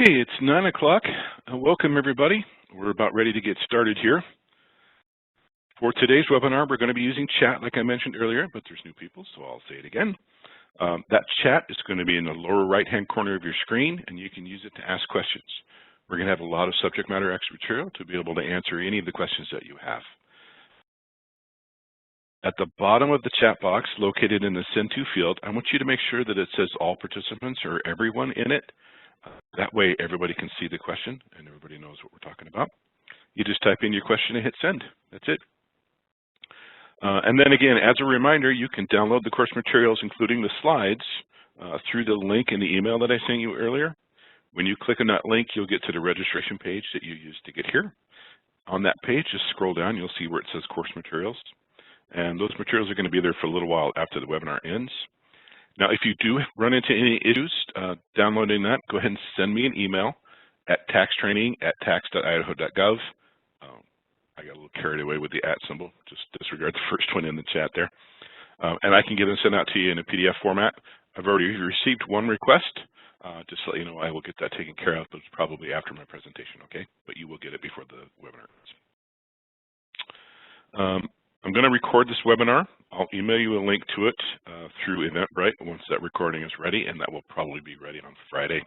Okay, it's 9 o'clock. Welcome everybody. We're about ready to get started here. For today's webinar, we're going to be using chat like I mentioned earlier, but there's new people, so I'll say it again. That chat is going to be in the lower right-hand corner of your screen, and you can use it to ask questions. We're going to have a lot of subject matter expert material to be able to answer any of the questions that you have. At the bottom of the chat box, located in the Send To field, I want you to make sure that it says all participants or everyone in it. That way everybody can see the question and everybody knows what we're talking about. You just type in your question and hit send. That's it. And then again, as a reminder, you can download the course materials, including the slides, through the link in the email that I sent you earlier. When you click on that link, you'll get to the registration page that you used to get here. On that page, just scroll down, you'll see where it says course materials. And those materials are going to be there for a little while after the webinar ends. Now, if you do run into any issues downloading that, go ahead and send me an email at taxtraining@tax.idaho.gov. I got a little carried away with the @ symbol. Just disregard the first one in the chat there. And I can get them sent out to you in a PDF format. I've already received one request. Just to let you know, I will get that taken care of, but it's probably after my presentation, okay? But you will get it before the webinar ends. I'm going to record this webinar. I'll email you a link to it through Eventbrite once that recording is ready, and that will probably be ready on Friday.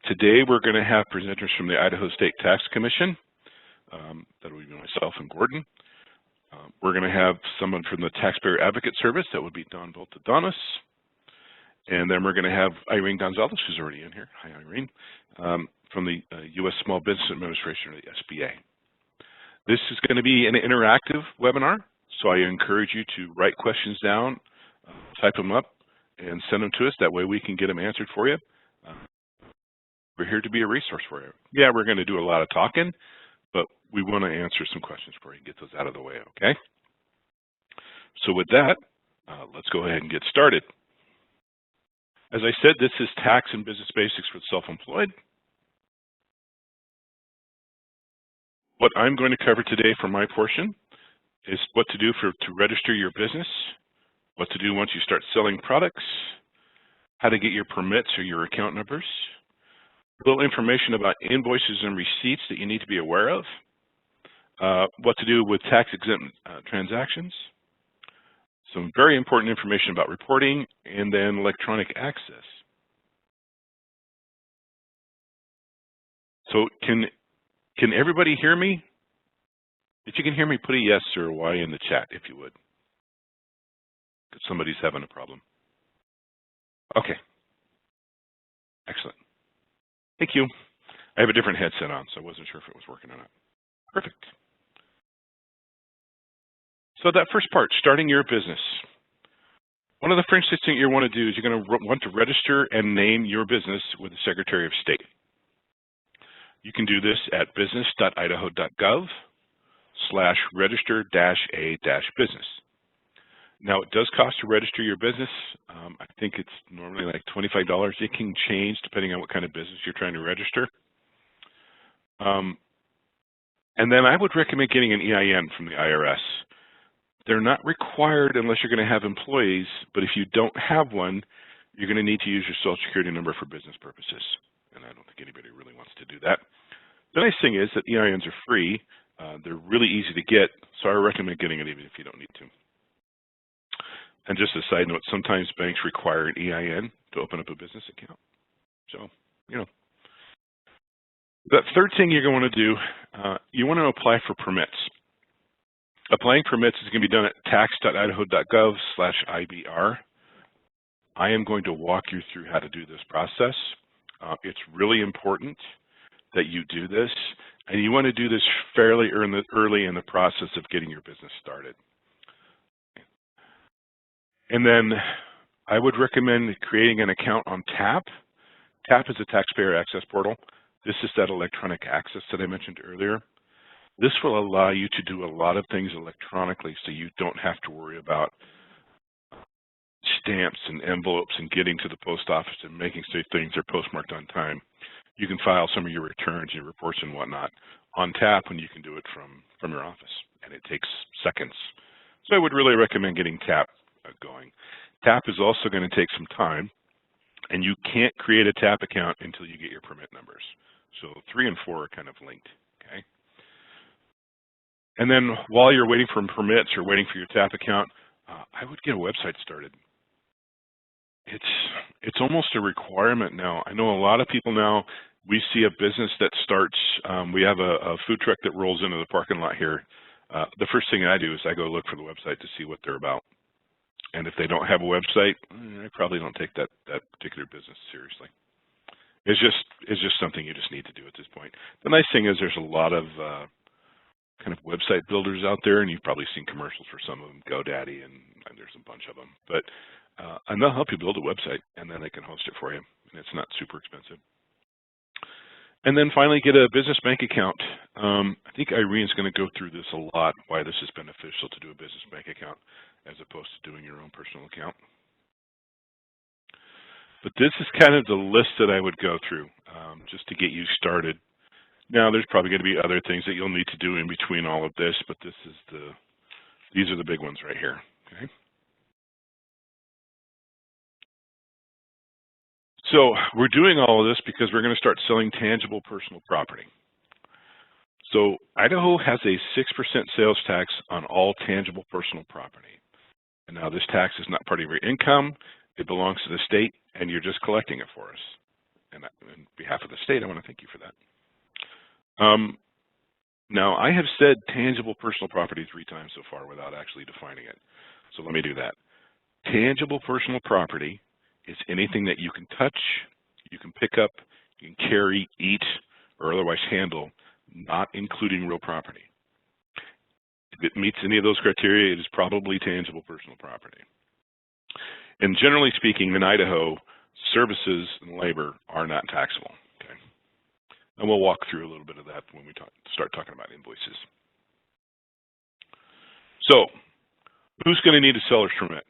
Today we're going to have presenters from the Idaho State Tax Commission. That will be myself and Gordon. We're going to have someone from the Taxpayer Advocate Service. That would be Don Volta-Donis. And then we're going to have Irene Gonzalez, who's already in here. Hi, Irene. From the U.S. Small Business Administration, or the SBA. This is going to be an interactive webinar, so I encourage you to write questions down, type them up, and send them to us. That way we can get them answered for you. We're here to be a resource for you. Yeah, we're going to do a lot of talking, but we want to answer some questions for you and get those out of the way, okay? So with that, let's go ahead and get started. As I said, this is Tax and Business Basics for Self-Employed. What I'm going to cover today for my portion is what to do to register your business, what to do once you start selling products, how to get your permits or your account numbers, a little information about invoices and receipts that you need to be aware of, what to do with tax-exempt transactions, some very important information about reporting, and then electronic access. So can everybody hear me? If you can hear me, put a yes or a Y in the chat, if you would. Because somebody's having a problem. Okay. Excellent. Thank you. I have a different headset on, so I wasn't sure if it was working or not. Perfect. So that first part, starting your business. One of the first things you want to do is you're going to want to register and name your business with the Secretary of State. You can do this at business.idaho.gov/register-a-business. Now, it does cost to register your business. I think it's normally like $25. It can change depending on what kind of business you're trying to register. And then I would recommend getting an EIN from the IRS. They're not required unless you're going to have employees, but if you don't have one, you're going to need to use your Social Security number for business purposes. And I don't think anybody really wants to do that. The nice thing is that EINs are free. They're really easy to get, so I recommend getting it even if you don't need to. And just a side note, sometimes banks require an EIN to open up a business account. So, you know. The third thing you're going to do, you want to apply for permits. Applying permits is going to be done at tax.idaho.gov/IBR. I am going to walk you through how to do this process. It's really important that you do this, and you want to do this fairly early in the process of getting your business started. And then I would recommend creating an account on TAP. TAP is a taxpayer access portal. This is that electronic access that I mentioned earlier. This will allow you to do a lot of things electronically, so you don't have to worry about stamps and envelopes and getting to the post office and making sure things are postmarked on time. You can file some of your returns, your reports and whatnot on TAP, and you can do it from your office, and it takes seconds. So I would really recommend getting TAP going. TAP is also going to take some time, And you can't create a TAP account until you get your permit numbers. So 3 and 4 are kind of linked, okay? And then while you're waiting for permits or waiting for your TAP account, I would get a website started. It's almost a requirement now. I know a lot of people now, we see a business that starts, we have a food truck that rolls into the parking lot here. The first thing I do is I go look for the website to see what they're about. And if they don't have a website, I probably don't take that particular business seriously. It's just something you just need to do at this point. The nice thing is there's a lot of kind of website builders out there, and you've probably seen commercials for some of them, GoDaddy, and there's a bunch of them. But and they'll help you build a website, and then they can host it for you, and it's not super expensive. And then finally, get a business bank account. I think Irene's going to go through this a lot, why this is beneficial to do a business bank account as opposed to doing your own personal account. But this is kind of the list that I would go through just to get you started. Now, there's probably going to be other things that you'll need to do in between all of this, but these are the big ones right here, okay? So we're doing all of this because we're going to start selling tangible personal property. So Idaho has a 6% sales tax on all tangible personal property. And now this tax is not part of your income. It belongs to the state, and you're just collecting it for us. And on behalf of the state, I want to thank you for that. Now, I have said tangible personal property 3 times so far without actually defining it. So let me do that. Tangible personal property is anything that you can touch, you can pick up, you can carry, eat, or otherwise handle, not including real property. If it meets any of those criteria, it is probably tangible personal property. And generally speaking, in Idaho, services and labor are not taxable. Okay? And we'll walk through a little bit of that when we start talking about invoices. So, who's going to need a seller's permit?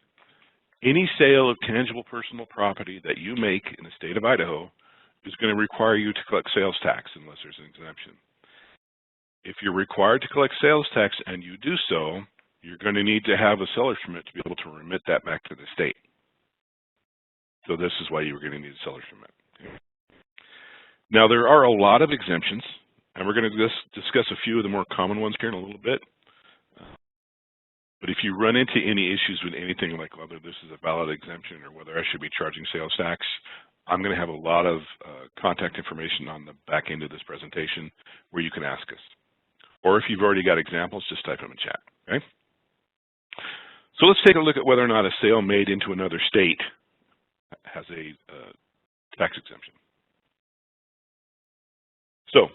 Any sale of tangible personal property that you make in the state of Idaho is going to require you to collect sales tax unless there's an exemption. If you're required to collect sales tax and you do so, you're going to need to have a seller's permit to be able to remit that back to the state. So this is why you were going to need a seller's permit. Okay. Now there are a lot of exemptions, and we're going to discuss a few of the more common ones here in a little bit. But if you run into any issues with anything like whether this is a valid exemption or whether I should be charging sales tax, I'm going to have a lot of contact information on the back end of this presentation where you can ask us. Or if you've already got examples, just type them in chat, okay? So let's take a look at whether or not a sale made into another state has a tax exemption. So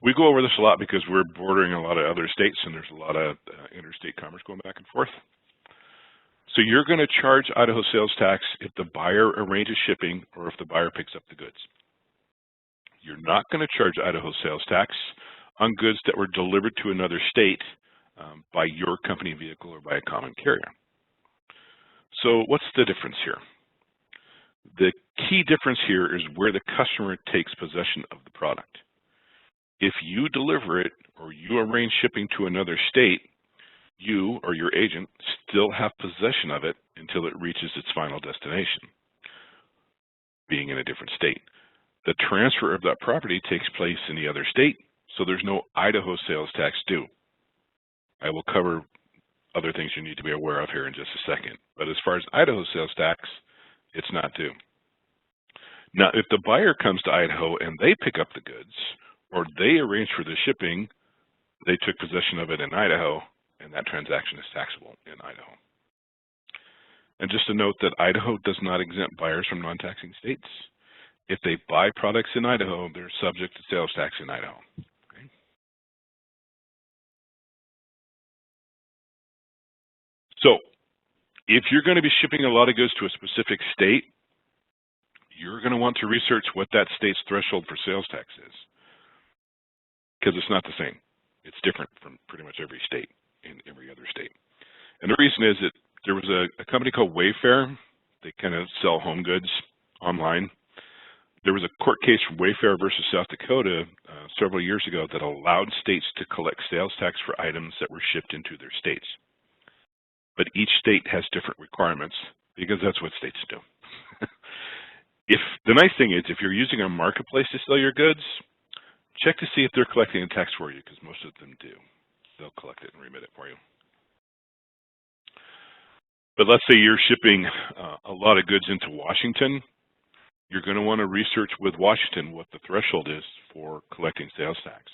we go over this a lot because we're bordering a lot of other states and there's a lot of interstate commerce going back and forth. So you're going to charge Idaho sales tax if the buyer arranges shipping or if the buyer picks up the goods. You're not going to charge Idaho sales tax on goods that were delivered to another state by your company vehicle or by a common carrier. So what's the difference here? The key difference here is where the customer takes possession of the product. If you deliver it or you arrange shipping to another state, you or your agent still have possession of it until it reaches its final destination, being in a different state. The transfer of that property takes place in the other state, so there's no Idaho sales tax due. I will cover other things you need to be aware of here in just a second. But as far as Idaho sales tax, it's not due. Now, if the buyer comes to Idaho and they pick up the goods, or they arrange for the shipping, they took possession of it in Idaho, and that transaction is taxable in Idaho. And just to note that Idaho does not exempt buyers from non-taxing states. If they buy products in Idaho, they're subject to sales tax in Idaho. Okay. So, if you're going to be shipping a lot of goods to a specific state, you're going to want to research what that state's threshold for sales tax is, because it's not the same. It's different from pretty much every state in every other state. And the reason is that there was a company called Wayfair. They kind of sell home goods online. There was a court case from Wayfair versus South Dakota several years ago that allowed states to collect sales tax for items that were shipped into their states. But each state has different requirements because that's what states do. The nice thing is if you're using a marketplace to sell your goods, check to see if they're collecting a tax for you, because most of them do. They'll collect it and remit it for you. But let's say you're shipping a lot of goods into Washington. You're going to want to research with Washington what the threshold is for collecting sales tax.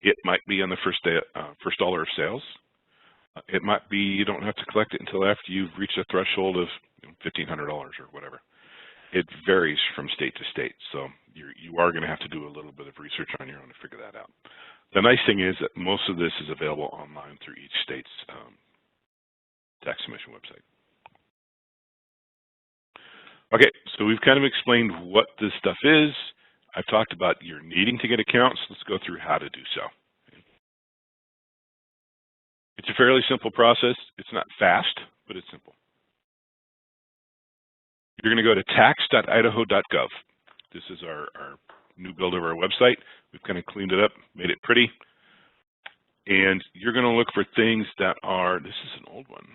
It might be on the first dollar of sales. It might be you don't have to collect it until after you've reached a threshold of $1,500 or whatever. It varies from state to state, so you are going to have to do a little bit of research on your own to figure that out. The nice thing is that most of this is available online through each state's tax submission website. Okay, so we've kind of explained what this stuff is. I've talked about you're needing to get accounts. Let's go through how to do so. It's a fairly simple process. It's not fast, but it's simple. You're going to go to tax.idaho.gov. This is our new build of our website. We've kind of cleaned it up, made it pretty. And you're going to look for things that are, this is an old one,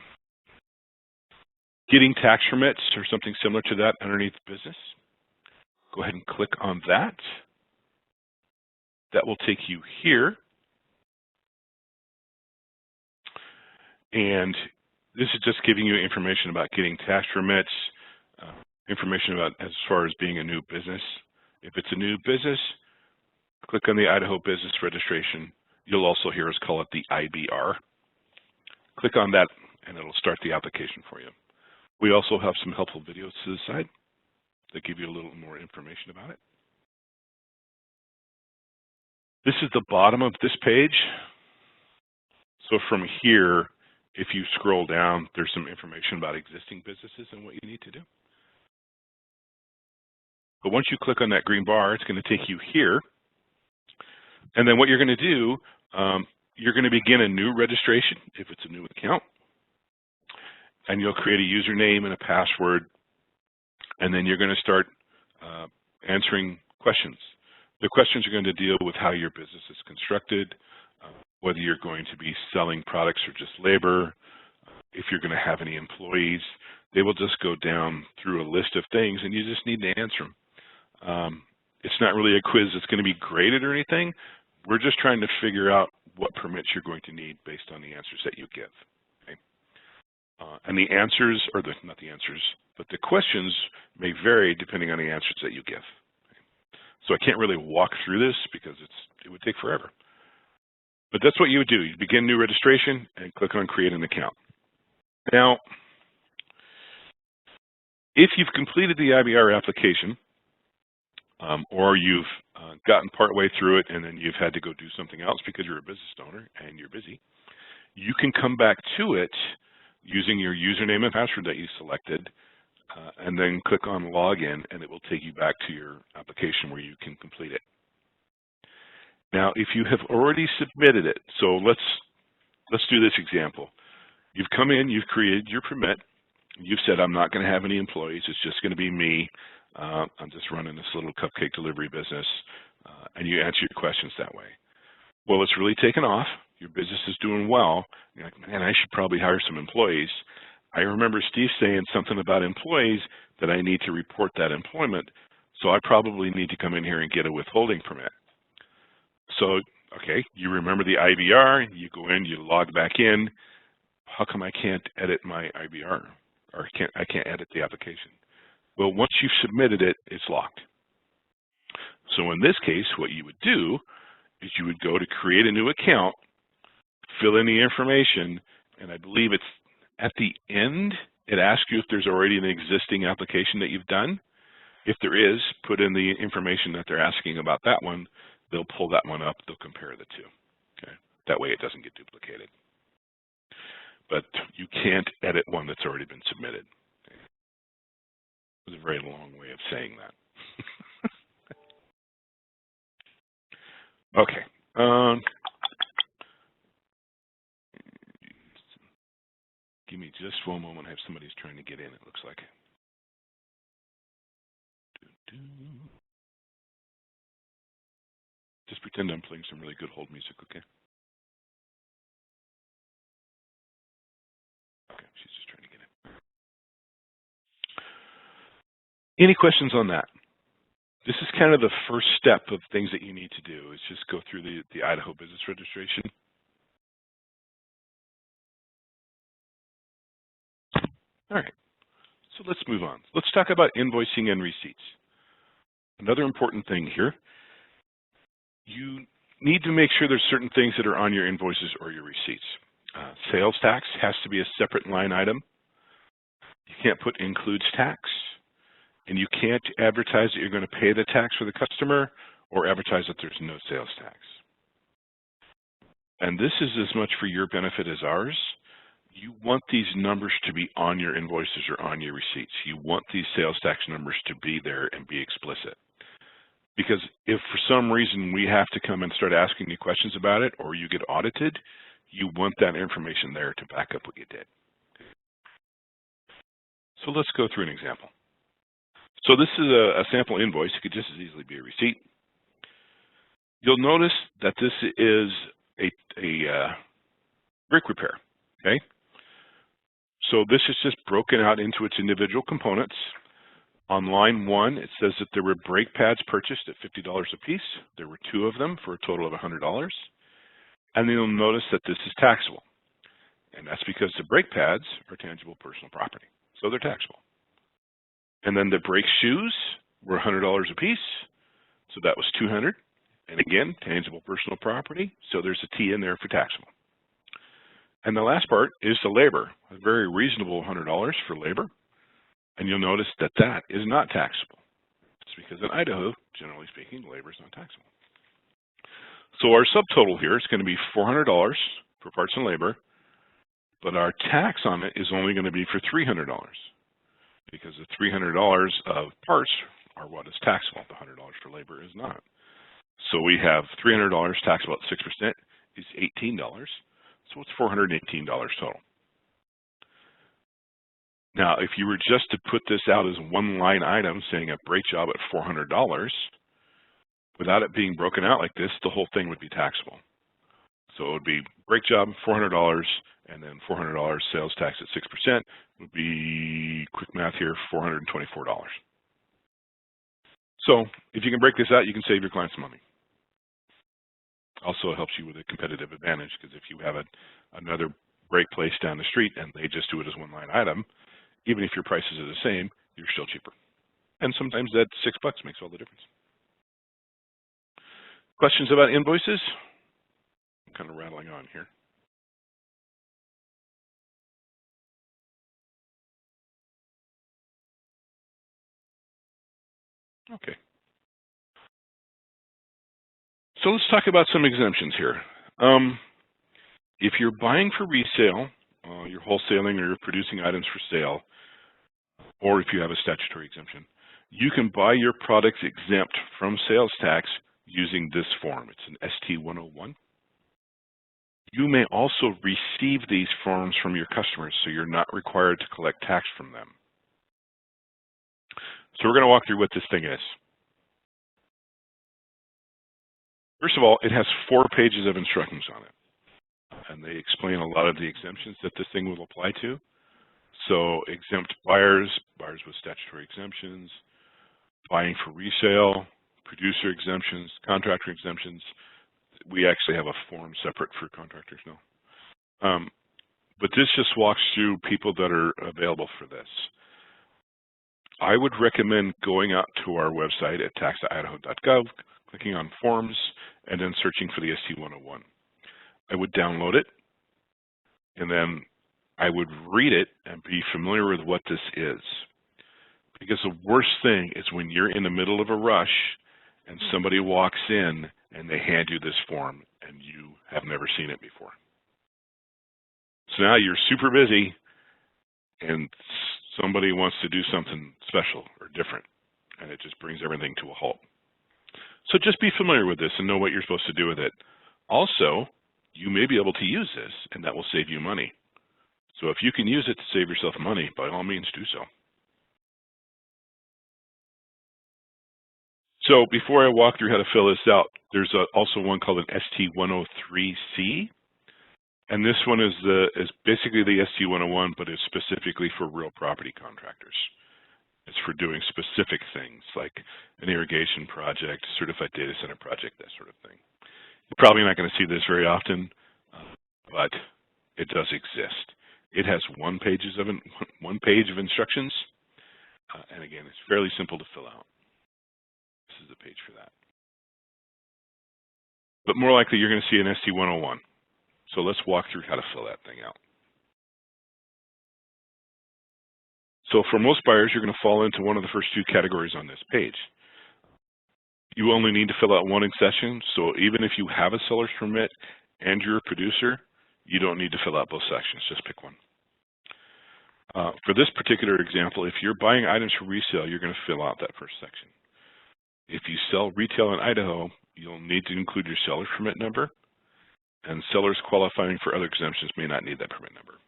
getting tax remits or something similar to that underneath business. Go ahead and click on that. That will take you here. And this is just giving you information about getting tax remits, information about as far as being a new business. If it's a new business, click on the Idaho Business Registration. You'll also hear us call it the IBR. Click on that and it'll start the application for you. We also have some helpful videos to the side that give you a little more information about it. This is the bottom of this page. So from here, if you scroll down, there's some information about existing businesses and what you need to do. But once you click on that green bar, it's going to take you here. And then what you're going to do, you're going to begin a new registration if it's a new account. And you'll create a username and a password. And then you're going to start answering questions. The questions are going to deal with how your business is constructed, whether you're going to be selling products or just labor, if you're going to have any employees. They will just go down through a list of things, and you just need to answer them. It's not really a quiz that's going to be graded or anything. We're just trying to figure out what permits you're going to need based on the answers that you give. Okay? And the answers, or not the answers, but the questions may vary depending on the answers that you give. Okay? So I can't really walk through this because it would take forever. But that's what you would do. You begin new registration and click on Create an Account. Now, if you've completed the IBR application, or you've gotten partway through it and then you've had to go do something else because you're a business owner and you're busy, you can come back to it using your username and password that you selected, and then click on Login, and it will take you back to your application where you can complete it. Now, if you have already submitted it, so let's do this example. You've come in, you've created your permit, you've said, I'm not going to have any employees, it's just going to be me. I'm just running this little cupcake delivery business, and you answer your questions that way. Well, it's really taken off. Your business is doing well. You're like, man, I should probably hire some employees. I remember Steve saying something about employees that I need to report that employment, so I probably need to come in here and get a withholding permit. So, okay, you remember the IBR, you go in, you log back in. How come I can't edit my IBR, or I can't edit the application? Well, once you've submitted it, it's locked. So in this case, what you would do is you would go to create a new account, fill in the information, and I believe it's at the end, it asks you if there's already an existing application that you've done. If there is, put in the information that they're asking about that one. They'll pull that one up, they'll compare the two. Okay? That way it doesn't get duplicated. But you can't edit one that's already been submitted. It was a very long way of saying that. Okay. Give me just one moment. I have somebody's trying to get in, it looks like. Just pretend I'm playing some really good hold music, okay? Okay, she's just trying to get in. Any questions on that? This is kind of the first step of things that you need to do, is just go through the Idaho business registration. All right, so let's move on. Let's talk about invoicing and receipts. Another important thing here, you need to make sure there's certain things that are on your invoices or your receipts. Sales tax has to be a separate line item. You can't put includes tax, and you can't advertise that you're going to pay the tax for the customer or advertise that there's no sales tax. And this is as much for your benefit as ours. You want these numbers to be on your invoices or on your receipts. You want these sales tax numbers to be there and be explicit. Because if for some reason we have to come and start asking you questions about it, or you get audited, you want that information there to back up what you did. So let's go through an example. So this is a sample invoice. It could just as easily be a receipt. You'll notice that this is a brick repair, okay? So this is just broken out into its individual components. On line 1, it says that there were brake pads purchased at $50 a piece. There were 2 of them for a total of $100. And then you'll notice that this is taxable. And that's because the brake pads are tangible personal property, so they're taxable. And then the brake shoes were $100 a piece, so that was $200. And again, tangible personal property, so there's a T in there for taxable. And the last part is the labor, a very reasonable $100 for labor. And you'll notice that that is not taxable. It's because in Idaho, generally speaking, labor is not taxable. So our subtotal here is going to be $400 for parts and labor, but our tax on it is only going to be for $300 because the $300 of parts are what is taxable. The $100 for labor is not. So we have $300 taxable at 6% is $18. So it's $418 total. Now, if you were just to put this out as one line item saying a brake job at $400, without it being broken out like this, the whole thing would be taxable. So it would be brake job, $400, and then $400 sales tax at 6% would be, quick math here, $424. So if you can break this out, you can save your clients money. Also, it helps you with a competitive advantage because if you have another brake place down the street and they just do it as one line item, even if your prices are the same, you're still cheaper. And sometimes that $6 makes all the difference. Questions about invoices? I'm kind of rattling on here. Okay. So let's talk about some exemptions here. If you're buying for resale, you're wholesaling or you're producing items for sale, or if you have a statutory exemption, you can buy your products exempt from sales tax using this form. It's an ST-101. You may also receive these forms from your customers, so you're not required to collect tax from them. So we're going to walk through what this thing is. First of all, it has 4 pages of instructions on it, and they explain a lot of the exemptions that this thing will apply to. So exempt buyers, buyers with statutory exemptions, buying for resale, producer exemptions, contractor exemptions. We actually have a form separate for contractors now. But this just walks through people that are available for this. I would recommend going out to our website at tax.idaho.gov, clicking on forms, and then searching for the ST-101. I would download it, and then I would read it and be familiar with what this is. Because the worst thing is when you're in the middle of a rush and somebody walks in and they hand you this form and you have never seen it before. So now you're super busy and somebody wants to do something special or different, and it just brings everything to a halt. So just be familiar with this and know what you're supposed to do with it. Also, you may be able to use this, and that will save you money. So if you can use it to save yourself money, by all means do so. So before I walk through how to fill this out, there's also one called an ST-103C. And this one is basically the ST-101, but is specifically for real property contractors. It's for doing specific things like an irrigation project, certified data center project, that sort of thing. You're probably not going to see this very often, but it does exist. It has one page of instructions, and again, it's fairly simple to fill out. This is the page for that. But more likely, you're going to see an ST101. So let's walk through how to fill that thing out. So for most buyers, you're going to fall into one of the first two categories on this page. You only need to fill out one exemption, so even if you have a seller's permit and you're a producer, you don't need to fill out both sections, just pick one. For this particular example, if you're buying items for resale, you're going to fill out that first section. If you sell retail in Idaho, you'll need to include your seller's permit number, and sellers qualifying for other exemptions may not need that permit number.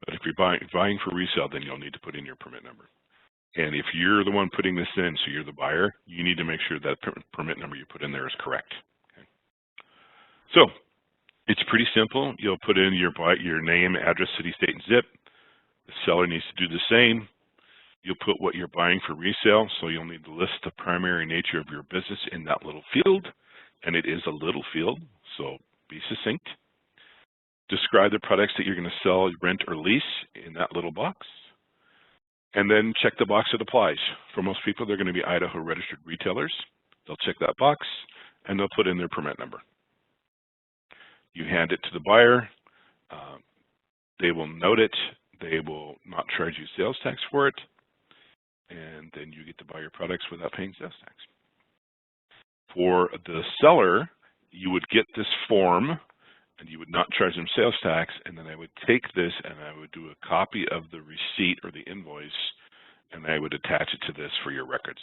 But if you're buying for resale, then you'll need to put in your permit number. And if you're the one putting this in, so you're the buyer, you need to make sure that permit number you put in there is correct. Okay. So it's pretty simple. You'll put in your name, address, city, state, and zip. The seller needs to do the same. You'll put what you're buying for resale, so you'll need to list the primary nature of your business in that little field, and it is a little field, so be succinct. Describe the products that you're going to sell, rent, or lease in that little box, and then check the box that applies. For most people, they're going to be Idaho registered retailers. They'll check that box, and they'll put in their permit number. You hand it to the buyer. They will note it. They will not charge you sales tax for it, and then you get to buy your products without paying sales tax. For the seller, you would get this form, and you would not charge them sales tax, and then I would take this and I would do a copy of the receipt or the invoice, and I would attach it to this for your records.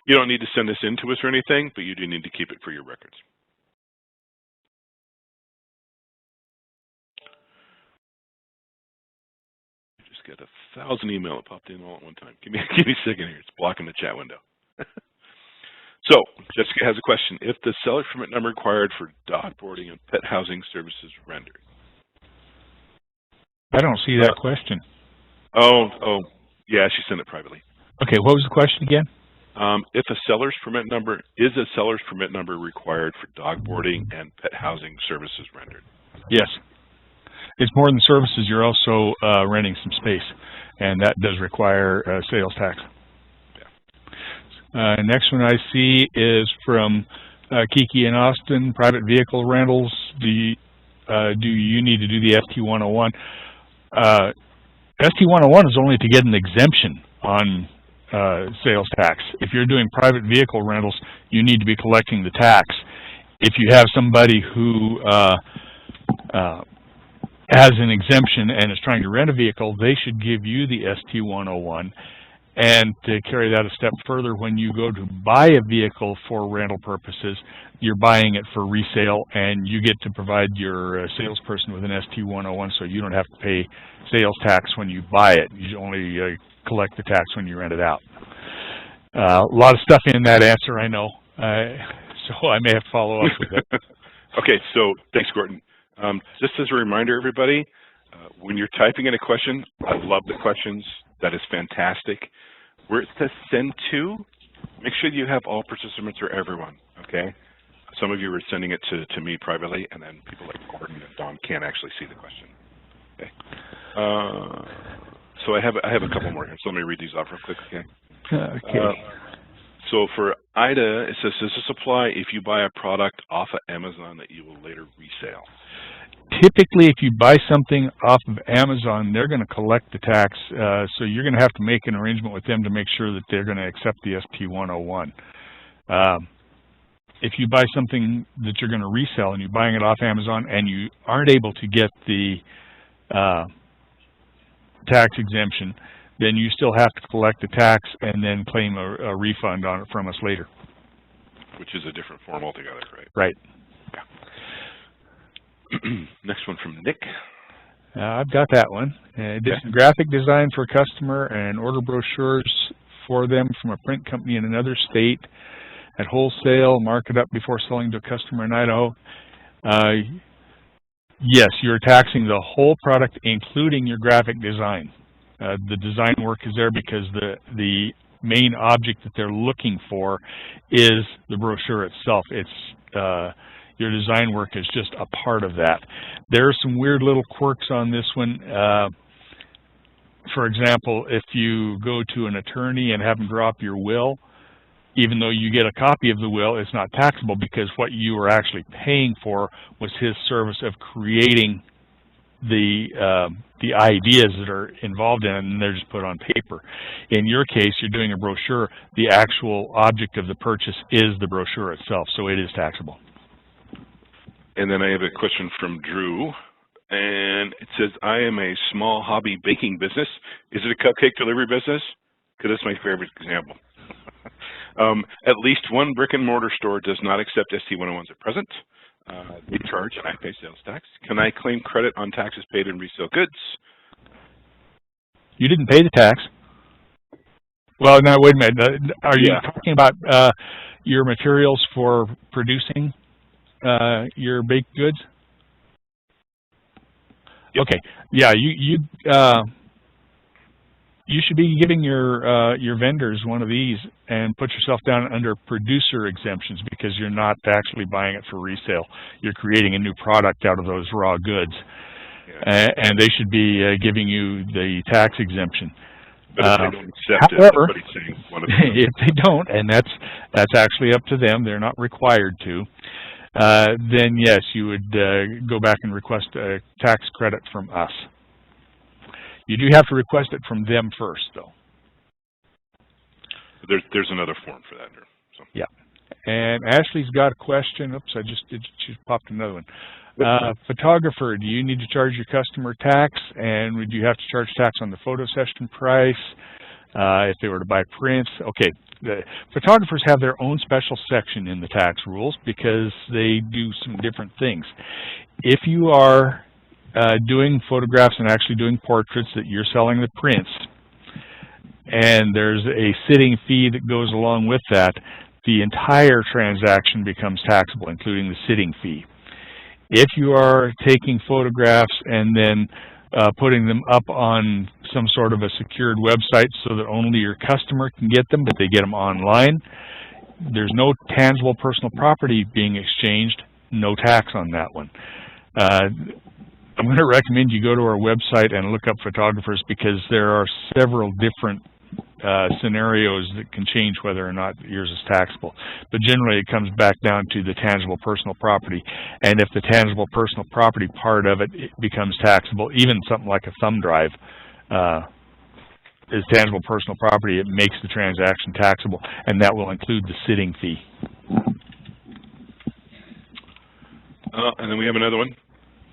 You don't need to send this in to us or anything, but you do need to keep it for your records. Got 1,000 emails that popped in all at one time. Give me a second here. It's blocking the chat window. So Jessica has a question. If the seller's permit number required for dog boarding and pet housing services rendered? I don't see that question. Oh, yeah, she sent it privately. Okay, what was the question again? If a seller's permit number, is a seller's permit number required for dog boarding and pet housing services rendered? Yes. It's more than services. You're also renting some space, and that does require sales tax. Yeah. Next one I see is from Kiki in Austin. Private vehicle rentals. Do you need to do the ST101? ST101 is only to get an exemption on sales tax. If you're doing private vehicle rentals, you need to be collecting the tax. If you have somebody who has an exemption and is trying to rent a vehicle, they should give you the ST101. And to carry that a step further, when you go to buy a vehicle for rental purposes, you're buying it for resale, and you get to provide your salesperson with an ST101, so you don't have to pay sales tax when you buy it. You only collect the tax when you rent it out. A lot of stuff in that answer, I know, so I may have to follow up with it. Okay, so thanks, Gordon. Just as a reminder, everybody, when you're typing in a question, I love the questions. That is fantastic. Where it says send to, make sure you have all participants or everyone, okay? Some of you are sending it to me privately, and then people like Gordon and Don can't actually see the question. Okay. So I have a couple more here, so let me read these off real quick, okay? Okay. So for Ida, it says, does this apply if you buy a product off of Amazon that you will later resale? Typically, if you buy something off of Amazon, they're going to collect the tax, so you're going to have to make an arrangement with them to make sure that they're going to accept the ST101. If you buy something that you're going to resell and you're buying it off Amazon and you aren't able to get the tax exemption, then you still have to collect the tax and then claim a refund on it from us later. Which is a different form altogether, right? Right. Next one from Nick. I've got that one. Did some graphic design for a customer and order brochures for them from a print company in another state at wholesale, mark it up before selling to a customer in Idaho. Yes, you're taxing the whole product, including your graphic design. The design work is there because the main object that they're looking for is the brochure itself. It's your design work is just a part of that. There are some weird little quirks on this one. For example, if you go to an attorney and have them drop your will, even though you get a copy of the will, it's not taxable because what you were actually paying for was his service of creating the ideas that are involved in it, and they're just put on paper. In your case, you're doing a brochure. The actual object of the purchase is the brochure itself, so it is taxable. And then I have a question from Drew, and it says, I am a small hobby baking business. Is it a cupcake delivery business? Because that's my favorite example. At least one brick and mortar store does not accept ST101s at present. They charge and I pay sales tax. Can I claim credit on taxes paid in resale goods? You didn't pay the tax. Well, now wait a minute. Are you talking about your materials for producing your baked goods? Yep. Okay. Yeah, you should be giving your vendors one of these and put yourself down under producer exemptions because you're not actually buying it for resale. You're creating a new product out of those raw goods, and they should be giving you the tax exemption. But if they don't accept however, it, saying one of if they don't, and that's actually up to them, they're not required to, then yes, you would go back and request a tax credit from us. You do have to request it from them first, though. There's another form for that here. So. Yeah. And Ashley's got a question. Oops, she popped another one. Photographer, do you need to charge your customer tax? And would you have to charge tax on the photo session price if they were to buy prints? Okay. The photographers have their own special section in the tax rules because they do some different things. If you are doing photographs and actually doing portraits that you're selling the prints, and there's a sitting fee that goes along with that, the entire transaction becomes taxable, including the sitting fee. If you are taking photographs and then putting them up on some sort of a secured website so that only your customer can get them, but they get them online, there's no tangible personal property being exchanged, no tax on that one. I'm going to recommend you go to our website and look up photographers because there are several different scenarios that can change whether or not yours is taxable. But generally it comes back down to the tangible personal property. And if the tangible personal property part of it becomes taxable, even something like a thumb drive is tangible personal property, it makes the transaction taxable, and that will include the sitting fee. And then we have another one.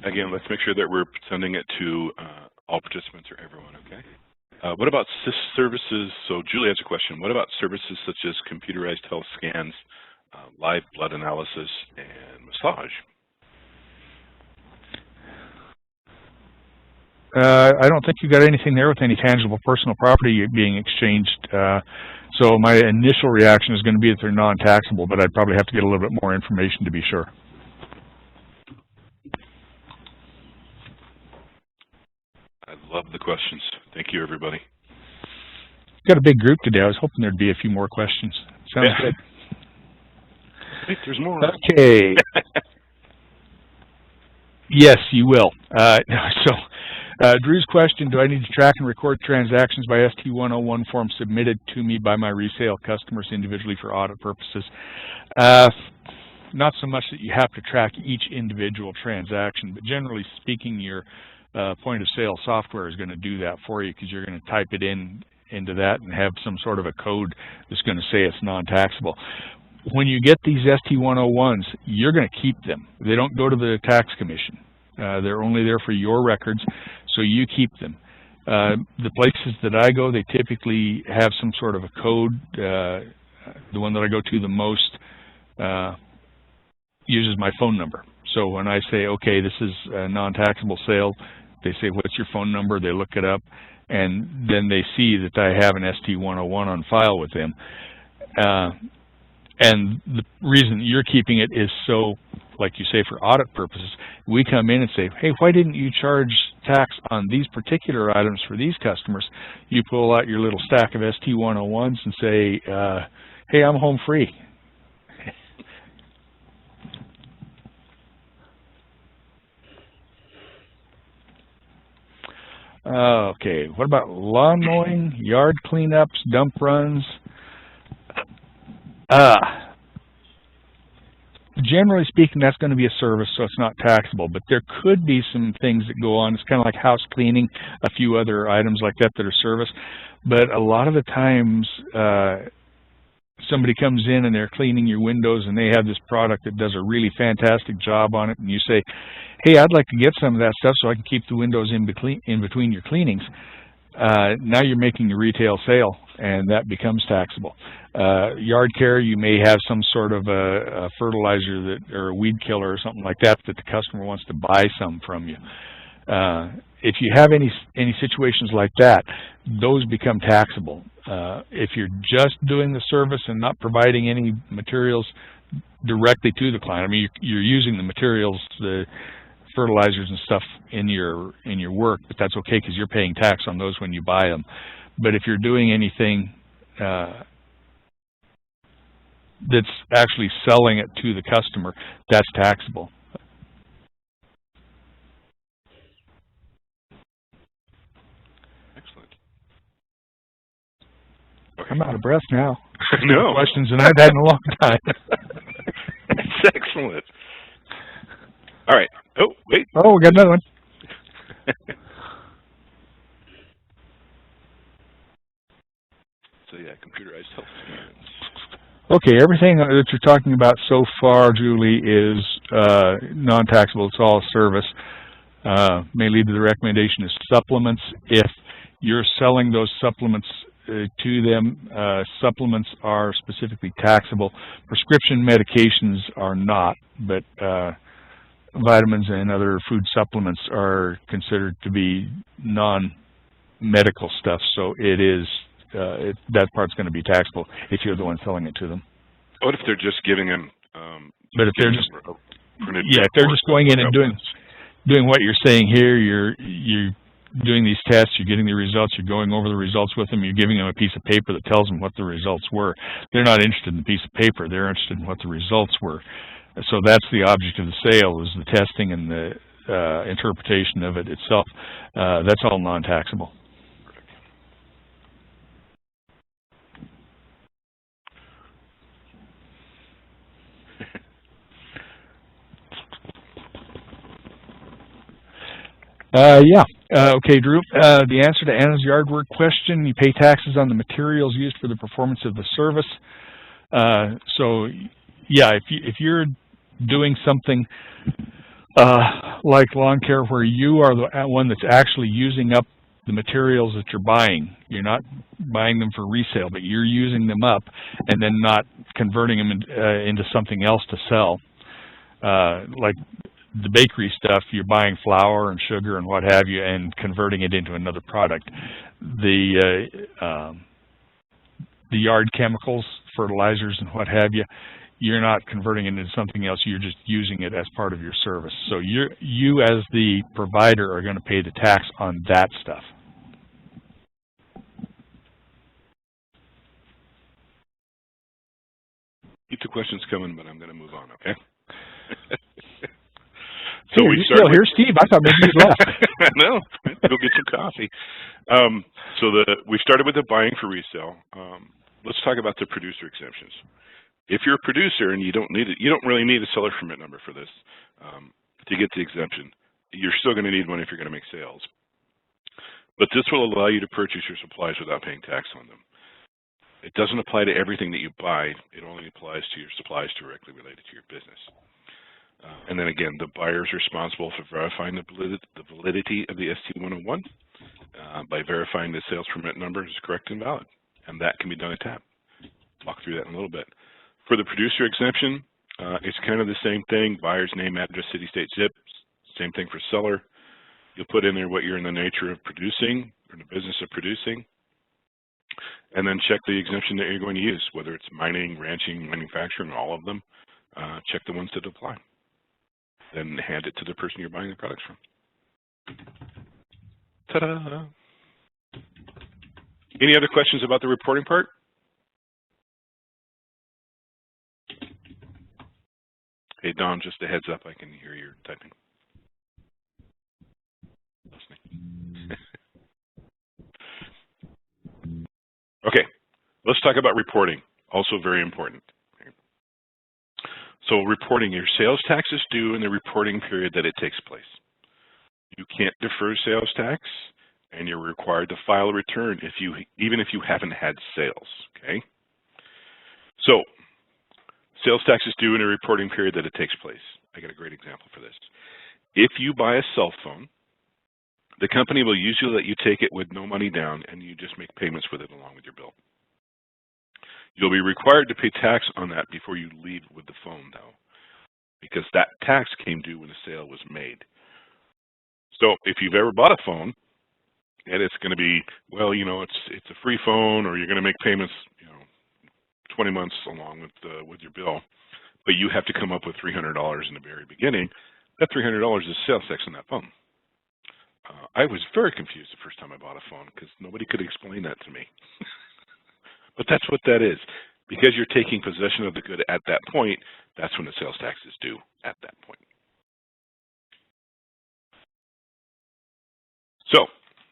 Again, let's make sure that we're sending it to all participants or everyone, okay? What about services? So Julie has a question. What about services such as computerized health scans, live blood analysis, and massage? I don't think you got anything there with any tangible personal property being exchanged. So my initial reaction is going to be that they're non-taxable, but I'd probably have to get a little bit more information to be sure. I love the questions. Thank you, everybody. Got a big group today. I was hoping there'd be a few more questions. Sounds good. Wait, there's more. Okay. Yes, you will. Drew's question, do I need to track and record transactions by ST101 form submitted to me by my resale customers individually for audit purposes? Not so much that you have to track each individual transaction, but generally speaking, your point of sale software is going to do that for you because you're going to type it into that and have some sort of a code that's going to say it's non-taxable. When you get these ST101s, you're going to keep them. They don't go to the tax commission. They're only there for your records, so you keep them. The places that I go, they typically have some sort of a code. The one that I go to the most uses my phone number. So when I say, okay, this is a non-taxable sale, they say, what's your phone number? They look it up, and then they see that I have an ST101 on file with them. And the reason you're keeping it is so like you say, for audit purposes, we come in and say, hey, why didn't you charge tax on these particular items for these customers? You pull out your little stack of ST101s and say, hey, I'm home free. Okay, what about lawn mowing, yard cleanups, dump runs? Generally speaking, that's going to be a service, so it's not taxable, but there could be some things that go on. It's kind of like house cleaning, a few other items like that that are service, but a lot of the times somebody comes in and they're cleaning your windows and they have this product that does a really fantastic job on it, and you say, hey, I'd like to get some of that stuff so I can keep the windows in between your cleanings. Now you're making a retail sale, and that becomes taxable. Yard care, you may have some sort of a fertilizer or a weed killer or something like that the customer wants to buy some from you. If you have any situations like that, those become taxable. If you're just doing the service and not providing any materials directly to the client, I mean, you're using the materials, the fertilizers and stuff in your work, but that's okay because you're paying tax on those when you buy them. But if you're doing anything that's actually selling it to the customer, that's taxable. Excellent. Okay. I'm out of breath now. No. Questions and I've had in a long time. That's excellent. All right. Oh, wait. Oh, we got another one. So yeah, computerized health scans. Okay, everything that you're talking about so far, Julie, is non-taxable. It's all service. May lead to the recommendation is supplements. If you're selling those supplements to them, supplements are specifically taxable. Prescription medications are not, but vitamins and other food supplements are considered to be non-medical stuff, so it is that part's going to be taxable if you're the one selling it to them. What if they're just giving them? But if they're just if they're just going in and doing what you're saying here, you're doing these tests, you're getting the results, you're going over the results with them, you're giving them a piece of paper that tells them what the results were. They're not interested in the piece of paper; they're interested in what the results were. So that's the object of the sale, is the testing and the interpretation of it itself. That's all non-taxable. Okay, Drew. The answer to Anna's yard work question: you pay taxes on the materials used for the performance of the service. So, yeah, if you're doing something like lawn care where you are the one that's actually using up the materials that you're buying, you're not buying them for resale, but you're using them up and then not converting them into something else to sell. Like the bakery stuff, you're buying flour and sugar and what have you and converting it into another product. The yard chemicals, fertilizers and what have you, you're not converting it into something else, you're just using it as part of your service. So you as the provider are going to pay the tax on that stuff. Keep the questions coming, but I'm going to move on, okay? So we still here, Steve? I thought maybe you'd left. No, go get some coffee. We started with the buying for resale. Let's talk about the producer exemptions. If you're a producer and you don't really need a seller permit number for this to get the exemption. You're still going to need one if you're going to make sales. But this will allow you to purchase your supplies without paying tax on them. It doesn't apply to everything that you buy. It only applies to your supplies directly related to your business. And then again, the buyer is responsible for verifying the validity of the ST101 by verifying the sales permit number is correct and valid. And that can be done at TAP. Walk through that in a little bit. For the producer exemption, it's kind of the same thing. Buyer's name, address, city, state, zip. Same thing for seller. You'll put in there what you're in the nature of producing or in the business of producing. And then check the exemption that you're going to use, whether it's mining, ranching, manufacturing, all of them. Check the ones that apply. then hand it to the person you're buying the products from. Ta-da! Any other questions about the reporting part? Hey, Don, just a heads up, I can hear you typing. Okay, let's talk about reporting, also very important. So reporting, your sales tax is due in the reporting period that it takes place. You can't defer sales tax, and you're required to file a return even if you haven't had sales, okay? So, sales tax is due in a reporting period that it takes place. I got a great example for this. If you buy a cell phone, the company will usually let you take it with no money down, and you just make payments with it along with your bill. You'll be required to pay tax on that before you leave with the phone, though, because that tax came due when the sale was made. So if you've ever bought a phone, and it's going to be, well, you know, it's a free phone, or you're going to make payments, you know, 20 months along with your bill, but you have to come up with $300 in the very beginning, that $300 is sales tax on that phone. I was very confused the first time I bought a phone because nobody could explain that to me. But that's what that is. Because you're taking possession of the good at that point, that's when the sales tax is due at that point. So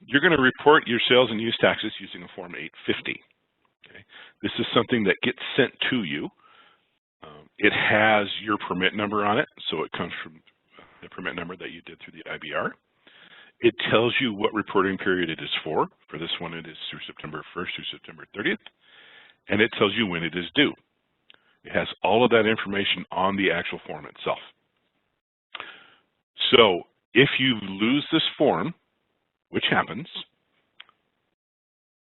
you're going to report your sales and use taxes using a Form 850. Okay? This is something that gets sent to you. It has your permit number on it, so it comes from the permit number that you did through the IBR. It tells you what reporting period it is for. For this one, it is through September 1st through September 30th. And it tells you when it is due. It has all of that information on the actual form itself. So if you lose this form, which happens,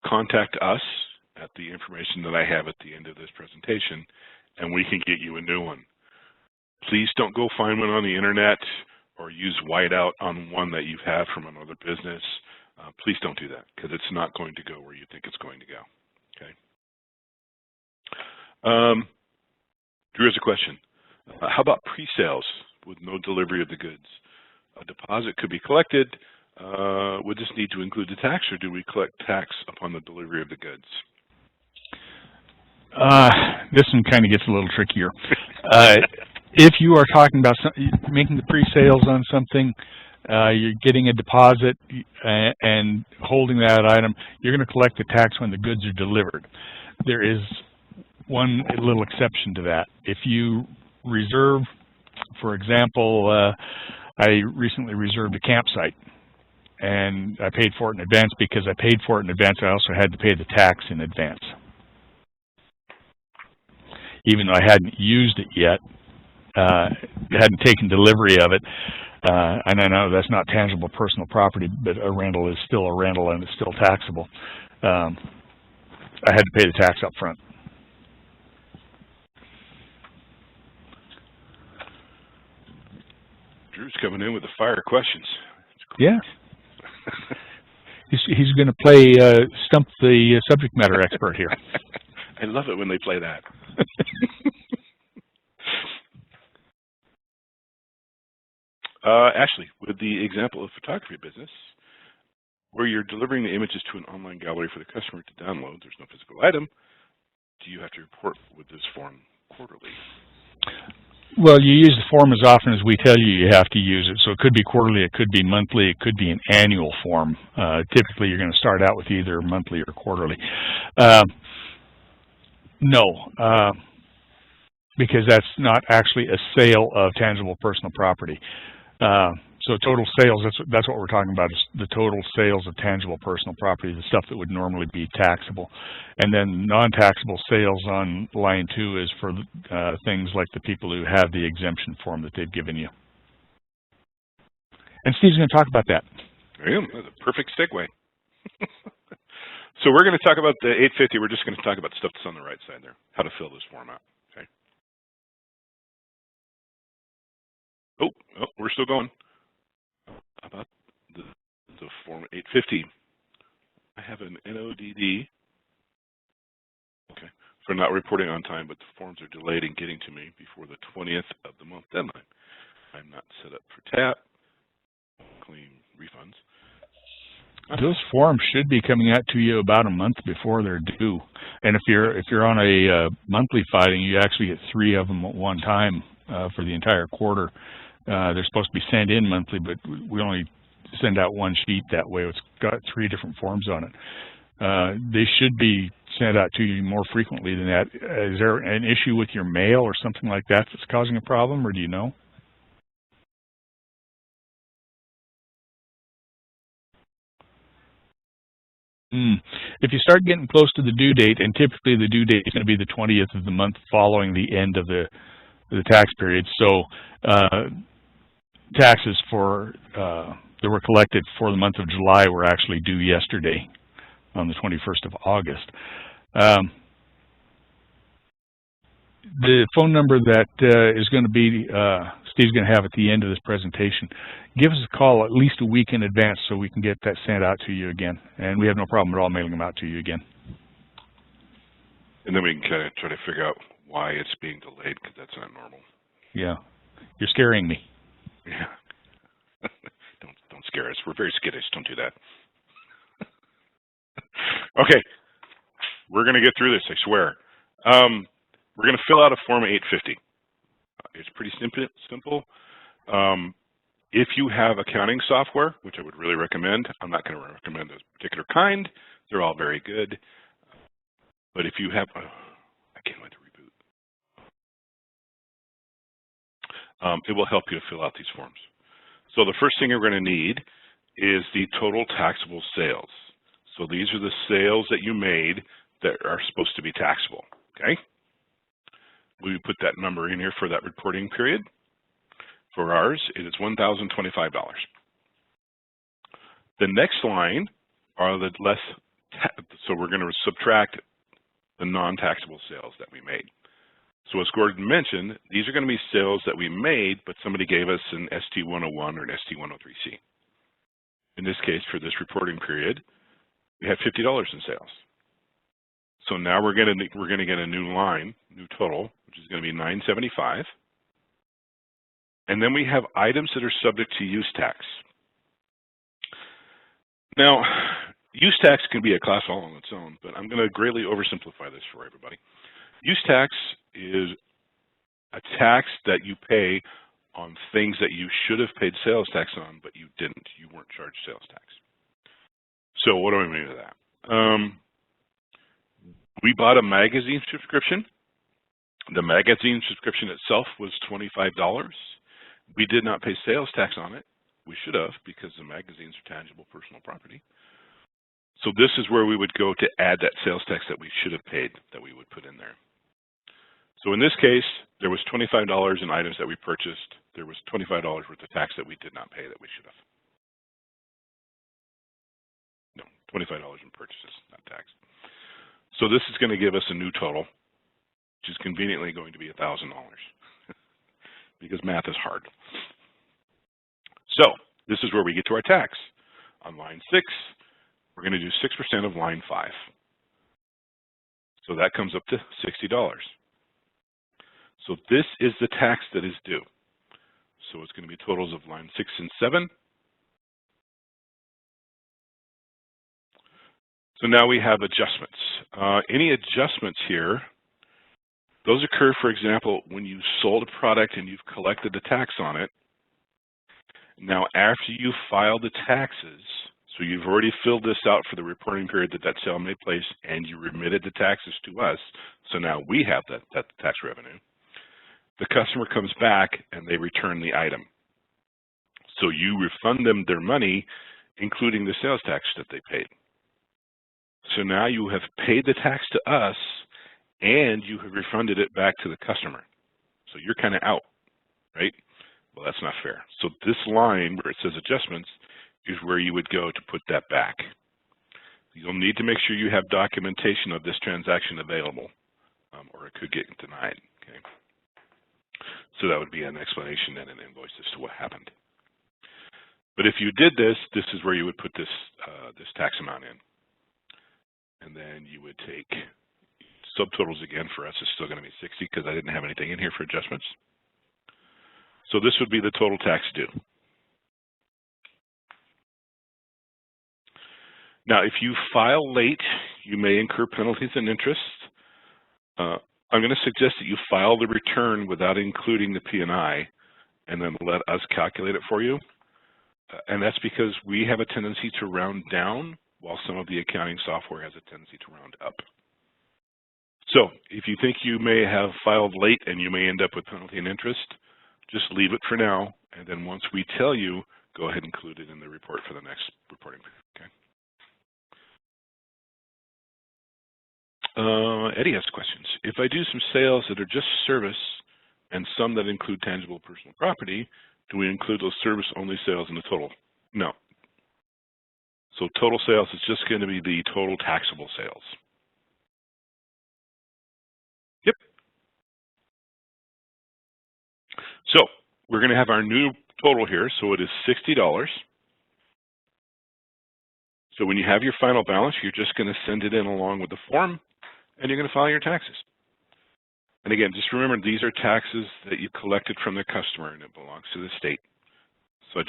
contact us at the information that I have at the end of this presentation, and we can get you a new one. Please don't go find one on the internet or use whiteout on one that you have from another business. Please don't do that, because it's not going to go where you think it's going to go. Okay. Drew has a question. How about pre-sales with no delivery of the goods? A deposit could be collected. Would this need to include the tax, or do we collect tax upon the delivery of the goods? This one kind of gets a little trickier. If you are talking about making the pre-sales on something, you're getting a deposit and holding that item, you're going to collect the tax when the goods are delivered. There is one little exception to that. If you reserve, for example, I recently reserved a campsite, and I paid for it in advance. Because I paid for it in advance, I also had to pay the tax in advance. Even though I hadn't used it yet, hadn't taken delivery of it, and I know that's not tangible personal property, but a rental is still a rental and it's still taxable. I had to pay the tax up front. Drew's coming in with the fire questions. Yeah. He's going to play Stump the Subject Matter Expert here. I love it when they play that. Ashley, with the example of photography business, where you're delivering the images to an online gallery for the customer to download, there's no physical item, do you have to report with this form quarterly? Well, you use the form as often as we tell you you have to use it. So it could be quarterly, it could be monthly, it could be an annual form. Typically, you're going to start out with either monthly or quarterly. No, because that's not actually a sale of tangible personal property. So total sales, that's what we're talking about, is the total sales of tangible personal property, the stuff that would normally be taxable. And then non-taxable sales on line 2 is for things like the people who have the exemption form that they've given you. And Steve's going to talk about that. There you go. That's a perfect segue. So we're going to talk about the 850. We're just going to talk about stuff that's on the right side there, how to fill this form out. Okay. Oh, we're still going. How about the form 850? I have an NODD, okay, for not reporting on time, but the forms are delayed in getting to me before the 20th of the month deadline. I'm not set up for TAP. Claim refunds. Those forms should be coming out to you about a month before they're due. And if you're on a monthly filing, you actually get 3 of them at one time for the entire quarter. They're supposed to be sent in monthly, but we only send out one sheet that way. It's got 3 different forms on it. They should be sent out to you more frequently than that. Is there an issue with your mail or something like that that's causing a problem, or do you know? If you start getting close to the due date, and typically the due date is going to be the 20th of the month following the end of the tax period, so taxes for that were collected for the month of July were actually due yesterday on the 21st of August. The phone number that is going to be Steve's going to have at the end of this presentation. Give us a call at least a week in advance so we can get that sent out to you again. And we have no problem at all mailing them out to you again. And then we can kind of try to figure out why it's being delayed, because that's not normal. Yeah. You're scaring me. Yeah. Don't scare us. We're very skittish. Don't do that. Okay. We're going to get through this, I swear. We're going to fill out a Form 850. It's pretty simple. If you have accounting software, which I would really recommend, I'm not going to recommend a particular kind. They're all very good. But if you have, I can't wait to reboot. It will help you to fill out these forms. So the first thing you're going to need is the total taxable sales. So these are the sales that you made that are supposed to be taxable, okay? We put that number in here for that reporting period. For ours, it is $1,025. The next line are the so we're going to subtract the non-taxable sales that we made. So as Gordon mentioned, these are going to be sales that we made, but somebody gave us an ST101 or an ST103C. In this case, for this reporting period, we had $50 in sales. So now we're going to get a new line, new total, which is going to be $975. And then we have items that are subject to use tax. Now, use tax can be a class all on its own, but I'm going to greatly oversimplify this for everybody. Use tax is a tax that you pay on things that you should have paid sales tax on, but you didn't. You weren't charged sales tax. So what do I mean by that? We bought a magazine subscription. The magazine subscription itself was $25. We did not pay sales tax on it. We should have, because the magazines are tangible personal property. So this is where we would go to add that sales tax that we should have paid, that we would put in there. So in this case, there was $25 in items that we purchased. There was $25 worth of tax that we did not pay that we should have. No, $25 in purchases, not tax. So this is going to give us a new total, which is conveniently going to be $1,000 because math is hard. So this is where we get to our tax. On line 6, we're going to do 6% of line 5. So that comes up to $60. So this is the tax that is due. So it's going to be totals of line 6 and 7. So now we have adjustments. Any adjustments here, those occur, for example, when you sold a product and you've collected the tax on it. Now, after you file the taxes, so you've already filled this out for the reporting period that that sale made place, and you remitted the taxes to us, so now we have that tax revenue. The customer comes back and they return the item. So you refund them their money, including the sales tax that they paid. So now you have paid the tax to us and you have refunded it back to the customer. So you're kind of out, right? Well, that's not fair. So this line where it says adjustments is where you would go to put that back. You'll need to make sure you have documentation of this transaction available, or it could get denied. Okay. So that would be an explanation and an invoice as to what happened. But if you did this, this is where you would put this this tax amount in. And then you would take subtotals again. For us, it's still going to be 60 because I didn't have anything in here for adjustments. So this would be the total tax due. Now, if you file late, you may incur penalties and interest. I'm going to suggest that you file the return without including the P&I, and then let us calculate it for you. And that's because we have a tendency to round down, while some of the accounting software has a tendency to round up. So if you think you may have filed late and you may end up with penalty and interest, just leave it for now, and then once we tell you, go ahead and include it in the report for the next reporting period. Okay. Eddie has questions. If I do some sales that are just service and some that include tangible personal property, do we include those service-only sales in the total? No. So total sales is just going to be the total taxable sales. Yep. So we're going to have our new total here. So it is $60. So when you have your final balance, you're just going to send it in along with the form, and you're going to file your taxes. And again, just remember, these are taxes that you collected from the customer, and it belongs to the state. So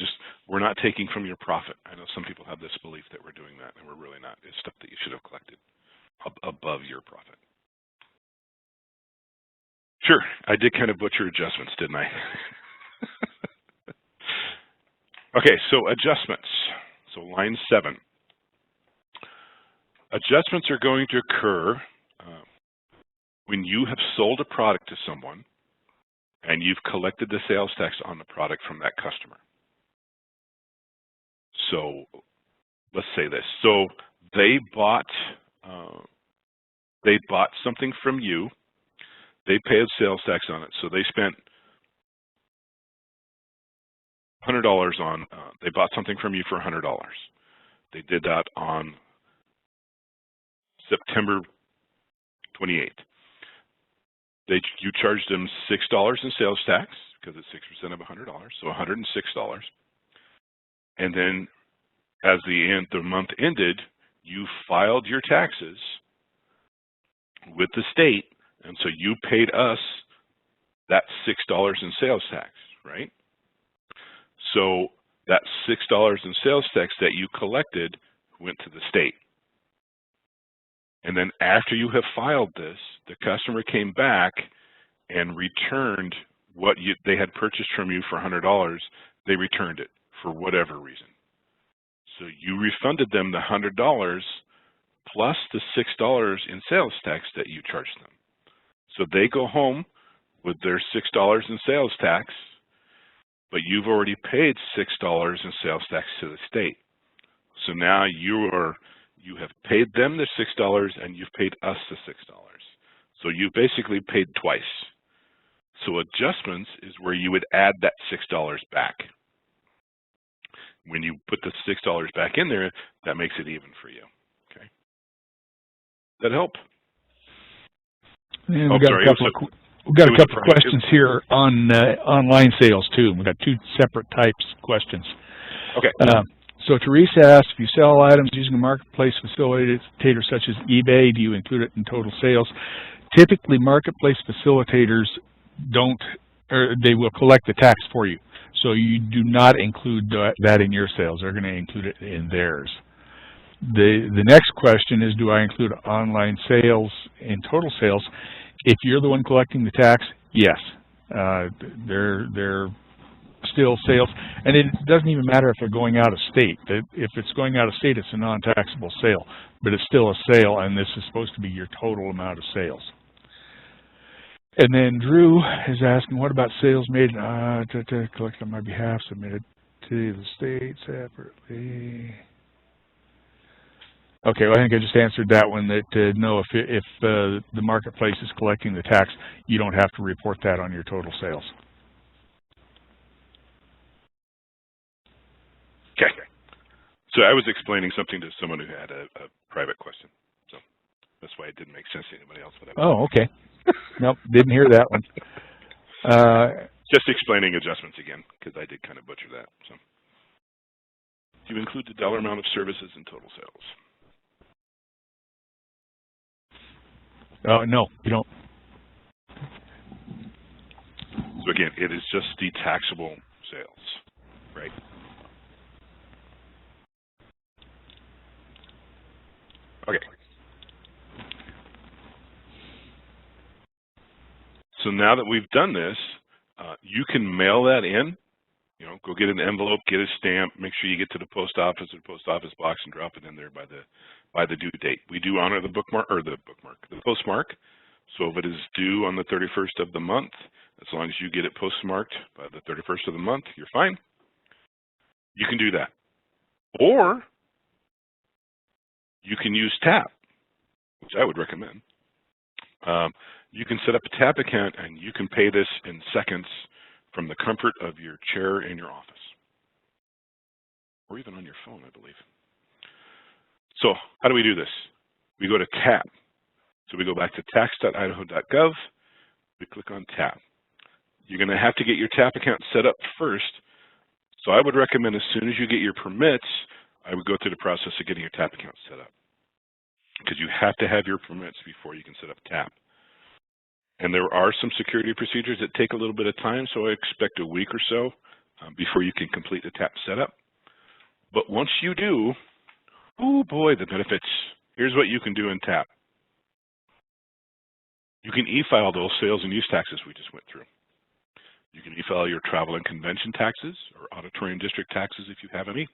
we're not taking from your profit. I know some people have this belief that we're doing that, and we're really not. It's stuff that you should have collected above your profit. Sure, I did kind of butcher adjustments, didn't I? Okay, so adjustments. So line 7. Adjustments are going to occur when you have sold a product to someone and you've collected the sales tax on the product from that customer. So let's say this. So they bought something from you. They paid sales tax on it. So they spent $100 on. They bought something from you for $100. They did that on September 28th. You charged them $6 in sales tax because it's 6% of $100, so $106. And then, as the month ended, you filed your taxes with the state, and so you paid us that $6 in sales tax, right? So that $6 in sales tax that you collected went to the state. And then after you have filed this, the customer came back and returned what they had purchased from you for $100. They returned it for whatever reason. So you refunded them the $100 plus the $6 in sales tax that you charged them. So they go home with their $6 in sales tax, but you've already paid $6 in sales tax to the state. So now you have paid them the $6 and you've paid us the $6. So you basically paid twice. So adjustments is where you would add that $6 back. When you put the $6 back in there, that makes it even for you. Okay. That help? And we've got a couple of questions here on online sales too. We've got 2 separate types of questions. Okay. So Teresa asked, if you sell items using a marketplace facilitator such as eBay, do you include it in total sales? Typically, marketplace facilitators they will collect the tax for you. So you do not include that in your sales. They're going to include it in theirs. The next question is, do I include online sales in total sales? If you're the one collecting the tax, yes. They're still sales, and it doesn't even matter if they're going out of state. If it's going out of state, it's a non-taxable sale, but it's still a sale, and this is supposed to be your total amount of sales. And then Drew is asking, what about sales made to collect on my behalf, submitted to the state separately? Okay, well, I think I just answered that one, that no, if the marketplace is collecting the tax, you don't have to report that on your total sales. Okay. So I was explaining something to someone who had a private question. So that's why it didn't make sense to anybody else. Oh, okay. Nope, didn't hear that one. Just explaining adjustments again, because I did kind of butcher that. So, do you include the dollar amount of services in total sales? No, you don't. So again, it is just the taxable sales, right? Okay. So now that we've done this, you can mail that in. You know, go get an envelope, get a stamp, make sure you get to the post office or post office box and drop it in there by the due date. We do honor the the postmark. So if it is due on the 31st of the month, as long as you get it postmarked by the 31st of the month, you're fine. You can do that. Or you can use TAP, which I would recommend. You can set up a TAP account and you can pay this in seconds from the comfort of your chair in your office, or even on your phone, I believe. So how do we do this? We go to TAP. So we go back to tax.idaho.gov. We click on TAP. You're going to have to get your TAP account set up first. So I would recommend as soon as you get your permits, I would go through the process of getting your TAP account set up, because you have to have your permits before you can set up TAP. And there are some security procedures that take a little bit of time, so I expect a week or so before you can complete the TAP setup. But once you do, oh boy, the benefits. Here's what you can do in TAP. You can e-file those sales and use taxes we just went through. You can e-file your travel and convention taxes or auditorium district taxes if you have any.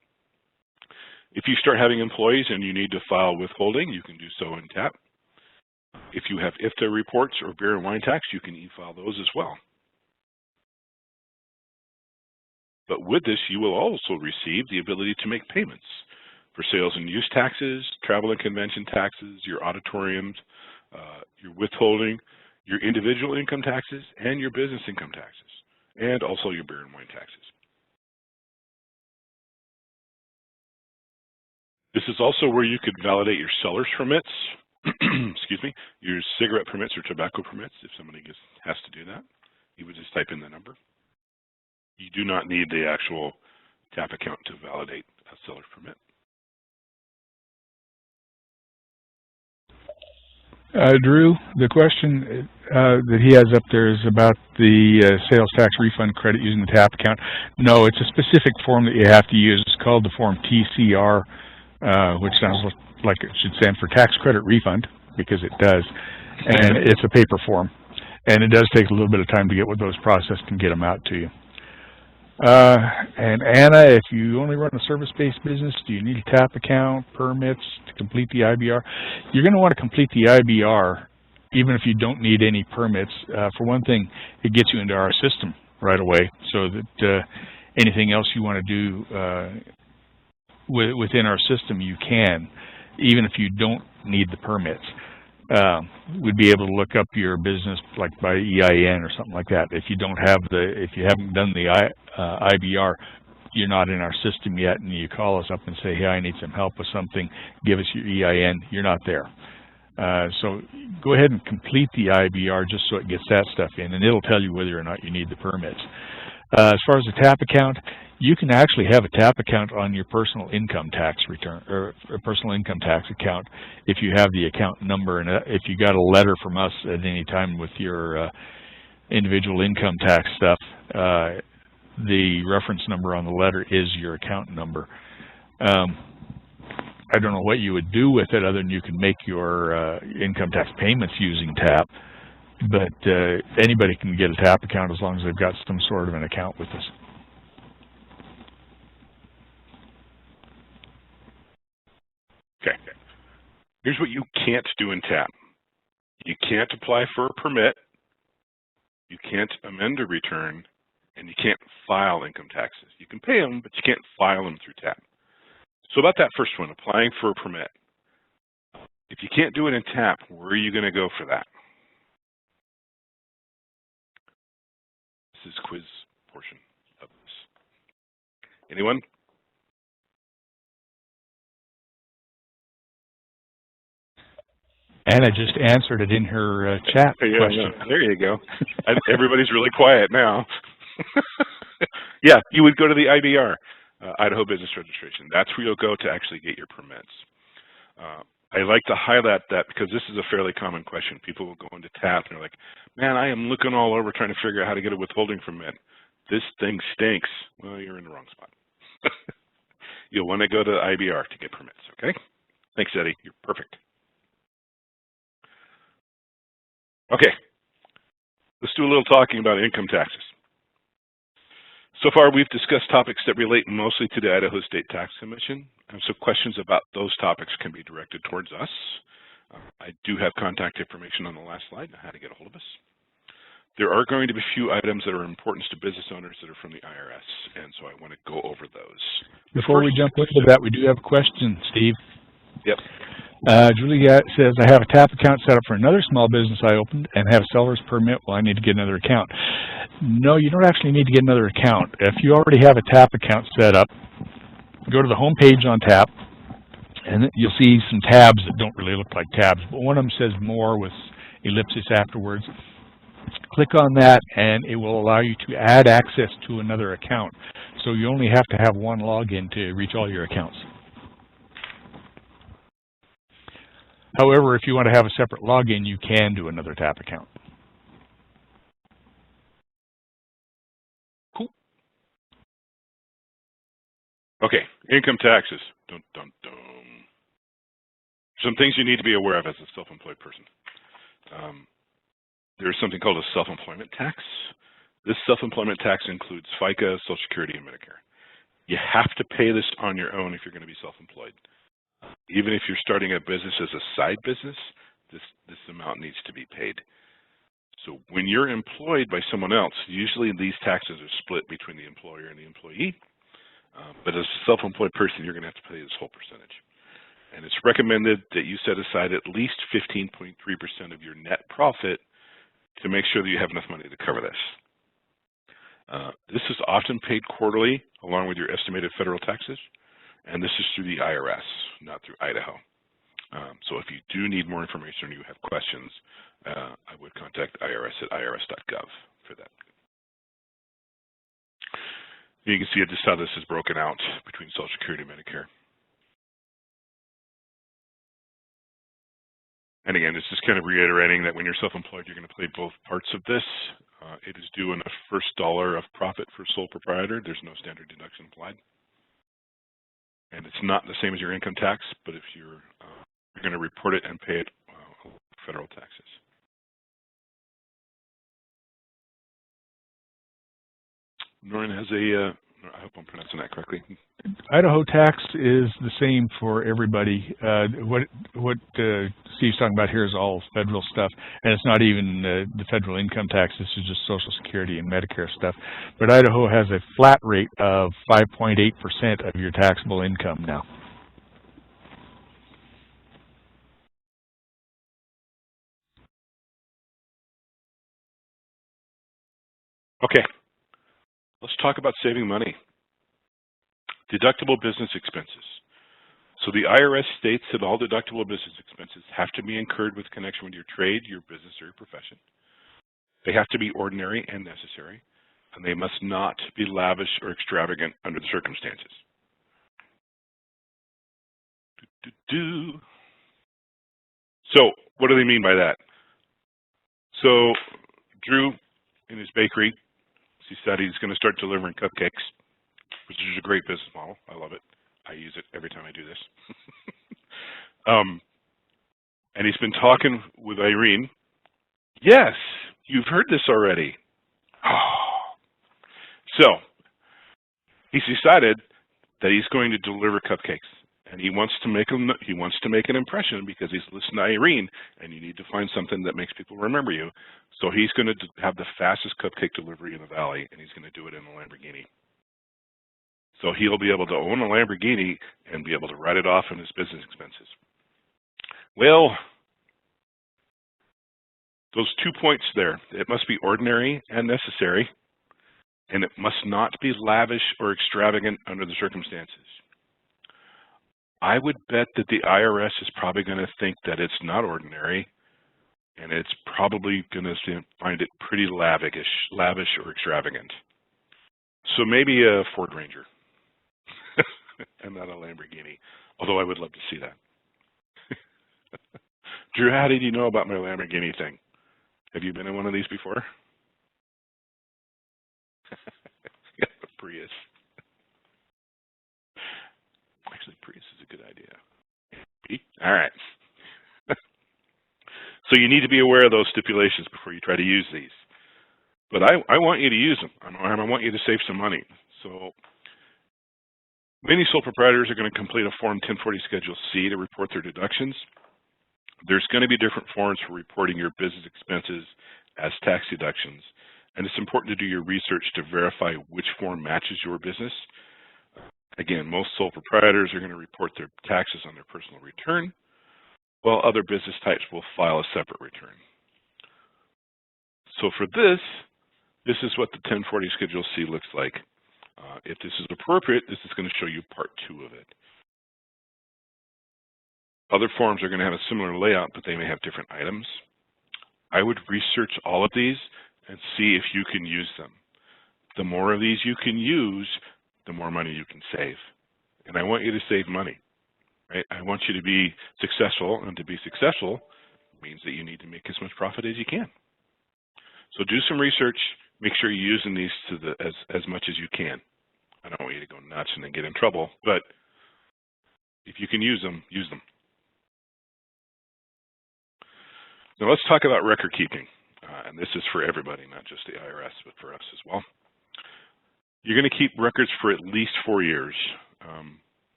If you start having employees and you need to file withholding, you can do so in TAP. If you have IFTA reports or beer and wine tax, you can e-file those as well. But with this, you will also receive the ability to make payments for sales and use taxes, travel and convention taxes, your auditoriums, your withholding, your individual income taxes, and your business income taxes, and also your beer and wine taxes. This is also where you could validate your seller's permits, excuse me, your cigarette permits or tobacco permits if somebody has to do that. You would just type in the number. You do not need the actual TAP account to validate a seller's permit. Drew, the question that he has up there is about the sales tax refund credit using the TAP account. No, it's a specific form that you have to use. It's called the form TCR, which sounds like it should stand for tax credit refund, because it does. And it's a paper form. And it does take a little bit of time to get with those processed and get them out to you. And Anna, if you only run a service-based business, do you need a TAP account, permits to complete the IBR? You're going to want to complete the IBR even if you don't need any permits. For one thing, it gets you into our system right away, so that anything else you want to do within our system, you can, even if you don't need the permits. We'd be able to look up your business like by EIN or something like that. If you don't have if you haven't done the IBR, you're not in our system yet, and you call us up and say, hey, I need some help with something, give us your EIN, you're not there. So go ahead and complete the IBR just so it gets that stuff in, and it'll tell you whether or not you need the permits. As far as the TAP account, you can actually have a TAP account on your personal income tax return, or a personal income tax account, if you have the account number. And if you got a letter from us at any time with your individual income tax stuff, the reference number on the letter is your account number. I don't know what you would do with it other than you can make your income tax payments using TAP. But anybody can get a TAP account as long as they've got some sort of an account with us. Okay. Here's what you can't do in TAP. You can't apply for a permit, you can't amend a return, and you can't file income taxes. You can pay them, but you can't file them through TAP. So about that first one, applying for a permit. If you can't do it in TAP, where are you going to go for that? This is quiz portion of this. Anyone? Anna just answered it in her chat question. There you go. Everybody's really quiet now. Yeah, you would go to the IBR, Idaho Business Registration. That's where you'll go to actually get your permits. I like to highlight that because this is a fairly common question. People will go into TAP and they're like, man, I am looking all over trying to figure out how to get a withholding permit. This thing stinks. Well, you're in the wrong spot. You'll want to go to IBR to get permits, okay? Thanks, Eddie. You're perfect. Okay, let's do a little talking about income taxes. So far, we've discussed topics that relate mostly to the Idaho State Tax Commission, and so questions about those topics can be directed towards us. I do have contact information on the last slide on how to get a hold of us. There are going to be a few items that are important to business owners that are from the IRS, and so I want to go over those. Before we jump into that, we do have a question, Steve. Yep. Julia says, I have a TAP account set up for another small business I opened and have a seller's permit. Well, I need to get another account. No, you don't actually need to get another account. If you already have a TAP account set up, go to the home page on TAP, and you'll see some tabs that don't really look like tabs, but one of them says More with ellipsis afterwards. Click on that, and it will allow you to add access to another account. So you only have to have one login to reach all your accounts. However, if you want to have a separate login, you can do another TAP account. Cool. Okay, income taxes. Dun, dun, dun. Some things you need to be aware of as a self-employed person. There's something called a self-employment tax. This self-employment tax includes FICA, Social Security, and Medicare. You have to pay this on your own if you're going to be self-employed. Even if you're starting a business as a side business, this amount needs to be paid. So when you're employed by someone else, usually these taxes are split between the employer and the employee. But as a self-employed person, you're going to have to pay this whole percentage. And it's recommended that you set aside at least 15.3% of your net profit to make sure that you have enough money to cover this. This is often paid quarterly along with your estimated federal taxes, and this is through the IRS, not through Idaho. So if you do need more information or you have questions, I would contact IRS at irs.gov for that. You can see just how this is broken out between Social Security and Medicare. And again, it's just kind of reiterating that when you're self-employed, you're going to pay both parts of this. It is due on the first dollar of profit for sole proprietor. There's no standard deduction applied. And it's not the same as your income tax, but if you're going to report it and pay it federal taxes. Noreen has a, I hope I'm pronouncing that correctly. Idaho tax is the same for everybody. What Steve's talking about here is all federal stuff, and it's not even the federal income tax. This is just Social Security and Medicare stuff. But Idaho has a flat rate of 5.8% of your taxable income now. Okay, let's talk about saving money. Deductible business expenses. So the IRS states that all deductible business expenses have to be incurred with connection with your trade, your business, or your profession. They have to be ordinary and necessary, and they must not be lavish or extravagant under the circumstances. So what do they mean by that? So Drew, in his bakery, he said he's going to start delivering cupcakes, which is a great business model. I love it. I use it every time I do this. And he's been talking with Irene. Yes, you've heard this already. So he's decided that he's going to deliver cupcakes, and he wants to make an impression because he's listening to Irene, and you need to find something that makes people remember you. So he's going to have the fastest cupcake delivery in the valley, and he's going to do it in a Lamborghini. So he'll be able to own a Lamborghini and be able to write it off in his business expenses. Well, those 2 points there, it must be ordinary and necessary, and it must not be lavish or extravagant under the circumstances. I would bet that the IRS is probably going to think that it's not ordinary, and it's probably going to find it pretty lavish or extravagant. So maybe a Ford Ranger and not a Lamborghini, although I would love to see that. Drew, how did you know about my Lamborghini thing? Have you been in one of these before? Yeah, the Prius. Actually, Prius is a good idea. All right. So you need to be aware of those stipulations before you try to use these. But I want you to use them. I want you to save some money. So many sole proprietors are going to complete a Form 1040 Schedule C to report their deductions. There's going to be different forms for reporting your business expenses as tax deductions. And it's important to do your research to verify which form matches your business. Again, most sole proprietors are going to report their taxes on their personal return, while other business types will file a separate return. So for this is what the 1040 Schedule C looks like. If this is appropriate, this is going to show you Part 2 of it. Other forms are going to have a similar layout, but they may have different items. I would research all of these and see if you can use them. The more of these you can use, the more money you can save. And I want you to save money, right? I want you to be successful, and to be successful means that you need to make as much profit as you can. So do some research. Make sure you're using these to as much as you can. I don't want you to go nuts and then get in trouble, but if you can use them, use them. Now let's talk about record keeping. And this is for everybody, not just the IRS, but for us as well. You're going to keep records for at least 4 years.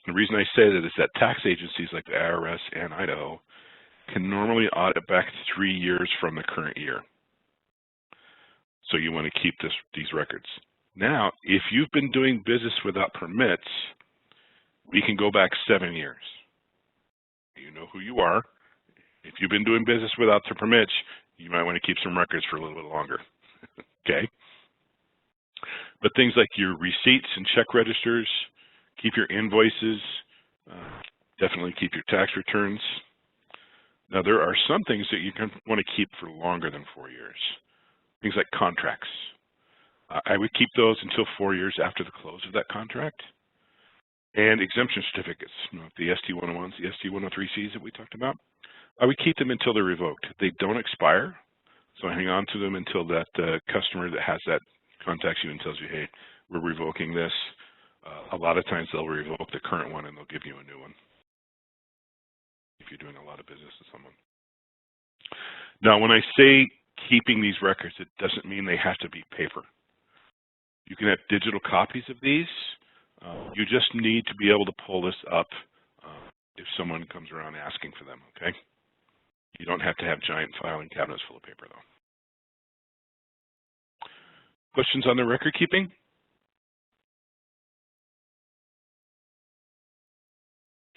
The reason I say that is that tax agencies like the IRS and Idaho can normally audit back 3 years from the current year. So you want to keep these records. Now, if you've been doing business without permits, we can go back 7 years. You know who you are. If you've been doing business without the permits, you might want to keep some records for a little bit longer. Okay? But things like your receipts and check registers, keep your invoices, definitely keep your tax returns. Now, there are some things that you want to keep for longer than 4 years. Things like contracts. I would keep those until 4 years after the close of that contract. And exemption certificates, the ST101s, the ST103Cs that we talked about. I would keep them until they're revoked. They don't expire, so hang on to them until that customer that has that contacts you and tells you, hey, we're revoking this. A lot of times they'll revoke the current one and they'll give you a new one if you're doing a lot of business with someone. Now, when I say keeping these records, it doesn't mean they have to be paper. You can have digital copies of these. You just need to be able to pull this up if someone comes around asking for them, okay? You don't have to have giant filing cabinets full of paper, though. Questions on the record keeping?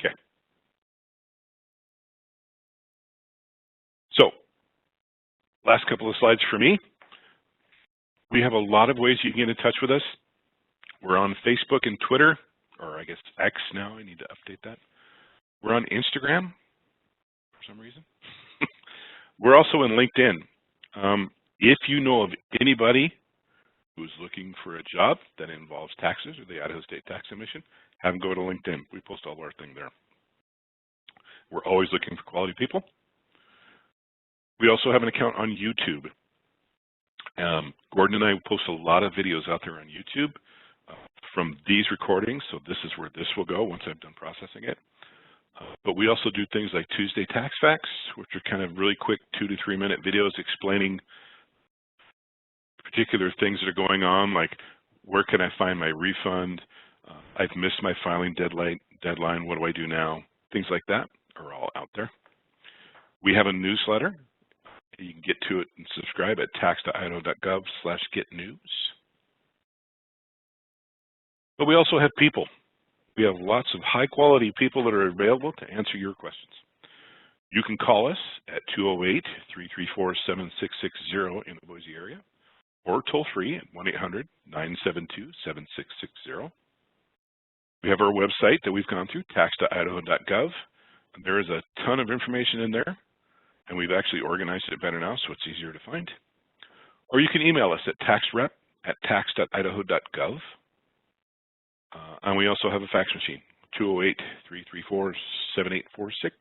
Okay. So, last couple of slides for me. We have a lot of ways you can get in touch with us. We're on Facebook and Twitter, or I guess X now. I need to update that. We're on Instagram for some reason. We're also in LinkedIn. If you know of anybody who's looking for a job that involves taxes or the Idaho State Tax Commission, have them go to LinkedIn. We post all our thing there. We're always looking for quality people. We also have an account on YouTube. Gordon and I post a lot of videos out there on YouTube from these recordings, so this is where this will go once I've done processing it. But we also do things like Tuesday Tax Facts, which are kind of really quick 2 to 3 minute videos explaining particular things that are going on, like where can I find my refund, I've missed my filing deadline, what do I do now? Things like that are all out there. We have a newsletter. You can get to it and subscribe at tax.idaho.gov/getnews. But we also have people. We have lots of high-quality people that are available to answer your questions. You can call us at 208-334-7660 in the Boise area, or toll-free at 1-800-972-7660. We have our website that we've gone through, tax.idaho.gov. And there is a ton of information in there, and we've actually organized it better now so it's easier to find. Or you can email us at taxrep@tax.idaho.gov. And we also have a fax machine, 208-334-7846.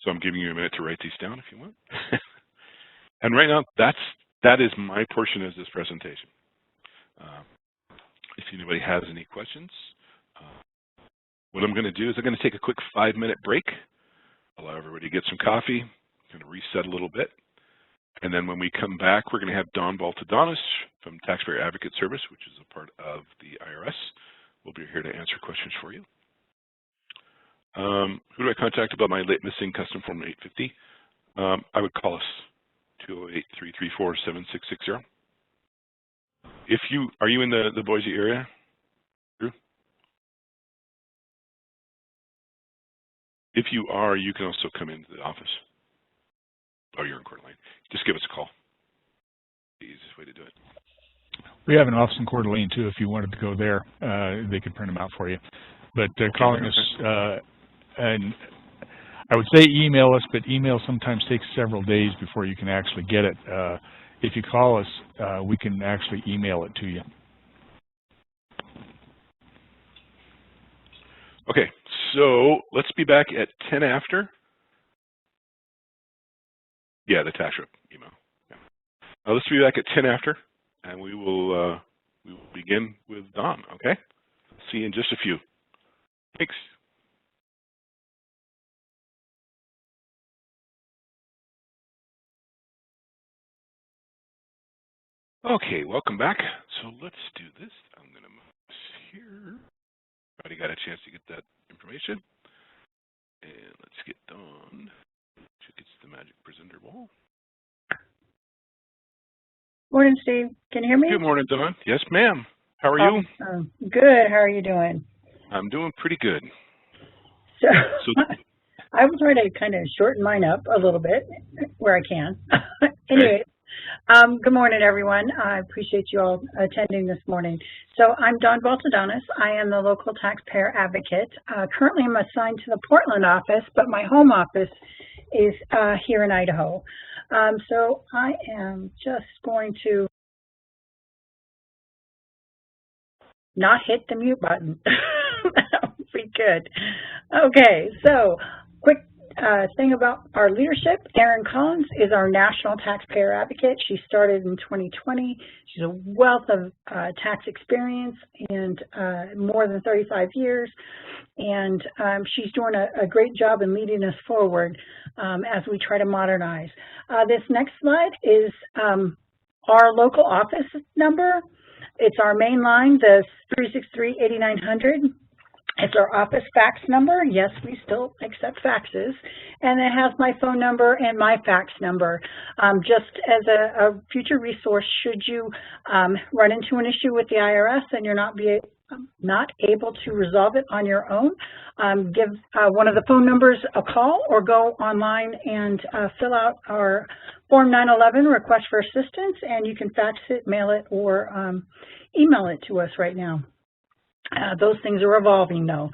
So I'm giving you a minute to write these down if you want. And right now, that is my portion of this presentation. If anybody has any questions, what I'm going to do is I'm going to take a quick 5-minute break, allow everybody to get some coffee, kind of reset a little bit. And then when we come back, we're going to have Don Baltadonis from Taxpayer Advocate Service, which is a part of the IRS. We'll be here to answer questions for you. Who do I contact about my late missing custom form 850? I would call us 208-334-7660. Are you in the Boise area, Drew? If you are, you can also come into the office. Oh, you're in Coeur d'Alene. Just give us a call. The easiest way to do it. We have an office in Coeur d'Alene too. If you wanted to go there, they could print them out for you. But calling us, and I would say email us, but email sometimes takes several days before you can actually get it. If you call us, we can actually email it to you. Okay, so let's be back at 10 after. Yeah, the tax rep email. Yeah. Let's be back at 10 after, and we will begin with Don, okay? See you in just a few. Thanks. Okay, welcome back. So let's do this. I'm going to move this here. Everybody got a chance to get that information. And let's get Don. She gets the magic presenter wall. Morning, Steve. Can you hear me? Good morning, Don. Yes, ma'am. How are you? Good. How are you doing? I'm doing pretty good. So I will try to kind of shorten mine up a little bit where I can. Anyway, good morning, everyone. I appreciate you all attending this morning. So I'm Dawn Baltadonis. I am the local taxpayer advocate. Currently, I'm assigned to the Portland office, but my home office is here in Idaho. So I am just going to not hit the mute button. That would be good. Okay, so quick thing about our leadership. Erin Collins is our national taxpayer advocate. She started in 2020. She's a wealth of tax experience and more than 35 years. And she's doing a great job in leading us forward as we try to modernize. This next slide is our local office number. It's our main line, the 363-8900. It's our office fax number. Yes, we still accept faxes. And it has my phone number and my fax number. Just as a future resource, should you run into an issue with the IRS and you're not able to resolve it on your own, give one of the phone numbers a call or go online and fill out our Form 911 request for assistance, and you can fax it, mail it, or email it to us right now. Those things are evolving, though.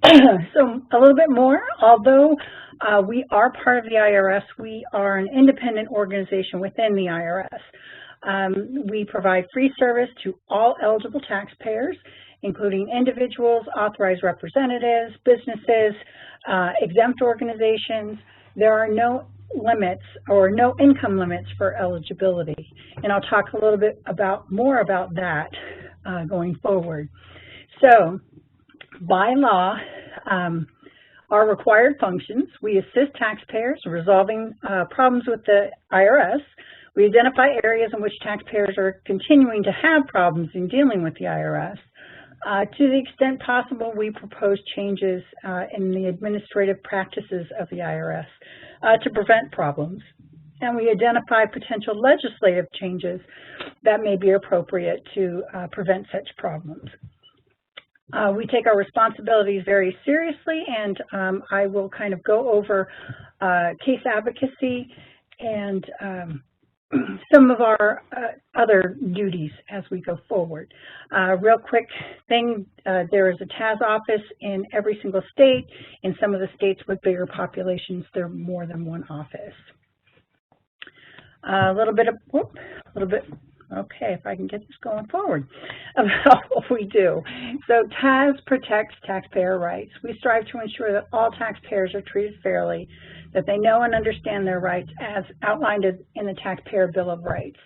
So a little bit more, although we are part of the IRS, we are an independent organization within the IRS. We provide free service to all eligible taxpayers, including individuals, authorized representatives, businesses, exempt organizations. There are no limits or no income limits for eligibility. And I'll talk a little bit more about that going forward. So, by law, our required functions, we assist taxpayers in resolving problems with the IRS. We identify areas in which taxpayers are continuing to have problems in dealing with the IRS. To the extent possible, we propose changes in the administrative practices of the IRS to prevent problems. And we identify potential legislative changes that may be appropriate to prevent such problems. We take our responsibilities very seriously, and I will kind of go over case advocacy and some of our other duties as we go forward. Real quick thing, there is a TAS office in every single state. In some of the states with bigger populations, there are more than one office. Okay, if I can get this going forward, about what we do. So TAS protects taxpayer rights. We strive to ensure that all taxpayers are treated fairly. that they know and understand their rights as outlined in the Taxpayer Bill of Rights.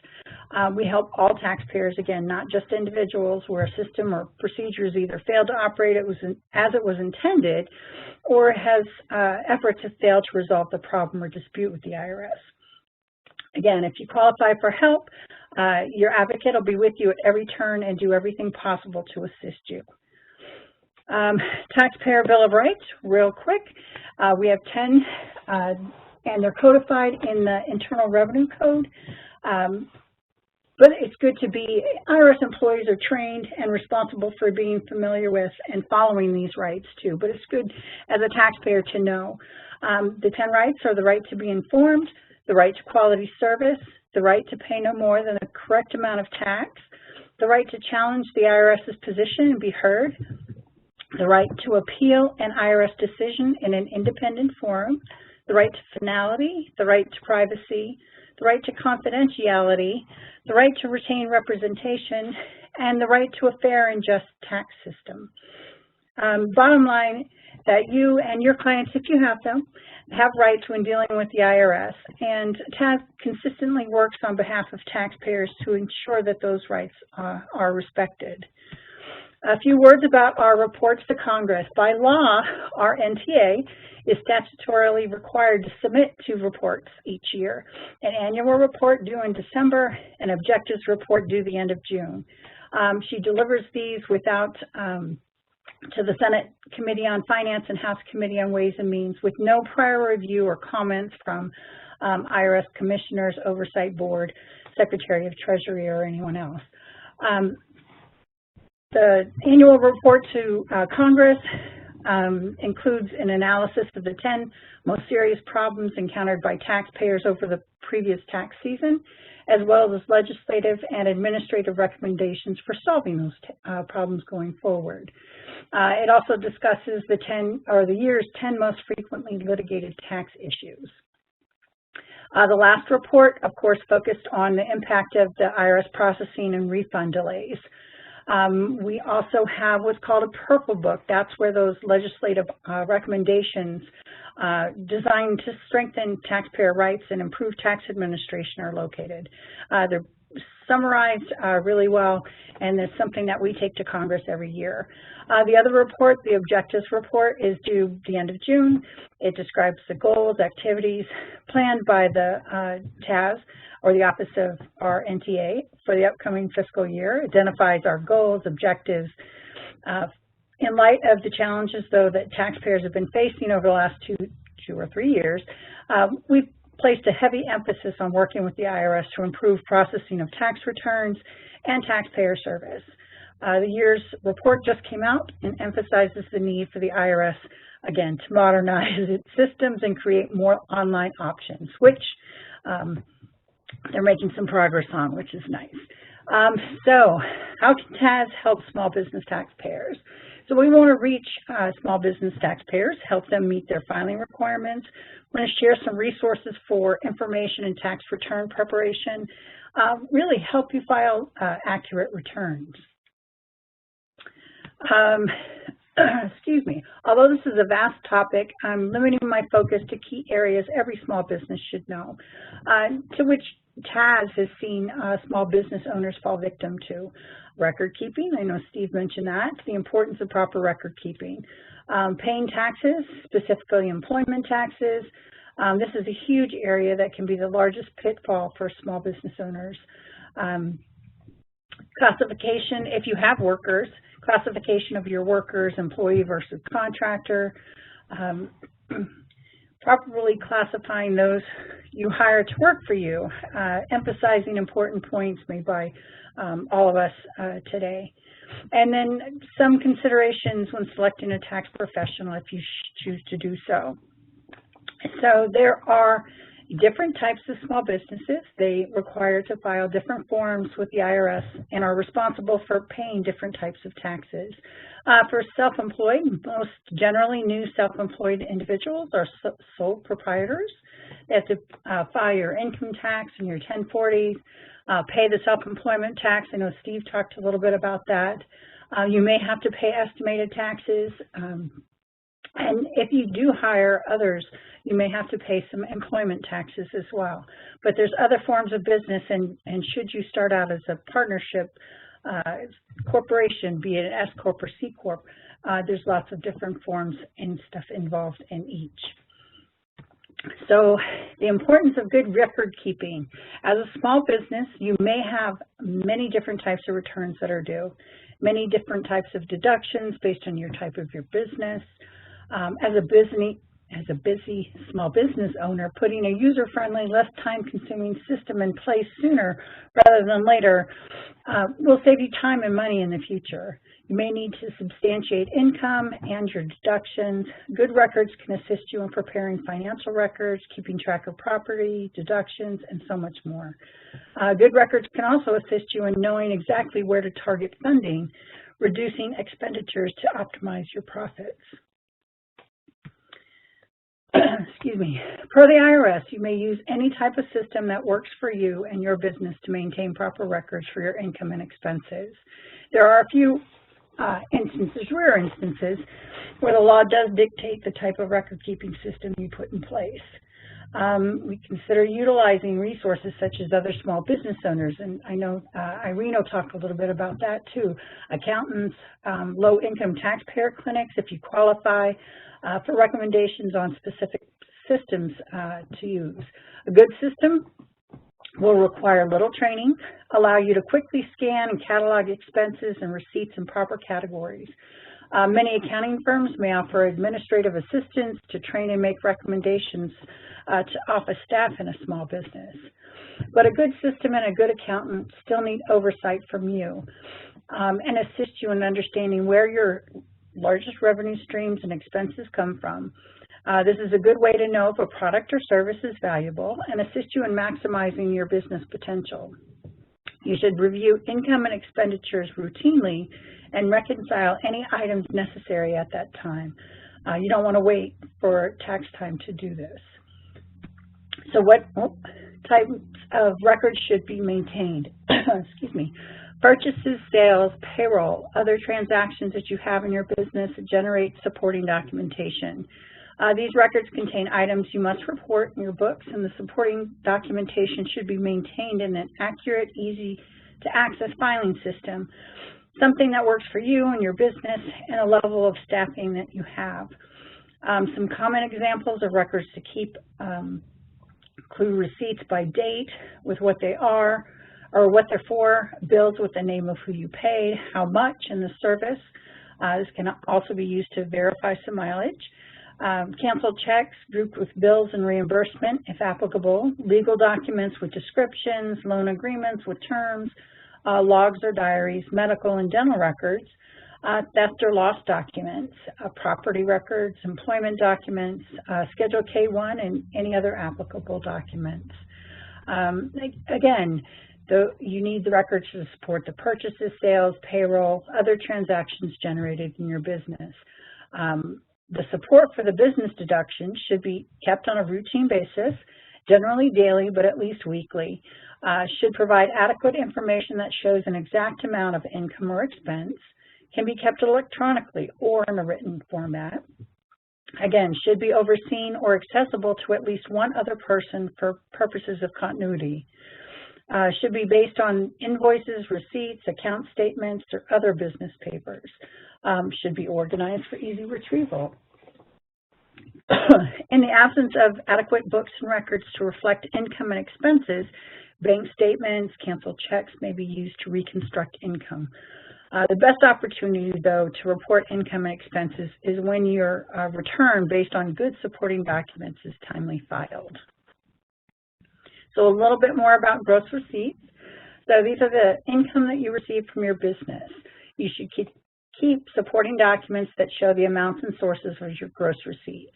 We help all taxpayers, again, not just individuals, where a system or procedure has either failed to operate as it was intended, or has efforts have failed to resolve the problem or dispute with the IRS. Again, if you qualify for help, your advocate will be with you at every turn and do everything possible to assist you. Taxpayer Bill of Rights, real quick. We have 10, and they're codified in the Internal Revenue Code. But it's good to be, IRS employees are trained and responsible for being familiar with and following these rights too. But it's good as a taxpayer to know. The 10 rights are the right to be informed, the right to quality service, the right to pay no more than the correct amount of tax, the right to challenge the IRS's position and be heard, the right to appeal an IRS decision in an independent forum, the right to finality, the right to privacy, the right to confidentiality, the right to retain representation, and the right to a fair and just tax system. Bottom line, that you and your clients, if you have them, have rights when dealing with the IRS, and TAS consistently works on behalf of taxpayers to ensure that those rights are respected. A few words about our reports to Congress. By law, our NTA is statutorily required to submit 2 reports each year, an annual report due in December, an objectives report due the end of June. She delivers these without to the Senate Committee on Finance and House Committee on Ways and Means with no prior review or comments from IRS Commissioners, Oversight Board, Secretary of Treasury, or anyone else. The annual report to Congress includes an analysis of the 10 most serious problems encountered by taxpayers over the previous tax season, as well as legislative and administrative recommendations for solving those problems going forward. It also discusses the year's 10 most frequently litigated tax issues. The last report, of course, focused on the impact of the IRS processing and refund delays. We also have what's called a purple book. That's where those legislative recommendations designed to strengthen taxpayer rights and improve tax administration are located. They're summarized really well, and it's something that we take to Congress every year. The other report, the objectives report, is due the end of June. It describes the goals, activities planned by the TAS, or the Office of our NTA, for the upcoming fiscal year, identifies our goals, objectives. In light of the challenges, though, that taxpayers have been facing over the last two or three years, we've placed a heavy emphasis on working with the IRS to improve processing of tax returns and taxpayer service. The year's report just came out and emphasizes the need for the IRS, again, to modernize its systems and create more online options, which they're making some progress on, which is nice. So how can TAS help small business taxpayers? So we want to reach small business taxpayers, help them meet their filing requirements. We're going to share some resources for information and tax return preparation, really help you file accurate returns. Excuse me. Although this is a vast topic, I'm limiting my focus to key areas every small business should know, to which TAS has seen small business owners fall victim to. Record keeping, I know Steve mentioned that, the importance of proper record keeping. Paying taxes, specifically employment taxes. This is a huge area that can be the largest pitfall for small business owners. Classification, if you have workers, classification of your workers, employee versus contractor. Properly classifying those you hire to work for you, emphasizing important points made by all of us today. And then some considerations when selecting a tax professional if you choose to do so. So there are different types of small businesses. They require to file different forms with the IRS and are responsible for paying different types of taxes. For self-employed, most generally new self-employed individuals are sole proprietors. They have to file your income tax and your 1040s, pay the self-employment tax. I know Steve talked a little bit about that. You may have to pay estimated taxes. And if you do hire others, you may have to pay some employment taxes as well. But there's other forms of business, and should you start out as a partnership corporation, be it an S Corp or C Corp, there's lots of different forms and stuff involved in each. So the importance of good record keeping. As a small business, you may have many different types of returns that are due, many different types of deductions based on your type of your business. As a busy small business owner, putting a user-friendly, less time-consuming system in place sooner rather than later will save you time and money in the future. You may need to substantiate income and your deductions. Good records can assist you in preparing financial records, keeping track of property, deductions, and so much more. Good records can also assist you in knowing exactly where to target funding, reducing expenditures to optimize your profits. Excuse me. Per the IRS, you may use any type of system that works for you and your business to maintain proper records for your income and expenses. There are a few rare instances, where the law does dictate the type of record-keeping system you put in place. We consider utilizing resources such as other small business owners, and I know Irene will talk a little bit about that too. Accountants, low-income taxpayer clinics, if you qualify, for recommendations on specific systems to use. A good system will require little training, allow you to quickly scan and catalog expenses and receipts in proper categories. Many accounting firms may offer administrative assistance to train and make recommendations to office staff in a small business. But a good system and a good accountant still need oversight from you and assist you in understanding where your largest revenue streams and expenses come from. This is a good way to know if a product or service is valuable and assist you in maximizing your business potential. You should review income and expenditures routinely and reconcile any items necessary at that time. You don't want to wait for tax time to do this. So what types of records should be maintained? Excuse me. Purchases, sales, payroll, other transactions that you have in your business generate supporting documentation. These records contain items you must report in your books, and the supporting documentation should be maintained in an accurate, easy-to-access filing system, something that works for you and your business and a level of staffing that you have. Some common examples of records to keep include receipts by date with what they are or what they're for, bills with the name of who you paid, how much, and the service. This can also be used to verify some mileage. Canceled checks grouped with bills and reimbursement, if applicable, legal documents with descriptions, loan agreements with terms, logs or diaries, medical and dental records, theft or loss documents, property records, employment documents, Schedule K-1, and any other applicable documents. Again, you need the records to support the purchases, sales, payroll, other transactions generated in your business. The support for the business deductions should be kept on a routine basis, generally daily, but at least weekly. Should provide adequate information that shows an exact amount of income or expense, can be kept electronically or in a written format. Again, should be overseen or accessible to at least one other person for purposes of continuity. Should be based on invoices, receipts, account statements, or other business papers. Should be organized for easy retrieval. In the absence of adequate books and records to reflect income and expenses, bank statements, canceled checks may be used to reconstruct income. The best opportunity, though, to report income and expenses is when your return based on good supporting documents is timely filed. So a little bit more about gross receipts. So these are the income that you receive from your business. You should keep supporting documents that show the amounts and sources of your gross receipts.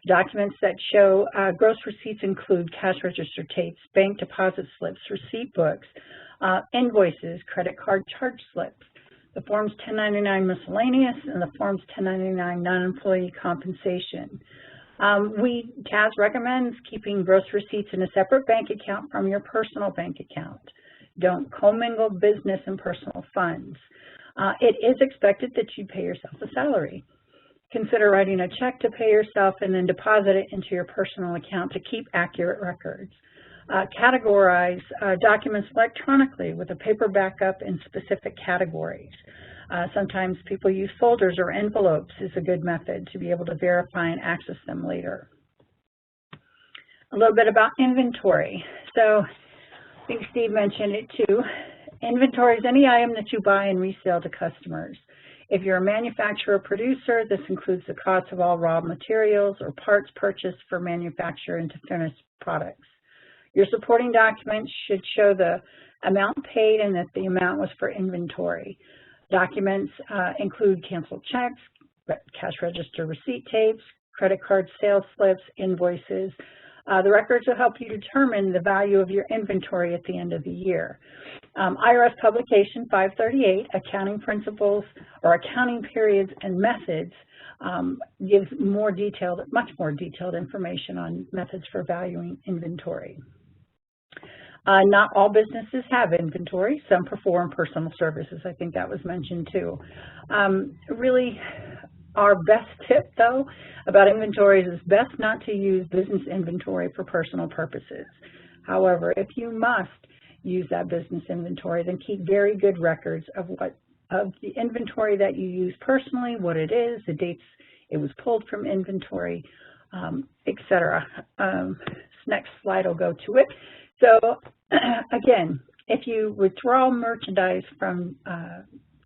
Documents that show gross receipts include cash register tapes, bank deposit slips, receipt books, invoices, credit card charge slips, the Forms 1099 miscellaneous, and the Forms 1099 non-employee compensation. TAS recommends keeping gross receipts in a separate bank account from your personal bank account. Don't commingle business and personal funds. It is expected that you pay yourself a salary. consider writing a check to pay yourself and then deposit it into your personal account to keep accurate records. Categorize documents electronically with a paper backup in specific categories. Sometimes people use folders or envelopes is a good method to be able to verify and access them later. A little bit about inventory. So I think Steve mentioned it too. Inventory is any item that you buy and resell to customers. If you're a manufacturer or producer, this includes the cost of all raw materials or parts purchased for manufacture into finished products. Your supporting documents should show the amount paid and that the amount was for inventory. Documents include canceled checks, cash register receipt tapes, credit card sales slips, invoices. The records will help you determine the value of your inventory at the end of the year. IRS Publication 538, Accounting Principles or Accounting Periods and Methods, gives much more detailed information on methods for valuing inventory. Not all businesses have inventory. Some perform personal services. I think that was mentioned too. Really, our best tip, though, about inventories is best not to use business inventory for personal purposes. However, if you must use that business inventory, then keep very good records of the inventory that you use personally, what it is, the dates it was pulled from inventory, etc. Next slide will go to it. So again, if you withdraw merchandise from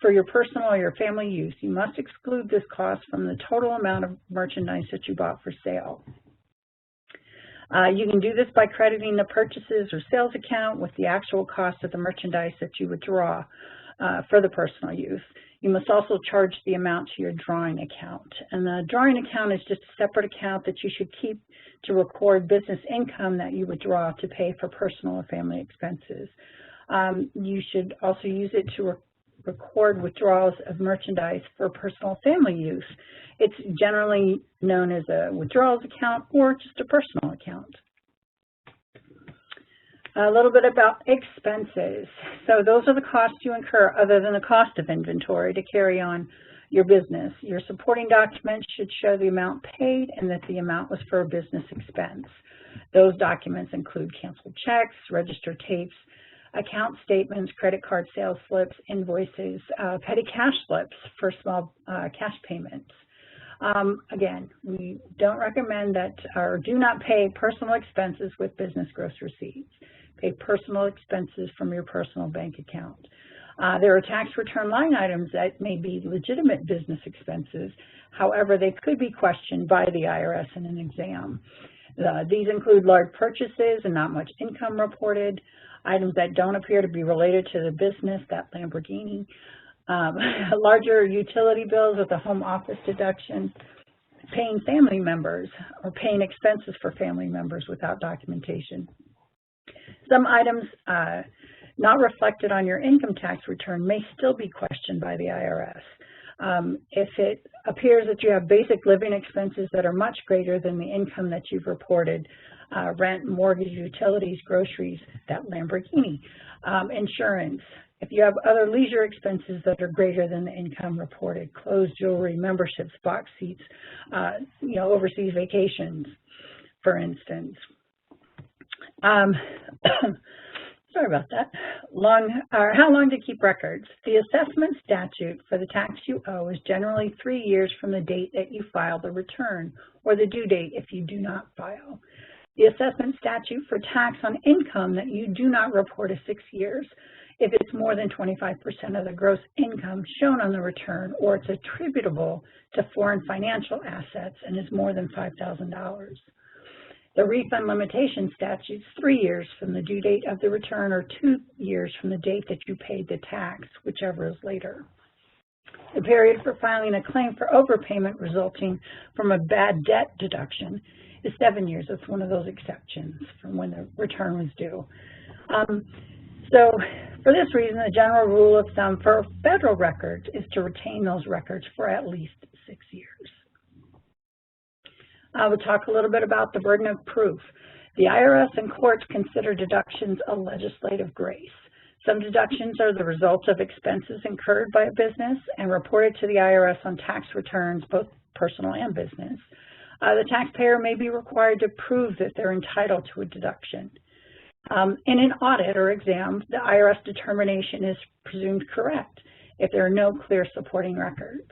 for your personal or your family use, you must exclude this cost from the total amount of merchandise that you bought for sale. You can do this by crediting the purchases or sales account with the actual cost of the merchandise that you withdraw for the personal use. You must also charge the amount to your drawing account. And the drawing account is just a separate account that you should keep to record business income that you withdraw to pay for personal or family expenses. You should also use it to record withdrawals of merchandise for personal family use. It's generally known as a withdrawals account or just a personal account. A little bit about expenses. So those are the costs you incur other than the cost of inventory to carry on your business. Your supporting documents should show the amount paid and that the amount was for a business expense. Those documents include canceled checks, registered tapes, account statements, credit card sales slips, invoices, petty cash slips for small cash payments. Again, we don't recommend that or do not pay personal expenses with business gross receipts. Pay personal expenses from your personal bank account. There are tax return line items that may be legitimate business expenses. However, they could be questioned by the IRS in an exam. These include large purchases and not much income reported, items that don't appear to be related to the business, that Lamborghini, larger utility bills with a home office deduction, paying family members or paying expenses for family members without documentation. Some items not reflected on your income tax return may still be questioned by the IRS. If it appears that you have basic living expenses that are much greater than the income that you've reported, rent, mortgage, utilities, groceries, that Lamborghini, insurance. If you have other leisure expenses that are greater than the income reported, clothes, jewelry, memberships, box seats, overseas vacations, for instance. Sorry about that. How long to keep records? The assessment statute for the tax you owe is generally 3 years from the date that you file the return, or the due date if you do not file. The assessment statute for tax on income that you do not report is 6 years if it's more than 25% of the gross income shown on the return, or it's attributable to foreign financial assets and is more than $5,000. The refund limitation statute is 3 years from the due date of the return or 2 years from the date that you paid the tax, whichever is later. The period for filing a claim for overpayment resulting from a bad debt deduction is 7 years. It's one of those exceptions from when the return was due. So for this reason, the general rule of thumb for federal records is to retain those records for at least 6 years. We'll talk a little bit about the burden of proof. The IRS and courts consider deductions a legislative grace. Some deductions are the result of expenses incurred by a business and reported to the IRS on tax returns, both personal and business. The taxpayer may be required to prove that they're entitled to a deduction. In an audit or exam, the IRS determination is presumed correct if there are no clear supporting records.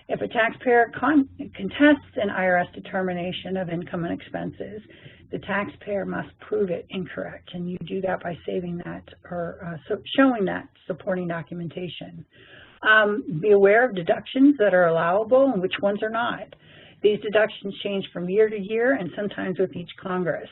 If a taxpayer contests an IRS determination of income and expenses, the taxpayer must prove it incorrect, and you do that by saving that or showing that supporting documentation. Be aware of deductions that are allowable and which ones are not. These deductions change from year to year and sometimes with each Congress.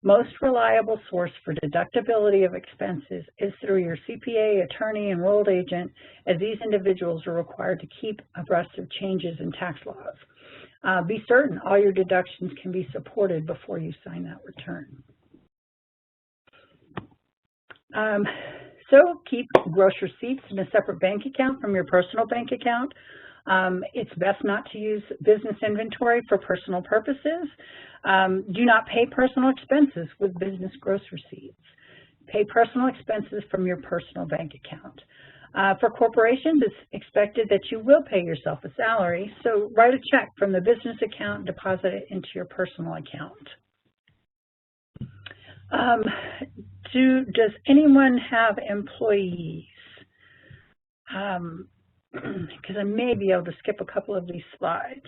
Most reliable source for deductibility of expenses is through your CPA, attorney, enrolled agent, as these individuals are required to keep abreast of changes in tax laws. Be certain all your deductions can be supported before you sign that return. So keep gross receipts in a separate bank account from your personal bank account. It's best not to use business inventory for personal purposes. Do not pay personal expenses with business gross receipts. Pay personal expenses from your personal bank account. For corporations, it's expected that you will pay yourself a salary, so write a check from the business account and deposit it into your personal account. Does anyone have employees? Because I may be able to skip a couple of these slides.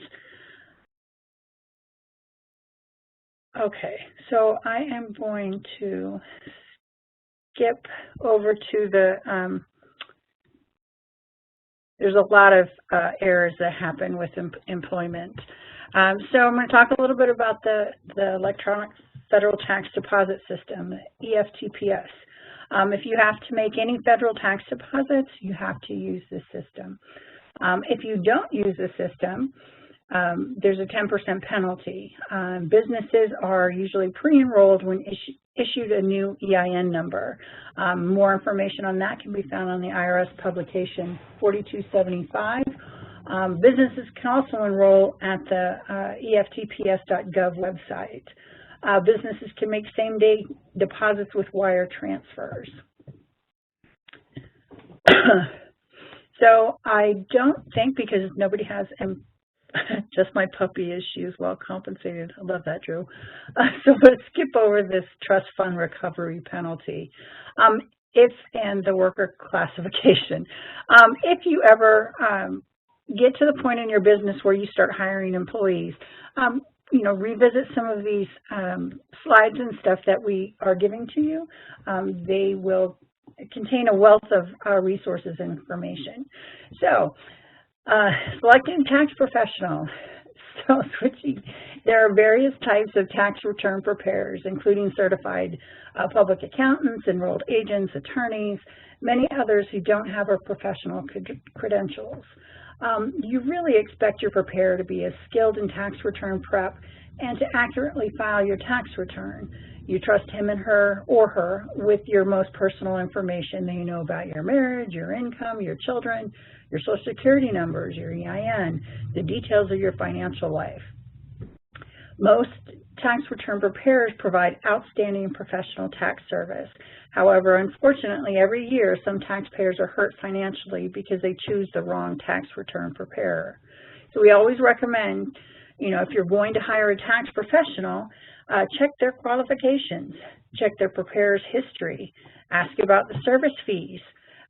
Okay, so I am going to skip over to the, there's a lot of errors that happen with employment. So I'm going to talk a little bit about the Electronic Federal Tax Deposit System, the EFTPS. If you have to make any federal tax deposits, you have to use this system. If you don't use the system, there's a 10% penalty. Businesses are usually pre-enrolled when issued a new EIN number. More information on that can be found on the IRS publication 4275. Businesses can also enroll at the EFTPS.gov website. Businesses can make same-day deposits with wire transfers. So I don't think, because nobody has, just my puppy is, she is well compensated. I love that, Drew. So let's skip over this trust fund recovery penalty. And the worker classification. If you ever get to the point in your business where you start hiring employees, you know, revisit some of these slides and stuff that we are giving to you. They will contain a wealth of resources and information. So, selecting tax professional. So, switching. There are various types of tax return preparers, including certified public accountants, enrolled agents, attorneys, many others who don't have our professional credentials. You really expect your preparer to be as skilled in tax return prep and to accurately file your tax return. You trust him and her or her with your most personal information. They know about your marriage, your income, your children, your Social Security numbers, your EIN, the details of your financial life. Most tax return preparers provide outstanding and professional tax service. However, unfortunately, every year some taxpayers are hurt financially because they choose the wrong tax return preparer. So we always recommend, you know, if you're going to hire a tax professional, check their qualifications, check their preparer's history, ask about the service fees,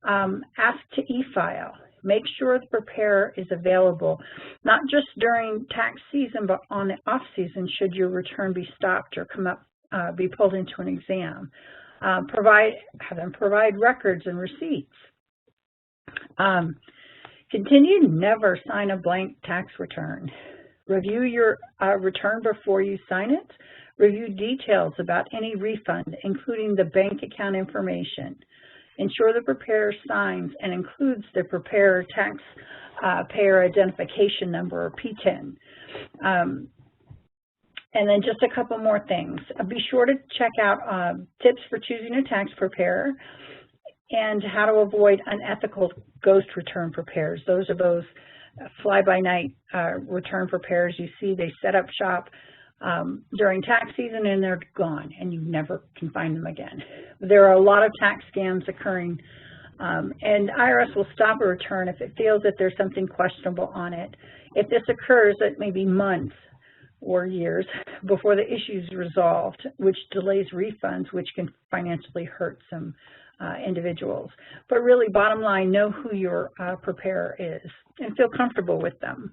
ask to e-file. Make sure the preparer is available, not just during tax season, but on the off season should your return be stopped or come up, be pulled into an exam. Have them provide records and receipts. Continue to never sign a blank tax return. Review your return before you sign it. Review details about any refund, including the bank account information. Ensure the preparer signs and includes the preparer taxpayer identification number, or PTIN. And then just a couple more things. Be sure to check out tips for choosing a tax preparer and how to avoid unethical ghost return preparers. Those are those fly-by-night return preparers you see. They set up shop during tax season and they're gone and you never can find them again. There are a lot of tax scams occurring And IRS will stop a return if it feels that there's something questionable on it. If this occurs, it may be months or years before the issue is resolved, which delays refunds, which can financially hurt some individuals. But really, bottom line, know who your preparer is and feel comfortable with them.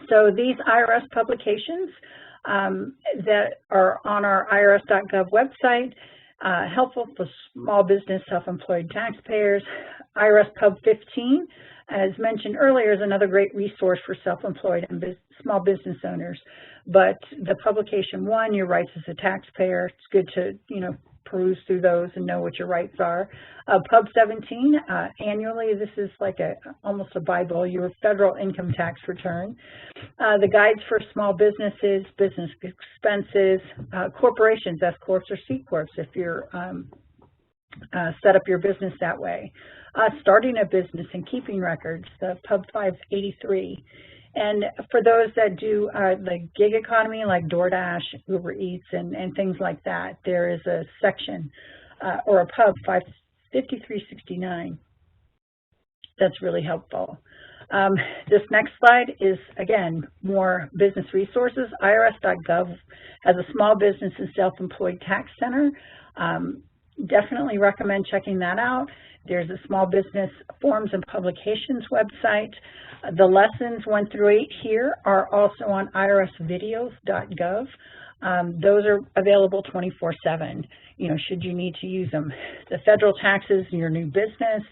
So these IRS publications that are on our irs.gov website, helpful for small business self-employed taxpayers. IRS Pub 15, as mentioned earlier, is another great resource for self-employed and small business owners. But the publication 1, Your Rights as a Taxpayer, it's good to, peruse through those and know what your rights are. Pub 17, annually, this is like almost a Bible, your federal income tax return. The guides for small businesses, business expenses, corporations, S Corps or C Corps, if you're set up your business that way. Starting a business and keeping records, the Pub 583. And for those that do the gig economy, like DoorDash, Uber Eats, and things like that, there is a section or a Pub 5369 that's really helpful. This next slide is, again, more business resources. IRS.gov has a small business and self-employed tax center. Definitely recommend checking that out. There's a small business forms and publications website. The lessons 1 through 8 here are also on irsvideos.gov. Those are available 24/7, should you need to use them. The federal taxes in your new business,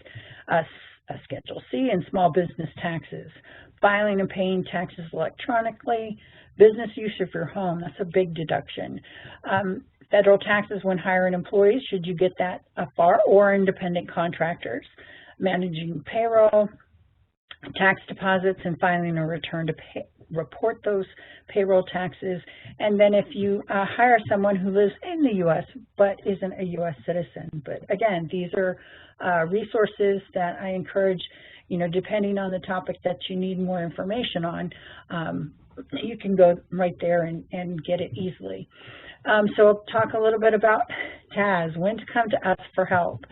Schedule C, and small business taxes. Filing and paying taxes electronically. Business use of your home, that's a big deduction. Federal taxes when hiring employees, should you get that far, or independent contractors. Managing payroll, tax deposits, and filing a return to report those payroll taxes. And then if you hire someone who lives in the U.S. but isn't a U.S. citizen. But again, these are resources that I encourage, depending on the topic that you need more information on, you can go right there and get it easily. So I'll talk a little bit about TAS, when to come to us for help.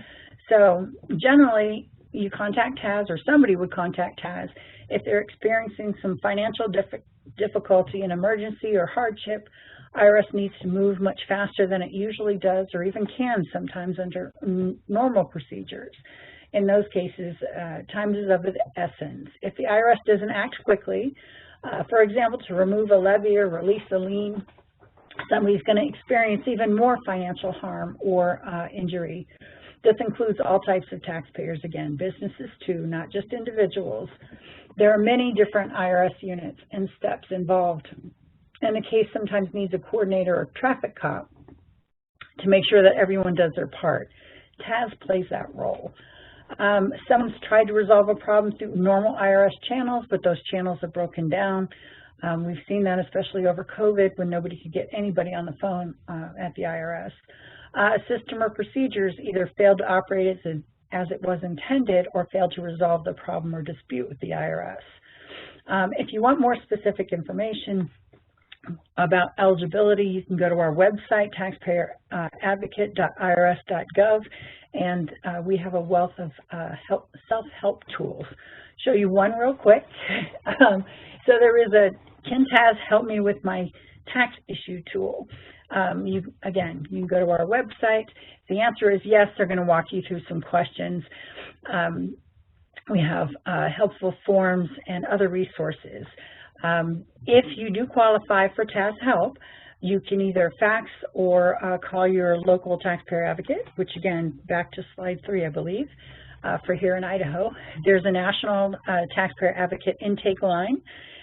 So generally, you contact TAS, or somebody would contact TAS if they're experiencing some financial difficulty, an emergency, or hardship. IRS needs to move much faster than it usually does, or even can sometimes under normal procedures. In those cases, time is of the essence. If the IRS doesn't act quickly, for example, to remove a levy or release a lien, somebody's going to experience even more financial harm or injury. This includes all types of taxpayers, again, businesses too, not just individuals. There are many different IRS units and steps involved, and the case sometimes needs a coordinator or traffic cop to make sure that everyone does their part. TAS plays that role. Someone's tried to resolve a problem through normal IRS channels, but those channels are broken down. We've seen that especially over COVID, when nobody could get anybody on the phone at the IRS. A system or procedures either failed to operate as it was intended, or failed to resolve the problem or dispute with the IRS. If you want more specific information about eligibility, you can go to our website, taxpayeradvocate.irs.gov, and we have a wealth of self-help tools. Show you one real quick. So there is a Can TAS help me with my tax issue tool? You can go to our website. The answer is yes. They're going to walk you through some questions. We have helpful forms and other resources. If you do qualify for TAS help, you can either fax or call your local taxpayer advocate, which again, back to slide 3, I believe, for here in Idaho. There's a national taxpayer advocate intake line,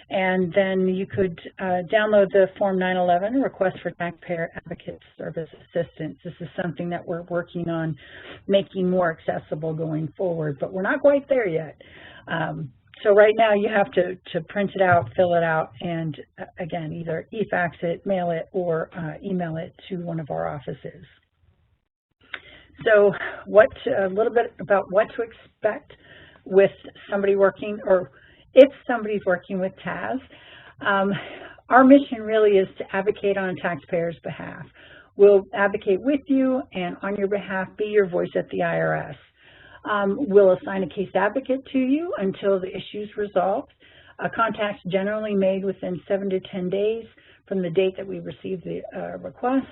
and then you could download the Form 911, Request for Taxpayer Advocate Service Assistance. This is something that we're working on making more accessible going forward, but we're not quite there yet. So right now you have to print it out, fill it out, and again, either e-fax it, mail it, or email it to one of our offices. So a little bit about what to expect with somebody working, or if somebody's working with TAS. Our mission really is to advocate on a taxpayer's behalf. We'll advocate with you and on your behalf, be your voice at the IRS. We'll assign a case advocate to you until the issue is resolved. Contact's generally made within 7 to 10 days from the date that we receive the request.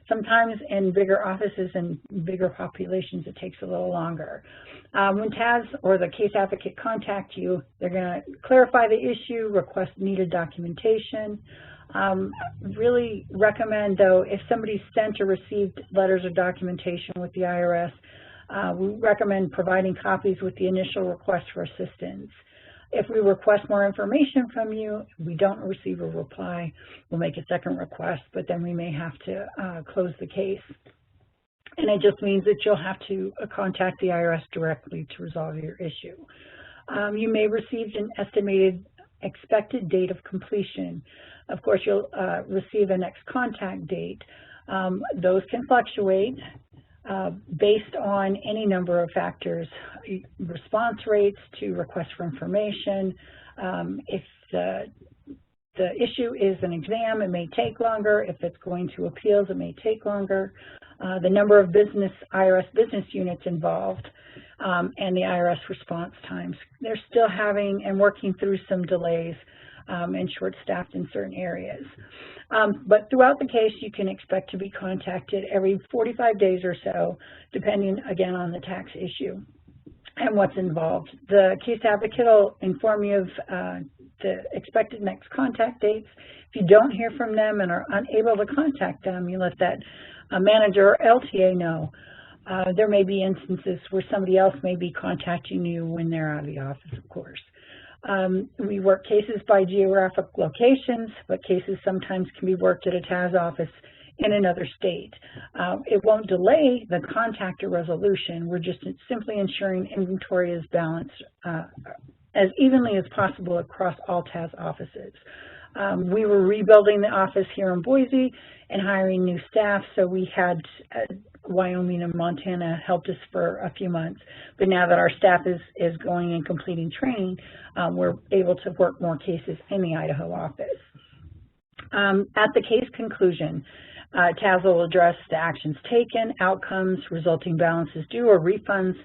Sometimes in bigger offices and bigger populations, it takes a little longer. When TAS or the case advocate contact you, they're going to clarify the issue, request needed documentation. Really recommend, though, if somebody sent or received letters or documentation with the IRS, we recommend providing copies with the initial request for assistance. If we request more information from you, we don't receive a reply, we'll make a second request, but then we may have to close the case. And it just means that you'll have to contact the IRS directly to resolve your issue. You may receive an estimated expected date of completion. Of course, you'll receive a next contact date. Those can fluctuate based on any number of factors, response rates to requests for information. If the issue is an exam, it may take longer. If it's going to appeals, it may take longer. The number of IRS business units involved and the IRS response times. They're still having and working through some delays and short-staffed in certain areas. But throughout the case, you can expect to be contacted every 45 days or so, depending, again, on the tax issue and what's involved. The case advocate will inform you of the expected next contact dates. If you don't hear from them and are unable to contact them, you let that manager or LTA know. There may be instances where somebody else may be contacting you when they're out of the office, of course. We work cases by geographic locations, but cases sometimes can be worked at a TAS office in another state. It won't delay the contactor resolution. We're just simply ensuring inventory is balanced as evenly as possible across all TAS offices. We were rebuilding the office here in Boise and hiring new staff, so we had Wyoming and Montana helped us for a few months. But now that our staff is going and completing training, we're able to work more cases in the Idaho office. At the case conclusion, TAS will address the actions taken, outcomes, resulting balances due, or refunds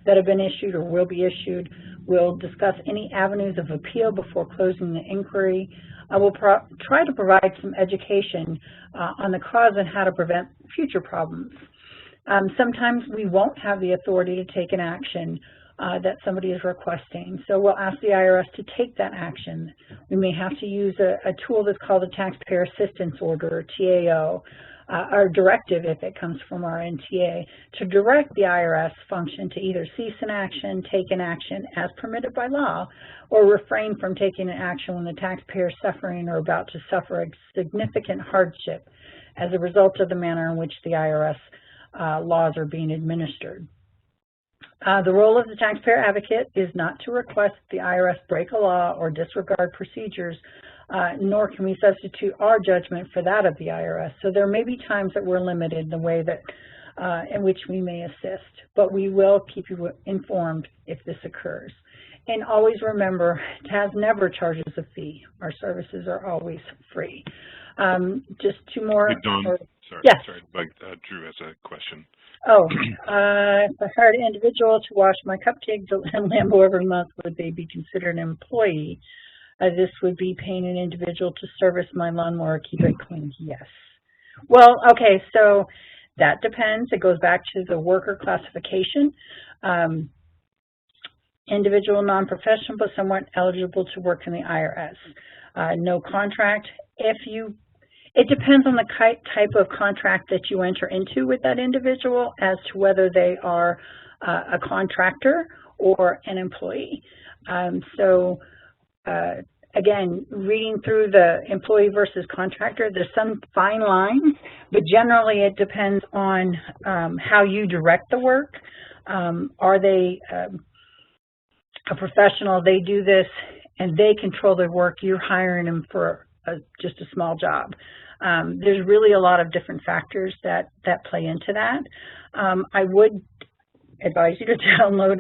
that have been issued or will be issued. We'll discuss any avenues of appeal before closing the inquiry. We'll try to provide some education on the cause and how to prevent future problems. Sometimes we won't have the authority to take an action that somebody is requesting, so we'll ask the IRS to take that action. We may have to use a tool that's called a Taxpayer Assistance Order, or TAO, or directive if it comes from our NTA, to direct the IRS function to either cease an action, take an action as permitted by law, or refrain from taking an action when the taxpayer is suffering or about to suffer a significant hardship as a result of the manner in which the IRS laws are being administered. The role of the taxpayer advocate is not to request the IRS break a law or disregard procedures, nor can we substitute our judgment for that of the IRS. So there may be times that we're limited in the way that in which we may assist, but we will keep you informed if this occurs. And always remember, TAS never charges a fee. Our services are always free. Just two more. Hey, Dawn, sorry, yes. Sorry, but Drew has a question. Oh, if I hired an individual to wash my cupcakes and Lambo every month, would they be considered an employee? This would be paying an individual to service my lawnmower, keep it clean. Yes. Well, okay, so that depends. It goes back to the worker classification. Individual, non-professional, but somewhat eligible to work in the IRS. No contract. It depends on the type of contract that you enter into with that individual as to whether they are a contractor or an employee. Again, reading through the employee versus contractor, there's some fine lines, but generally it depends on how you direct the work. Are they a professional? They do this and they control their work. You're hiring them for just a small job. There's really a lot of different factors that play into that. I would advise you to download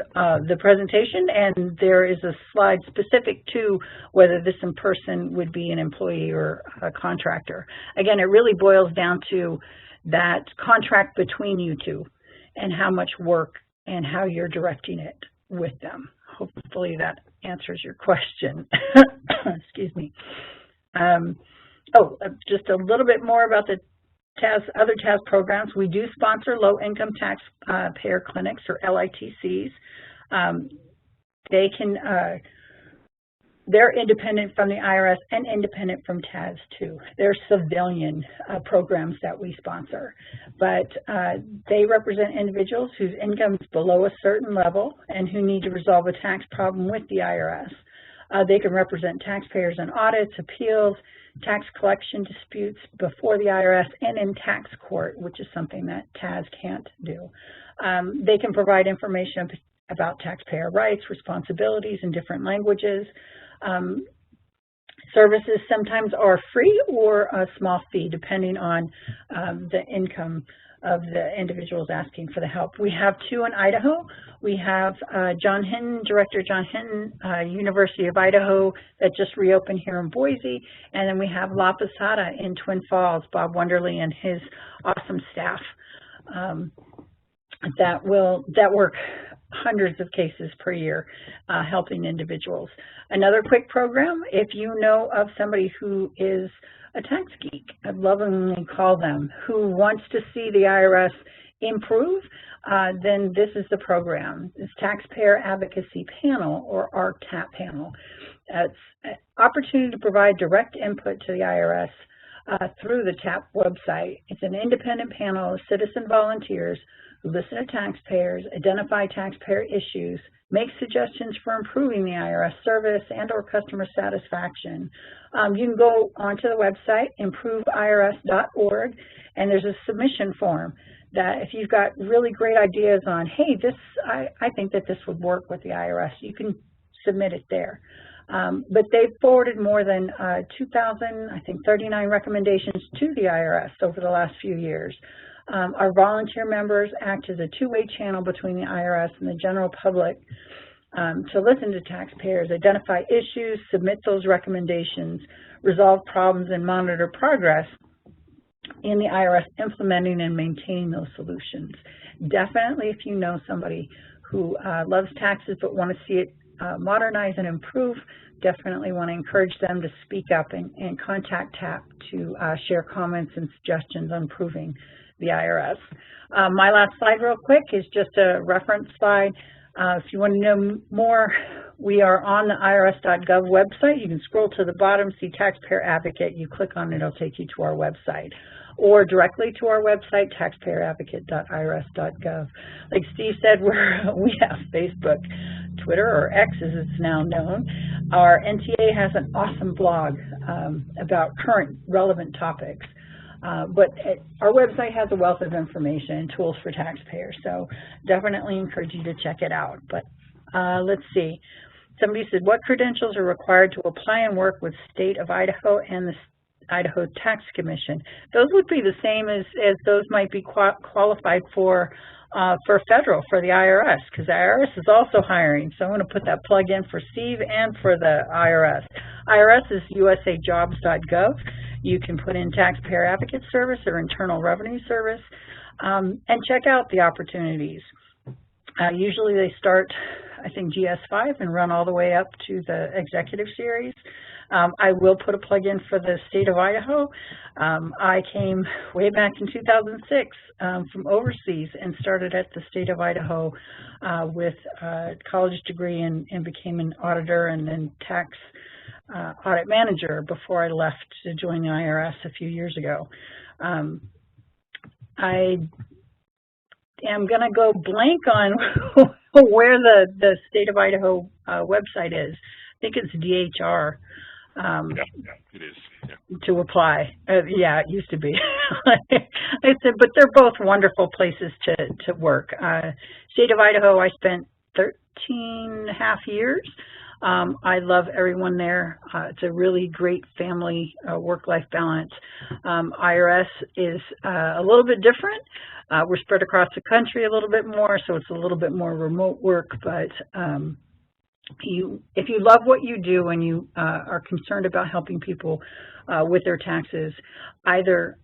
the presentation, and there is a slide specific to whether this person would be an employee or a contractor. Again, it really boils down to that contract between you two and how much work and how you're directing it with them. Hopefully that answers your question. Excuse me. Just a little bit more about the other TAS programs. We do sponsor low-income taxpayer clinics, or LITCs. They're independent from the IRS and independent from TAS too. They're civilian programs that we sponsor, but they represent individuals whose income is below a certain level and who need to resolve a tax problem with the IRS. They can represent taxpayers in audits, appeals, tax collection disputes before the IRS, and in tax court, which is something that TAS can't do. They can provide information about taxpayer rights, responsibilities in different languages. Services sometimes are free or a small fee, depending on the income of the individuals asking for the help. We have two in Idaho. We have Director John Hinton, University of Idaho, that just reopened here in Boise, and then we have La Posada in Twin Falls, Bob Wonderly and his awesome staff that work hundreds of cases per year helping individuals. Another quick program, if you know of somebody who is a tax geek, I'd lovingly call them, who wants to see the IRS improve, then this is the program. It's Taxpayer Advocacy Panel, or TAP panel. It's an opportunity to provide direct input to the IRS through the TAP website. It's an independent panel of citizen volunteers who listen to taxpayers, identify taxpayer issues, make suggestions for improving the IRS service and or customer satisfaction. You can go onto the website, improveirs.org, and there's a submission form that if you've got really great ideas on, hey, I think that this would work with the IRS, you can submit it there. But they've forwarded more than 39 recommendations to the IRS over the last few years. Our volunteer members act as a two-way channel between the IRS and the general public to listen to taxpayers, identify issues, submit those recommendations, resolve problems, and monitor progress in the IRS implementing and maintaining those solutions. Definitely, if you know somebody who loves taxes but want to see it modernize and improve, definitely want to encourage them to speak up and contact TAP to share comments and suggestions on improving the IRS. My last slide real quick is just a reference slide. If you want to know more, we are on the irs.gov website. You can scroll to the bottom, see Taxpayer Advocate. You click on it, it'll take you to our website. Or directly to our website, taxpayeradvocate.irs.gov. Like Steve said, we have Facebook, Twitter, or X as it's now known. Our NTA has an awesome blog about current relevant topics. But our website has a wealth of information and tools for taxpayers, so definitely encourage you to check it out. But let's see. Somebody said, what credentials are required to apply and work with State of Idaho and the Idaho Tax Commission? Those would be the same as those might be qualified for federal, for the IRS, because the IRS is also hiring. So I'm going to put that plug in for Steve and for the IRS. IRS is usajobs.gov. You can put in Taxpayer Advocate Service or Internal Revenue Service and check out the opportunities. Usually they start, I think, GS5 and run all the way up to the Executive Series. I will put a plug in for the State of Idaho. I came way back in 2006 from overseas and started at the State of Idaho with a college degree and became an auditor and then tax audit manager before I left to join the IRS a few years ago. I am going to go blank on where the State of Idaho website is. I think it's DHR. Yeah, it is. Yeah. To apply. Yeah, it used to be. I said, but they're both wonderful places to work. State of Idaho, I spent 13.5 years. I love everyone there. It's a really great family work-life balance. IRS is a little bit different. We're spread across the country a little bit more, so it's a little bit more remote work, but if you love what you do and you are concerned about helping people with their taxes, either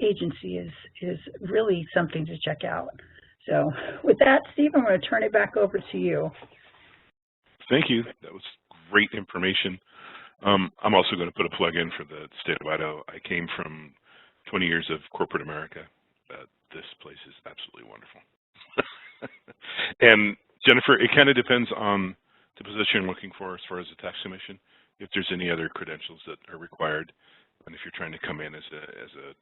agency is really something to check out. So with that, Steve, I'm going to turn it back over to you. Thank you. That was great information. I'm also going to put a plug in for the state of Idaho. I came from 20 years of corporate America. This place is absolutely wonderful. And Jennifer, it kind of depends on the position you're looking for as far as the tax commission, if there's any other credentials that are required, and if you're trying to come in as a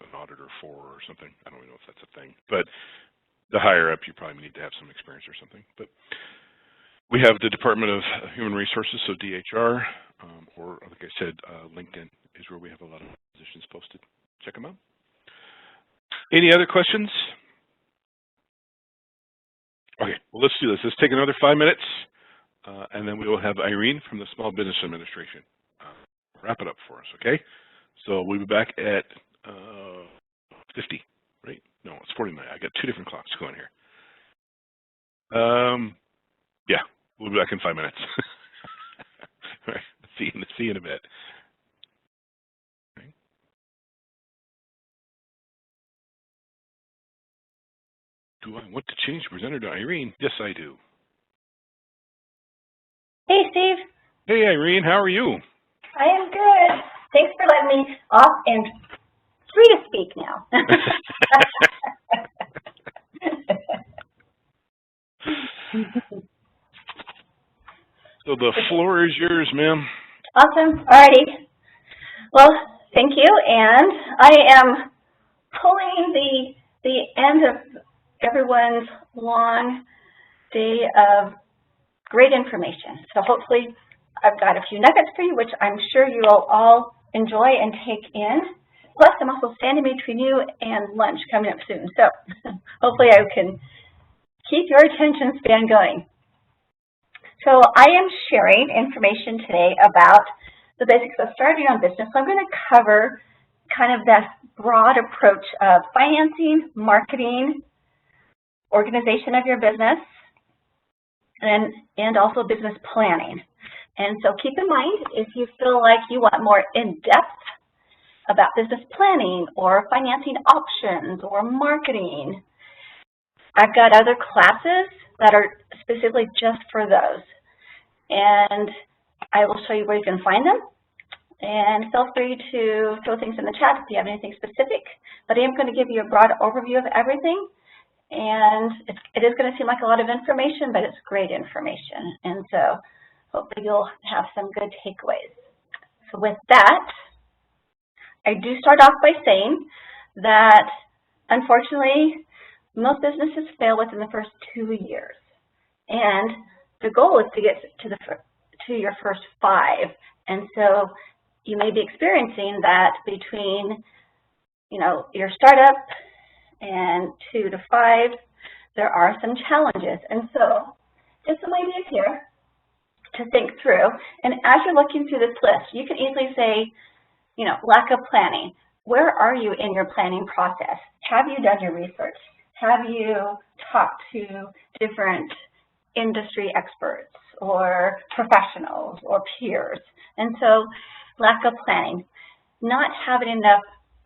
an auditor or something. I don't even know if that's a thing, but the higher up, you probably need to have some experience or something. But we have the Department of Human Resources, so DHR, or like I said, LinkedIn is where we have a lot of positions posted. Check them out. Any other questions? Okay, well, let's do this. Let's take another 5 minutes, and then we will have Irene from the Small Business Administration wrap it up for us, okay? So we'll be back at 50, right? No, it's 49. I got two different clocks going here. Yeah, we'll be back in 5 minutes. All right, see you in a bit. Do I want to change presenter to Irene? Yes, I do. Hey, Steve. Hey, Irene, how are you? I am good. Thanks for letting me off and free to speak now. So the floor is yours, ma'am. Awesome. Alrighty. Well, thank you. And I am pulling the end of everyone's long day of great information. So hopefully I've got a few nuggets for you, which I'm sure you'll all enjoy and take in. Plus, I'm also standing between you and lunch coming up soon. So hopefully I can keep your attention span going. So I am sharing information today about the basics of starting on business. So I'm going to cover kind of that broad approach of financing, marketing, organization of your business, and also business planning. And so keep in mind, if you feel like you want more in-depth about business planning or financing options or marketing, I've got other classes that are specifically just for those. And I will show you where you can find them. And feel free to throw things in the chat if you have anything specific. But I am going to give you a broad overview of everything. And it is going to seem like a lot of information, but it's great information. And so hopefully you'll have some good takeaways. So with that, I do start off by saying that, unfortunately, most businesses fail within the first 2 years. And the goal is to get to your first 5. And so you may be experiencing that between, your startup and 2 to 5, there are some challenges. And so just some ideas here to think through. And as you're looking through this list, you can easily say, lack of planning. Where are you in your planning process? Have you done your research? Have you talked to different industry experts or professionals or peers? And so lack of planning, not having enough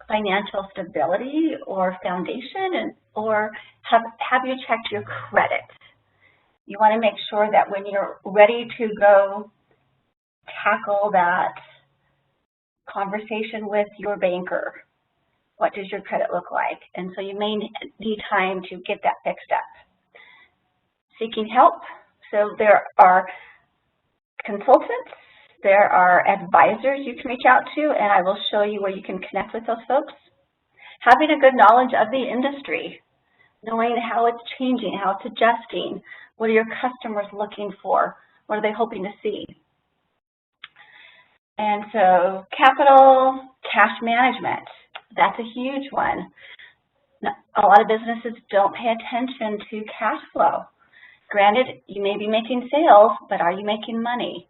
financial stability or foundation, or have you checked your credit? You want to make sure that when you're ready to go tackle that conversation with your banker, what does your credit look like? And so you may need time to get that fixed up. Seeking help. So there are consultants, there are advisors you can reach out to, and I will show you where you can connect with those folks. Having a good knowledge of the industry, knowing how it's changing, how it's adjusting, what are your customers looking for, what are they hoping to see. And so capital, cash management, that's a huge one. A lot of businesses don't pay attention to cash flow. Granted, you may be making sales, but are you making money?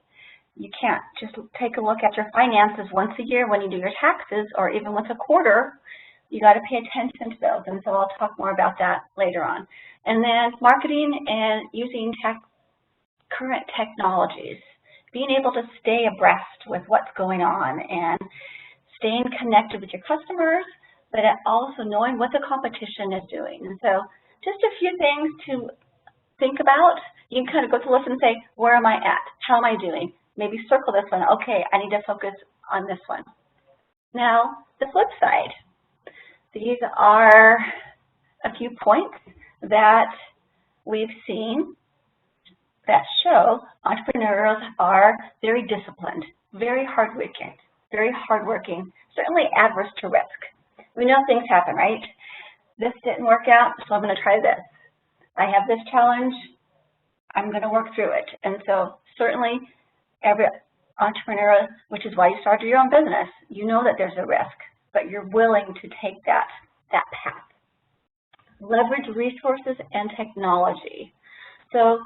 You can't just take a look at your finances once a year when you do your taxes, or even once a quarter. You got to pay attention to those, and so I'll talk more about that later on. And then marketing and using current technologies, being able to stay abreast with what's going on and staying connected with your customers, but also knowing what the competition is doing. And so just a few things to think about. You can kind of go through the list and say, where am I at? How am I doing? Maybe circle this one. Okay, I need to focus on this one. Now, the flip side. These are a few points that we've seen that show entrepreneurs are very disciplined, very hardworking, certainly adverse to risk. We know things happen, right? This didn't work out, so I'm going to try this. I have this challenge, I'm going to work through it. And so certainly every entrepreneur, which is why you started your own business, you know that there's a risk, but you're willing to take that path. Leverage resources and technology. So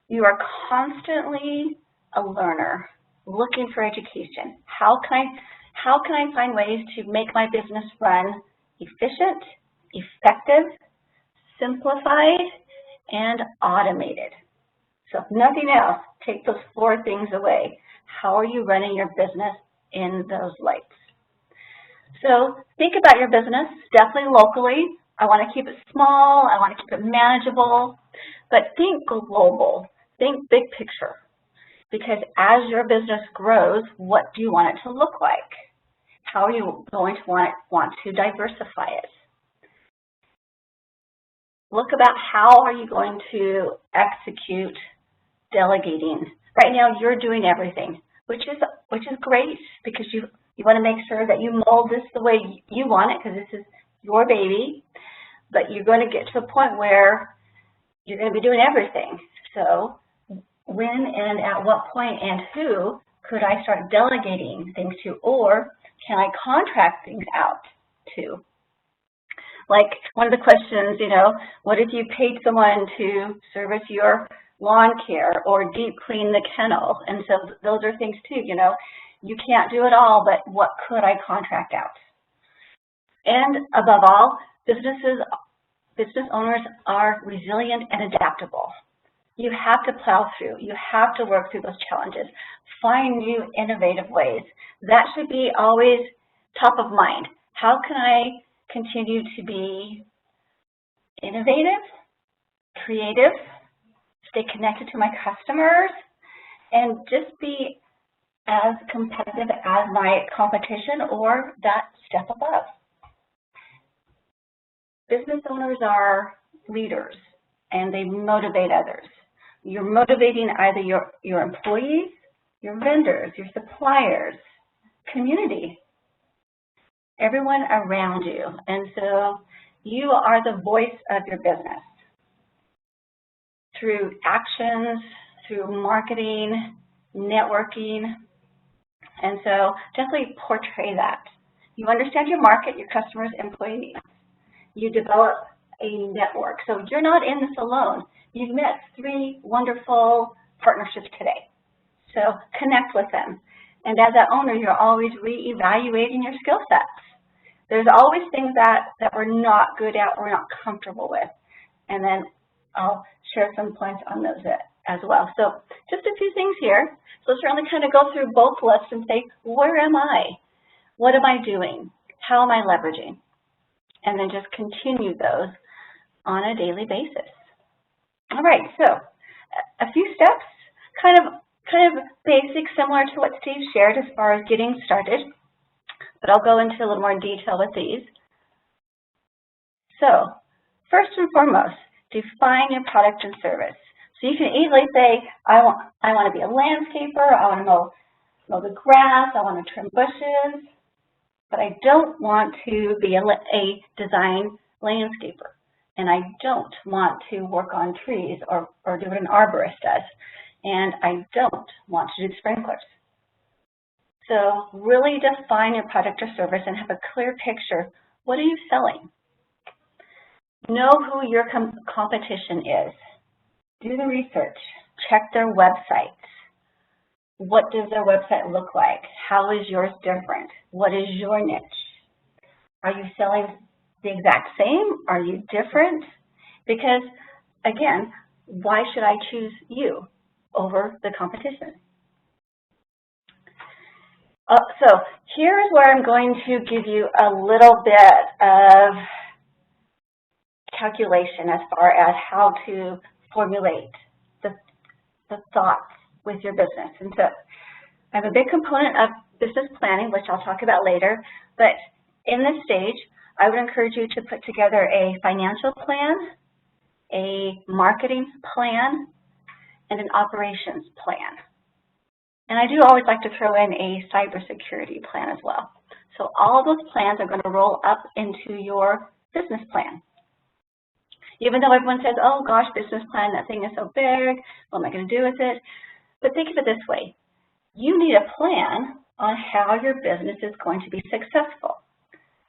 you are constantly a learner, looking for education. How can I find ways to make my business run efficient, effective, simplified, and automated? So if nothing else, take those 4 things away. How are you running your business in those lights? So think about your business, definitely locally. I want to keep it small, I want to keep it manageable, but think global, think big picture. Because as your business grows, what do you want it to look like? How are you going to want to diversify it? Look about how are you going to execute delegating. Right now you're doing everything, which is great because you want to make sure that you mold this the way you want it because this is your baby, but you're going to get to a point where you're going to be doing everything. So when and at what point and who could I start delegating things to, or can I contract things out to? Like one of the questions, what if you paid someone to service your lawn care or deep clean the kennel? And so those are things too, you can't do it all, but what could I contract out? And above all, business owners are resilient and adaptable. You have to plow through. You have to work through those challenges. Find new innovative ways. That should be always top of mind. How can I continue to be innovative, creative, stay connected to my customers, and just be as competitive as my competition or that step above? Business owners are leaders and they motivate others. You're motivating either your employees, your vendors, your suppliers, community, everyone around you. And so you are the voice of your business through actions, through marketing, networking. And so definitely portray that. You understand your market, your customers, employees. You develop a network. So you're not in this alone. You've met 3 wonderful partnerships today. So connect with them. And as that owner, you're always reevaluating your skill sets. There's always things that we're not good at or we're not comfortable with. And then I'll share some points on those as well. So just a few things here. So certainly kind of go through both lists and say, where am I? What am I doing? How am I leveraging? And then just continue those on a daily basis. All right, so a few steps, kind of basic, similar to what Steve shared as far as getting started, but I'll go into a little more detail with these. So first and foremost, define your product and service. So you can easily say, I want to be a landscaper, I want to mow the grass, I want to trim bushes, but I don't want to be a design landscaper. And I don't want to work on trees or do what an arborist does. And I don't want to do sprinklers. So really define your product or service and have a clear picture. What are you selling? Know who your competition is. Do the research. Check their websites. What does their website look like? How is yours different? What is your niche? Are you selling the exact same? Are you different? Because, again, why should I choose you over the competition? So here's where I'm going to give you a little bit of calculation as far as how to formulate the thoughts with your business. And so I have a big component of business planning, which I'll talk about later, but in this stage, I would encourage you to put together a financial plan, a marketing plan, and an operations plan. And I do always like to throw in a cybersecurity plan as well. So all of those plans are going to roll up into your business plan. Even though everyone says, oh gosh, business plan, that thing is so big, what am I going to do with it? But think of it this way. You need a plan on how your business is going to be successful.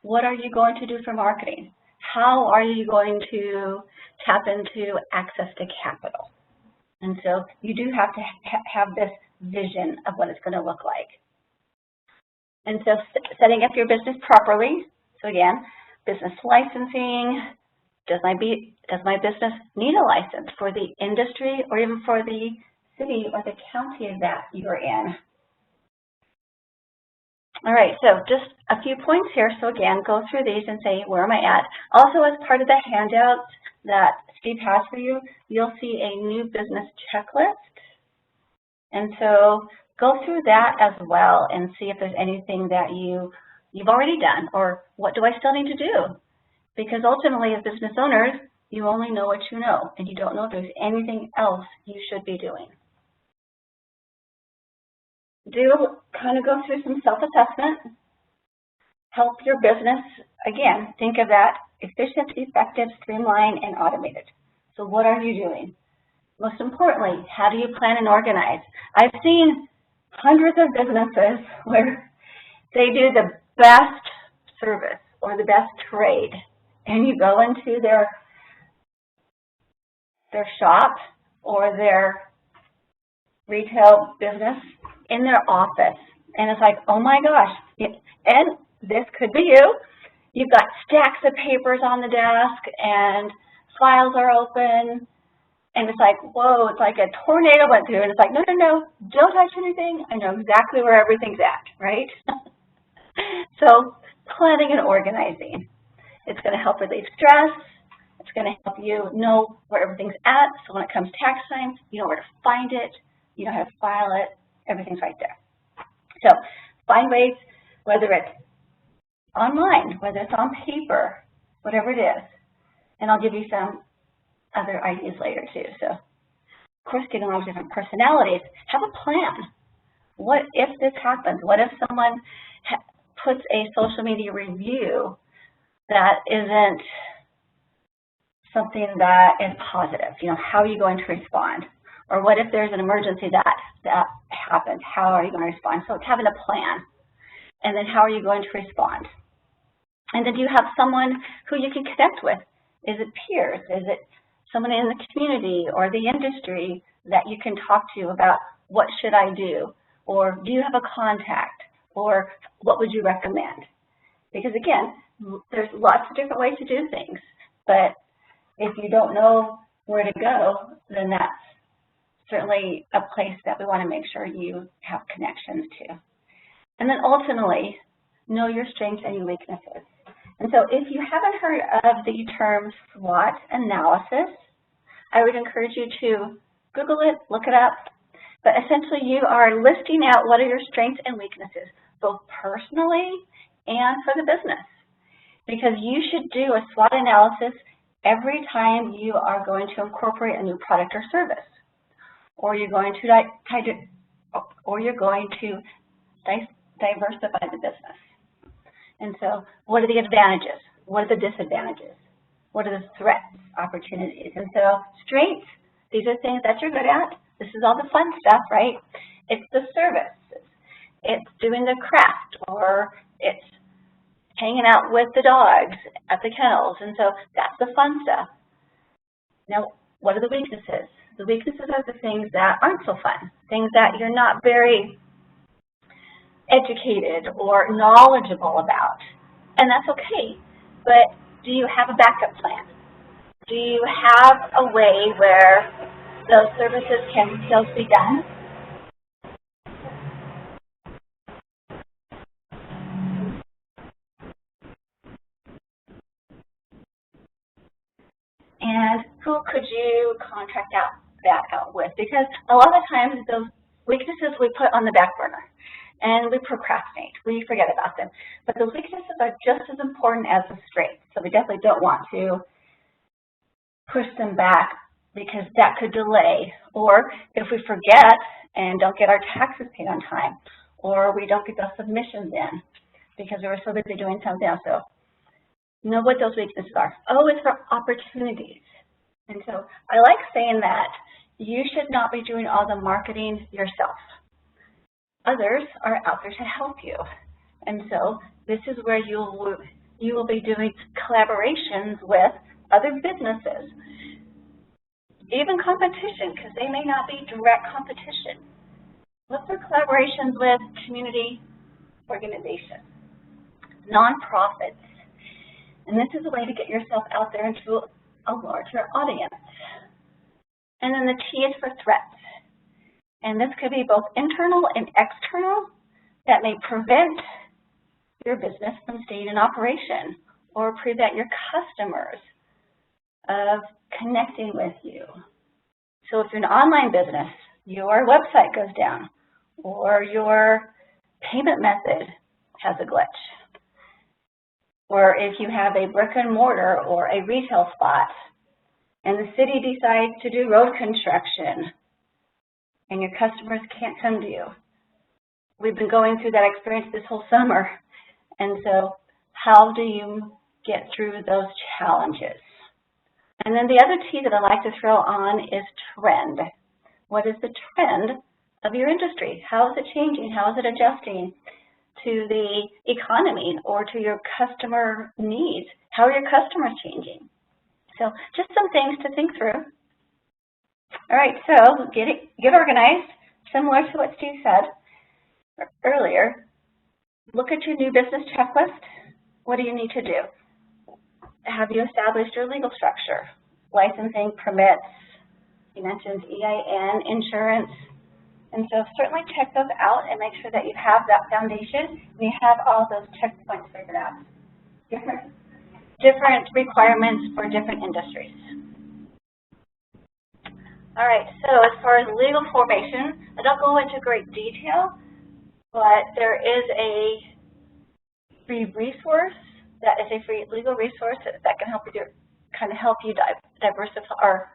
What are you going to do for marketing? How are you going to tap into access to capital? And so you do have to have this vision of what it's going to look like. And so setting up your business properly. So again, business licensing. Does my business need a license for the industry or even for the city or the county that you're in? All right, so just a few points here. So again, go through these and say, where am I at? Also, as part of the handout that Steve has for you, you'll see a new business checklist. And so go through that as well and see if there's anything that you've already done, or what do I still need to do? Because ultimately, as business owners, you only know what you know, and you don't know if there's anything else you should be doing. Do kind of go through some self-assessment. Help your business, again, think of that efficient, effective, streamlined, and automated. So what are you doing? Most importantly, how do you plan and organize? I've seen hundreds of businesses where they do the best service or the best trade, and you go into their shop or their retail business in their office, and it's like, oh my gosh, and this could be you. You've got stacks of papers on the desk and files are open, and it's like, whoa, it's like a tornado went through, and it's like, no, no, no, don't touch anything. I know exactly where everything's at, right? So planning and organizing. It's going to help relieve stress. It's going to help you know where everything's at. So when it comes tax time, you know where to find it. You know how to file it. Everything's right there. So find ways, whether it's online, whether it's on paper, whatever it is. And I'll give you some other ideas later too. So of course, getting a lot of different personalities. Have a plan. What if this happens? What if someone puts a social media review that isn't something that is positive? You know, how are you going to respond? Or what if there's an emergency that happens? How are you going to respond? So it's having a plan. And then how are you going to respond? And then do you have someone who you can connect with? Is it peers? Is it someone in the community or the industry that you can talk to about what should I do? Or do you have a contact? Or what would you recommend? Because again, there's lots of different ways to do things. But if you don't know where to go, then that's certainly a place that we want to make sure you have connections to. And then ultimately, know your strengths and your weaknesses. And so if you haven't heard of the term SWOT analysis, I would encourage you to Google it, look it up. But essentially, you are listing out what are your strengths and weaknesses, both personally and for the business. Because you should do a SWOT analysis every time you are going to incorporate a new product or service, or you're going to diversify the business. And so, what are the advantages? What are the disadvantages? What are the threats, opportunities? And so, strengths, these are things that you're good at. This is all the fun stuff, right? It's the service. It's doing the craft, or it's hanging out with the dogs at the kennels. And so, that's the fun stuff. Now, what are the weaknesses? The weaknesses are the things that aren't so fun, things that you're not very educated or knowledgeable about. And that's okay, but do you have a backup plan? Do you have a way where those services can still be done? who could you contract that out with? Because a lot of times those weaknesses we put on the back burner and we procrastinate, we forget about them. But those weaknesses are just as important as the strengths, so we definitely don't want to push them back because that could delay. Or if we forget and don't get our taxes paid on time, or we don't get those submissions in because we were so busy doing something else. So know what those weaknesses are. O is for opportunities. And so I like saying that you should not be doing all the marketing yourself. Others are out there to help you. And so this is where you will be doing collaborations with other businesses, even competition, because they may not be direct competition. Look for collaborations with community organizations, nonprofits. And this is a way to get yourself out there into a larger audience. And then the T is for threats. And this could be both internal and external that may prevent your business from staying in operation or prevent your customers of connecting with you. So if you're an online business, your website goes down or your payment method has a glitch. Or if you have a brick and mortar or a retail spot and the city decides to do road construction and your customers can't come to you. We've been going through that experience this whole summer. And so how do you get through those challenges? And then the other T that I like to throw on is trend. What is the trend of your industry? How is it changing? How is it adjusting to the economy or to your customer needs? How are your customers changing? So just some things to think through. All right, so get organized. Similar to what Steve said earlier, look at your new business checklist. What do you need to do? Have you established your legal structure? Licensing, permits, you mentioned EIN, insurance. And so certainly check those out and make sure that you have that foundation and you have all those checkpoints figured out. Different requirements for different industries. All right, so as far as legal formation, I don't go into great detail, but there is a free resource that is a free legal resource that can help you diversify or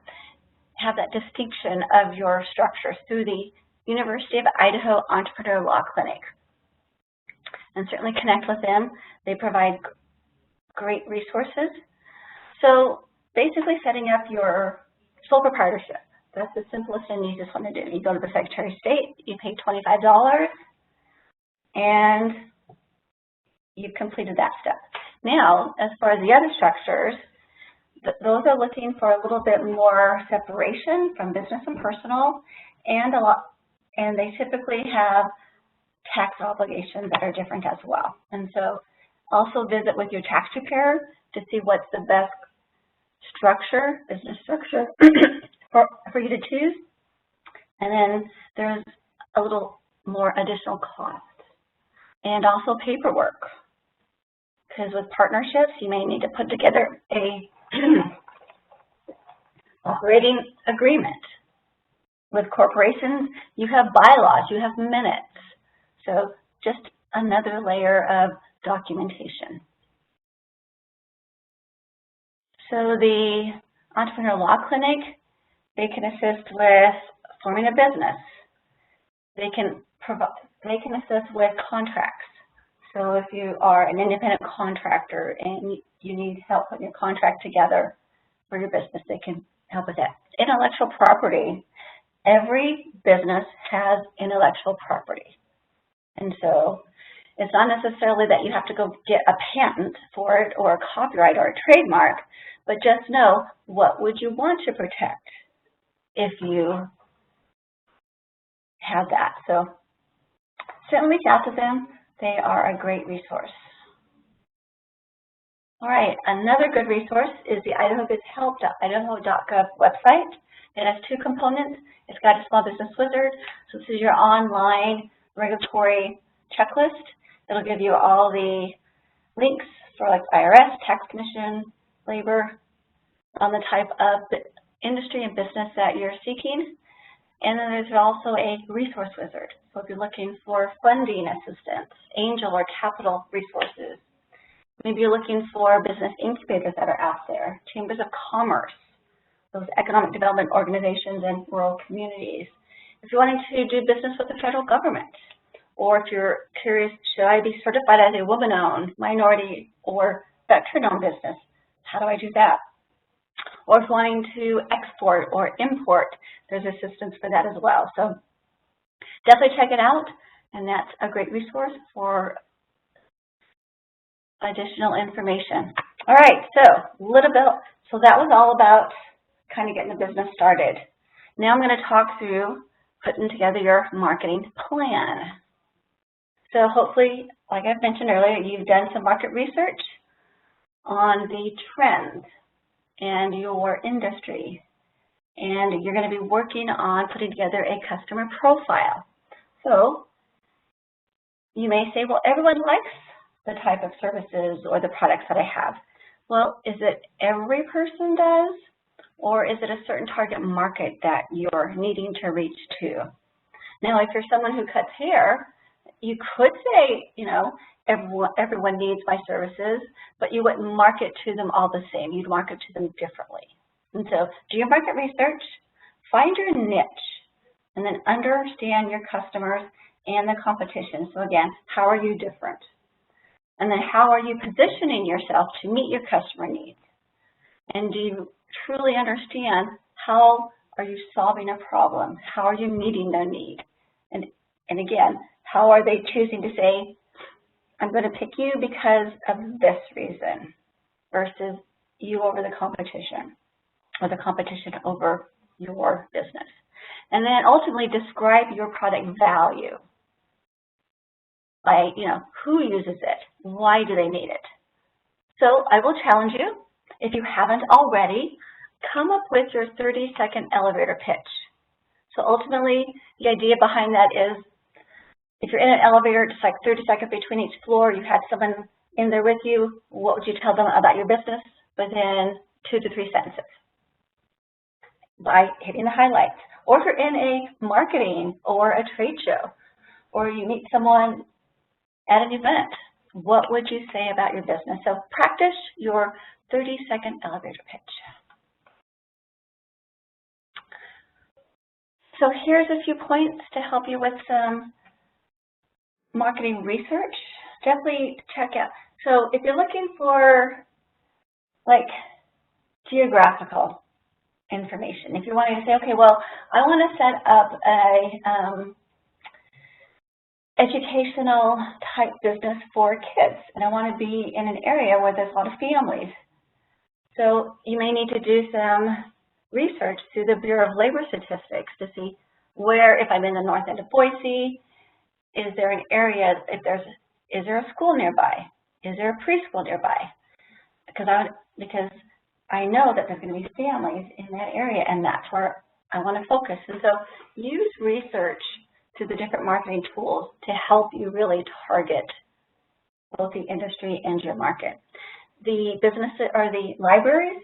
have that distinction of your structures through the University of Idaho Entrepreneur Law Clinic. And certainly connect with them. They provide great resources. So basically setting up your sole proprietorship. That's the simplest and easiest one to do. You go to the Secretary of State, you pay $25, and you've completed that step. Now, as far as the other structures, those are looking for a little bit more separation from business and personal, and they typically have tax obligations that are different as well. And so also visit with your tax preparer to see what's the best structure, business structure, for you to choose. And then there's a little more additional cost. And also paperwork. Because with partnerships, you may need to put together a operating agreement. With corporations, you have bylaws, you have minutes. So just another layer of documentation. So the Entrepreneur Law Clinic, they can assist with forming a business. They can assist with contracts. So if you are an independent contractor and you need help putting your contract together for your business, they can help with that. Intellectual property. Every business has intellectual property. And so it's not necessarily that you have to go get a patent for it or a copyright or a trademark, but just know what would you want to protect if you have that. So certainly reach out to them. They are a great resource. All right, another good resource is the idahobidshelp.idaho.gov website. It has two components. It's got a small business wizard, so this is your online regulatory checklist. It'll give you all the links for like IRS, tax commission, labor, on the type of industry and business that you're seeking. And then there's also a resource wizard. So if you're looking for funding assistance, angel or capital resources, maybe you're looking for business incubators that are out there, chambers of commerce, those economic development organizations in rural communities. If you're wanting to do business with the federal government, or if you're curious, should I be certified as a woman-owned, minority, or veteran-owned business? How do I do that? Or if wanting to export or import, there's assistance for that as well. So definitely check it out, and that's a great resource for additional information. All right, so that was all about kind of getting the business started. Now I'm going to talk through putting together your marketing plan. So hopefully, like I've mentioned earlier, you've done some market research on the trends and your industry, and you're going to be working on putting together a customer profile. So you may say, well, everyone likes the type of services or the products that I have. Well, is it every person does, or is it a certain target market that you're needing to reach to? Now, if you're someone who cuts hair, you could say, you know, everyone needs my services, but you wouldn't market to them all the same. You'd market to them differently. And so do your market research, find your niche, and then understand your customers and the competition. So again, how are you different? And then how are you positioning yourself to meet your customer needs? And do you truly understand how are you solving a problem? How are you meeting their need? And again, how are they choosing to say, I'm going to pick you because of this reason versus you over the competition or the competition over your business? And then ultimately describe your product value by, you know, who uses it? Why do they need it? So I will challenge you, if you haven't already, come up with your 30-second elevator pitch. So ultimately, the idea behind that is, if you're in an elevator, just like 30 seconds between each floor, you had someone in there with you, what would you tell them about your business within 2 to 3 sentences by hitting the highlights? Or if you're in a marketing or a trade show, or you meet someone at an event, what would you say about your business? So practice your 30-second elevator pitch. So here's a few points to help you with some marketing research. Definitely check out. So if you're looking for like geographical information, if you're wanting to say, okay, well, I want to set up a educational type business for kids, and I want to be in an area where there's a lot of families. So you may need to do some research through the Bureau of Labor Statistics to see where, if I'm in the north end of Boise, is there an area, is there a school nearby? Is there a preschool nearby? Because I know that there's going to be families in that area, and that's where I want to focus. And so use research through the different marketing tools to help you really target both the industry and your market. The businesses or the libraries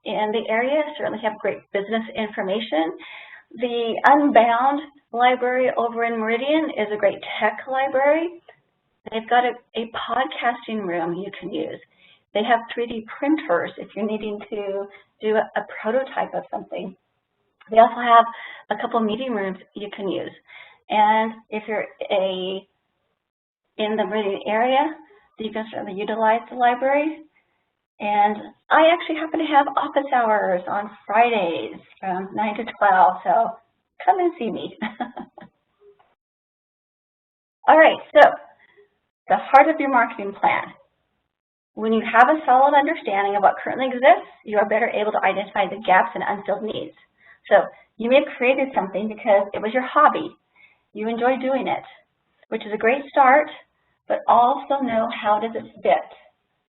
in the area certainly have great business information. The Unbound library over in Meridian is a great tech library. They've got a podcasting room you can use. They have 3D printers if you're needing to do a prototype of something. They also have a couple meeting rooms you can use. And if you're in the Meridian area, you can certainly utilize the library. And I actually happen to have office hours on Fridays from 9 to 12, so come and see me. All right, so the heart of your marketing plan. When you have a solid understanding of what currently exists, you are better able to identify the gaps and unfilled needs. So you may have created something because it was your hobby. You enjoy doing it, which is a great start, but also know how does it fit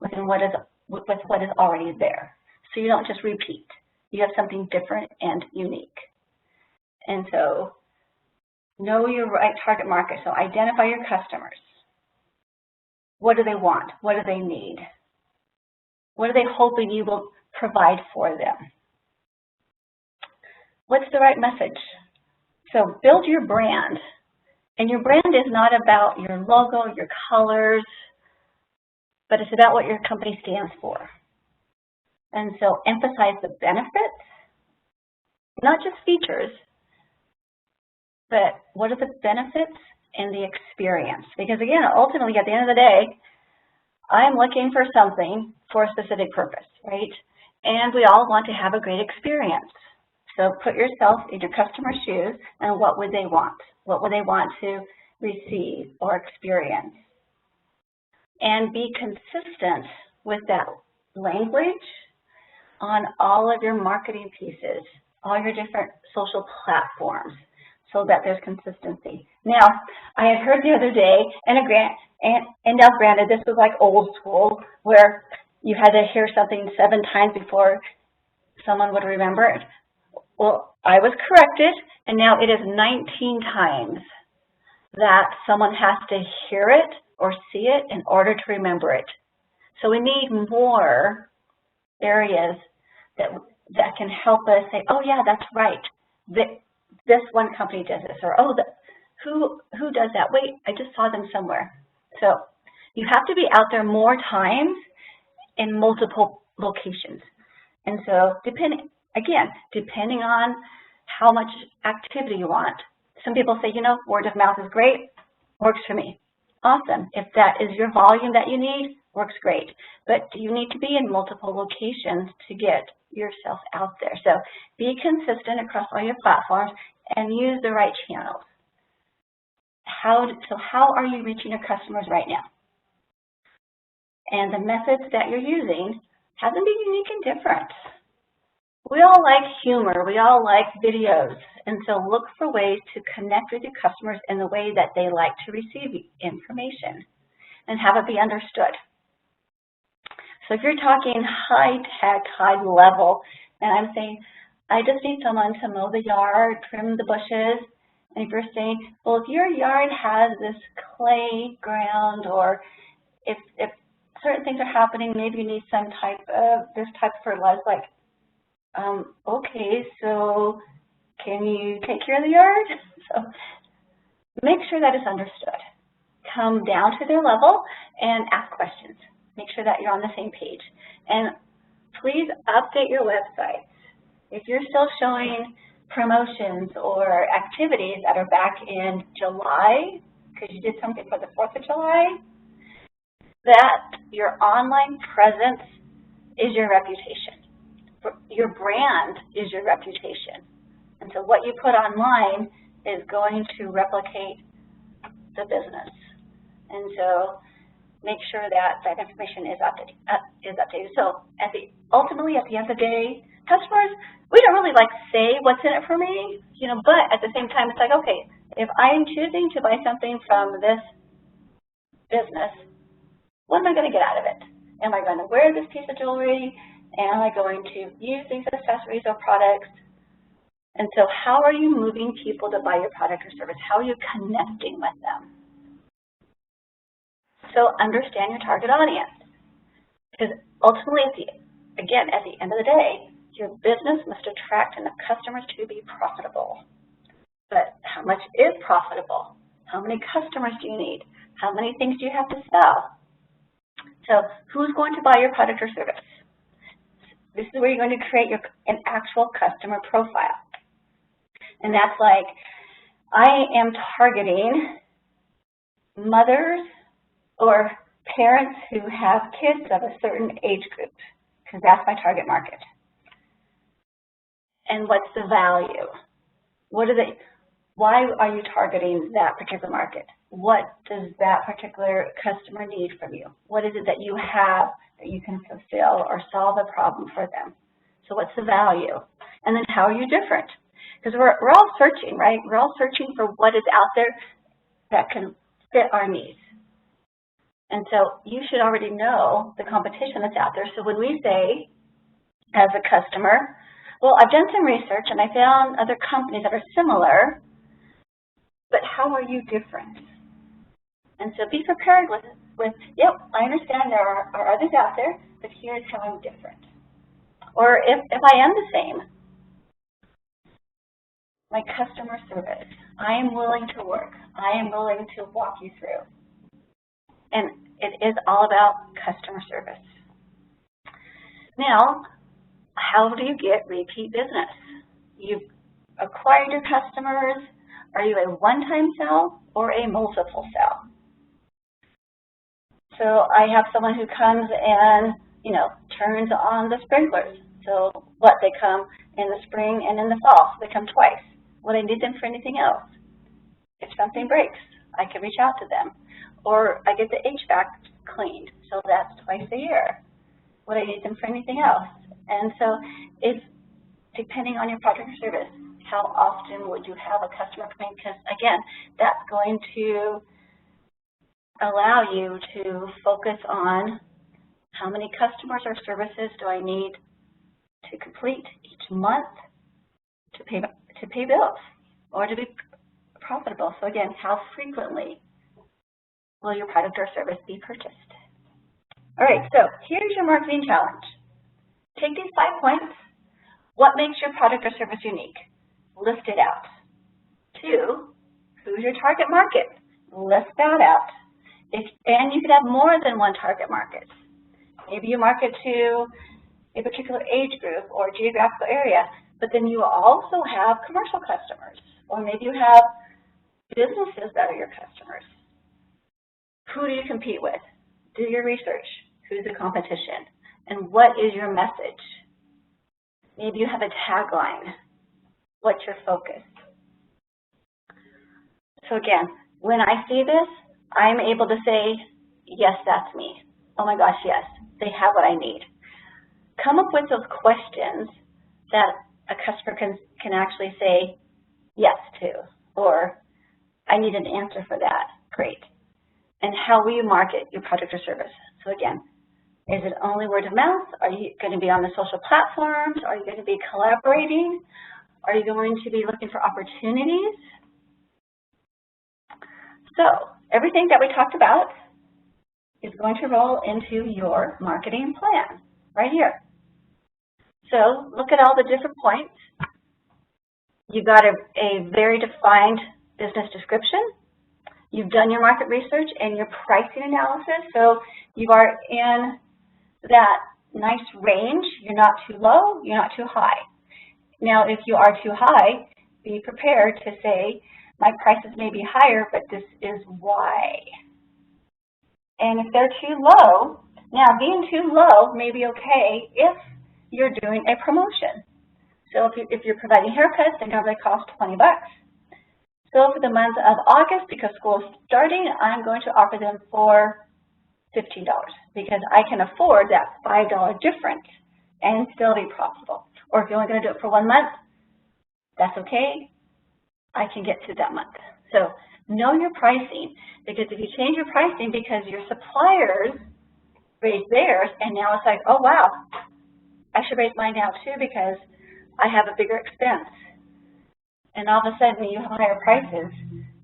within what is already there. So you don't just repeat. You have something different and unique. And so know your right target market. So identify your customers. What do they want? What do they need? What are they hoping you will provide for them? what's the right message? So build your brand. And your brand is not about your logo, your colors, but it's about what your company stands for. And so emphasize the benefits, not just features, but what are the benefits and the experience? Because again, ultimately at the end of the day, I'm looking for something for a specific purpose, right? And we all want to have a great experience. So put yourself in your customer's shoes and what would they want? What would they want to receive or experience? And be consistent with that language on all of your marketing pieces, all your different social platforms, so that there's consistency. Now, I had heard the other day, and now granted, this was like old school, where you had to hear something 7 times before someone would remember it. Well, I was corrected, and now it is 19 times that someone has to hear it or see it in order to remember it. So we need more areas that can help us say, oh yeah, that's right. This one company does this, or oh, who does that? Wait, I just saw them somewhere. So you have to be out there more times in multiple locations. And so depending on how much activity you want. Some people say, you know, word of mouth is great, works for me. Awesome. If that is your volume that you need, works great. But do you need to be in multiple locations to get yourself out there? So be consistent across all your platforms and use the right channels. So how are you reaching your customers right now? And the methods that you're using have them be unique and different. We all like humor, we all like videos, and so look for ways to connect with your customers in the way that they like to receive information and have it be understood. So if you're talking high-tech, high-level, and I'm saying, I just need someone to mow the yard, trim the bushes, and if you're saying, well, if your yard has this clay ground, or if certain things are happening, maybe you need some type of, this type of fertilizer, like, okay, so can you take care of the yard? So make sure that it's understood. Come down to their level and ask questions. Make sure that you're on the same page. And please update your website. If you're still showing promotions or activities that are back in July, because you did something for the 4th of July, that your online presence is your reputation. Your brand is your reputation. And so what you put online is going to replicate the business. And so make sure that that information is updated. So ultimately, at the end of the day, customers, we don't really like say what's in it for me, you know, but at the same time, it's like, okay, if I'm choosing to buy something from this business, what am I going to get out of it? Am I going to wear this piece of jewelry? Am I going to use these accessories or products? And so how are you moving people to buy your product or service? How are you connecting with them? So understand your target audience. Because ultimately, at the end of the day, your business must attract enough customers to be profitable. But how much is profitable? How many customers do you need? How many things do you have to sell? So who's going to buy your product or service? This is where you're going to create an actual customer profile. And that's like, I am targeting mothers or parents who have kids of a certain age group, because that's my target market. And what's the value? Why are you targeting that particular market? What does that particular customer need from you? What is it that you have that you can fulfill or solve a problem for them? So what's the value? And then how are you different? Because we're all searching, right? We're all searching for what is out there that can fit our needs. And so you should already know the competition that's out there. So when we say, as a customer, well, I've done some research and I found other companies that are similar, but how are you different? And so be prepared with yep, I understand there are others out there, but here's how I'm different. Or if I am the same, my customer service. I am willing to work. I am willing to walk you through. And it is all about customer service. Now, how do you get repeat business? You've acquired your customers. Are you a one-time sell or a multiple sell? So I have someone who comes and, turns on the sprinklers. So they come in the spring and in the fall. So they come twice. Would I need them for anything else? If something breaks, I can reach out to them. Or I get the HVAC cleaned, so that's twice a year. Would I need them for anything else? And so it's depending on your product or service. How often would you have a customer come in? Because again, that's going to allow you to focus on how many customers or services do I need to complete each month to pay bills or to be profitable. So again, how frequently will your product or service be purchased? All right, so here's your marketing challenge. Take these 5 points. What makes your product or service unique? List it out. 2, who's your target market? List that out. And you could have more than one target market. Maybe you market to a particular age group or geographical area, but then you also have commercial customers, or maybe you have businesses that are your customers. Who do you compete with? Do your research. Who's the competition? And what is your message? Maybe you have a tagline. What's your focus? So again, when I see this, I'm able to say, yes, that's me. Oh my gosh, yes, they have what I need. Come up with those questions that a customer can actually say yes to, or I need an answer for that. Great. And how will you market your product or service? So again, is it only word of mouth? Are you going to be on the social platforms? Are you going to be collaborating? Are you going to be looking for opportunities? So everything that we talked about is going to roll into your marketing plan right here. So look at all the different points. You've got a very defined business description. You've done your market research and your pricing analysis. So you are in that nice range. You're not too low, you're not too high. Now, if you are too high, be prepared to say, my prices may be higher, but this is why. And if they're too low, now being too low may be okay if you're doing a promotion. So if you're providing haircuts, they normally cost 20 bucks. So for the month of August, because school is starting, I'm going to offer them for $15 because I can afford that $5 difference and still be profitable. Or if you're only going to do it for 1 month, that's okay. I can get through that month. So know your pricing, because if you change your pricing because your suppliers raised theirs, and now it's like, oh wow, I should raise mine now too because I have a bigger expense. And all of a sudden you have higher prices,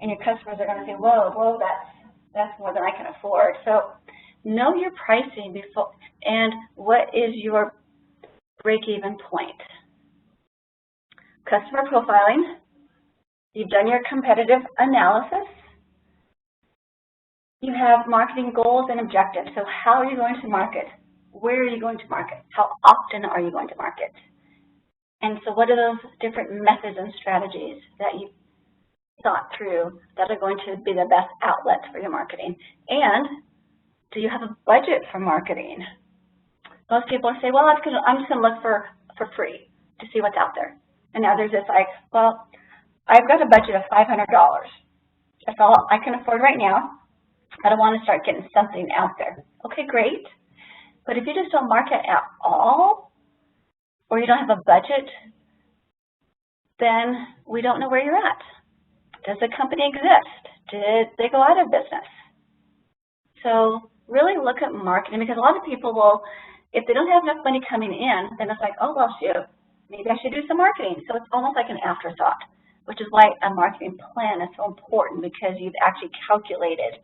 and your customers are going to say, whoa, that's more than I can afford. So know your pricing before, and what is your break-even point. Customer profiling. You've done your competitive analysis. You have marketing goals and objectives. So how are you going to market? Where are you going to market? How often are you going to market? And so what are those different methods and strategies that you've thought through that are going to be the best outlets for your marketing? And do you have a budget for marketing? Most people say, well, I'm just going to look for free to see what's out there. And others it's like, well, I've got a budget of $500. That's all I can afford right now. I don't want to start getting something out there. Okay, great. But if you just don't market at all, or you don't have a budget, then we don't know where you're at. Does the company exist? Did they go out of business? So really look at marketing, because a lot of people will, if they don't have enough money coming in, then it's like, oh, well, shoot, maybe I should do some marketing. So it's almost like an afterthought, which is why a marketing plan is so important, because you've actually calculated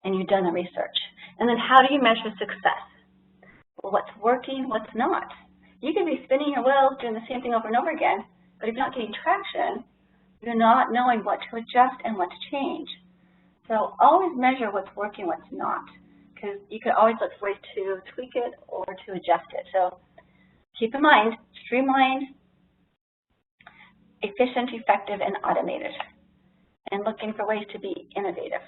and you've done the research. And then how do you measure success? Well, what's working, what's not? You can be spinning your wheels, doing the same thing over and over again, But if you're not getting traction, you're not knowing what to adjust and what to change. So always measure what's working, what's not, because you could always look for ways to tweak it or to adjust it. So keep in mind, streamlined, efficient, effective, and automated, and looking for ways to be innovative.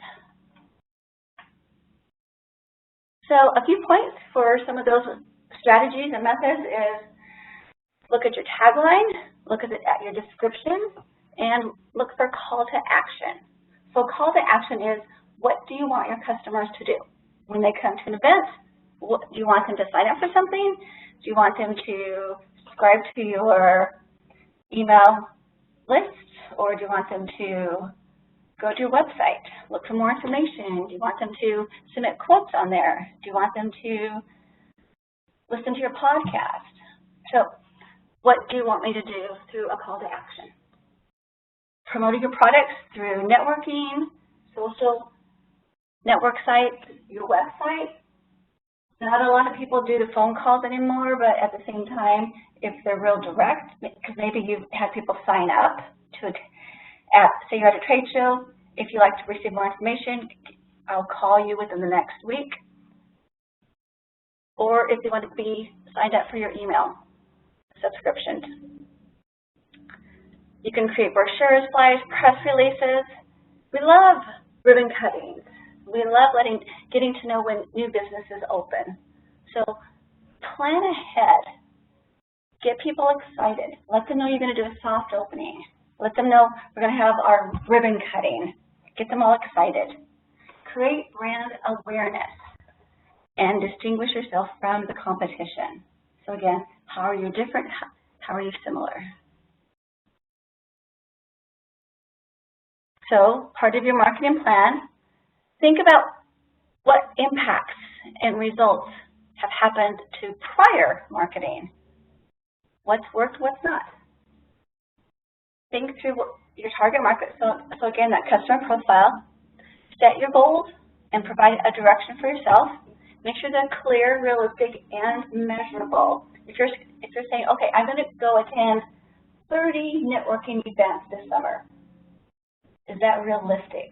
So a few points for some of those strategies and methods is look at your tagline, look at your description, and look for call to action. So call to action is, what do you want your customers to do? When they come to an event, do you want them to sign up for something? Do you want them to subscribe to your email list? Or do you want them to go to your website, look for more information? Do you want them to submit quotes on there? Do you want them to listen to your podcast? So what do you want me to do through a call to action? Promoting your products through networking, social network sites, your website. Not a lot of people do the phone calls anymore, but at the same time, if they're real direct, because maybe you've had people sign up to, say you're at a trade show, if you'd like to receive more information, I'll call you within the next week. Or if you want to be signed up for your email subscriptions. You can create brochures, flyers, press releases. We love ribbon cuttings. We love getting to know when new businesses open. So plan ahead. Get people excited. Let them know you're going to do a soft opening. Let them know we're going to have our ribbon cutting. Get them all excited. Create brand awareness and distinguish yourself from the competition. So again, how are you different? How are you similar? So part of your marketing plan, think about what impacts and results have happened to prior marketing. What's worked, what's not. Think through your target market. So again, that customer profile. Set your goals and provide a direction for yourself. Make sure they're clear, realistic, and measurable. If you're saying, okay, I'm going to go attend 30 networking events this summer, is that realistic?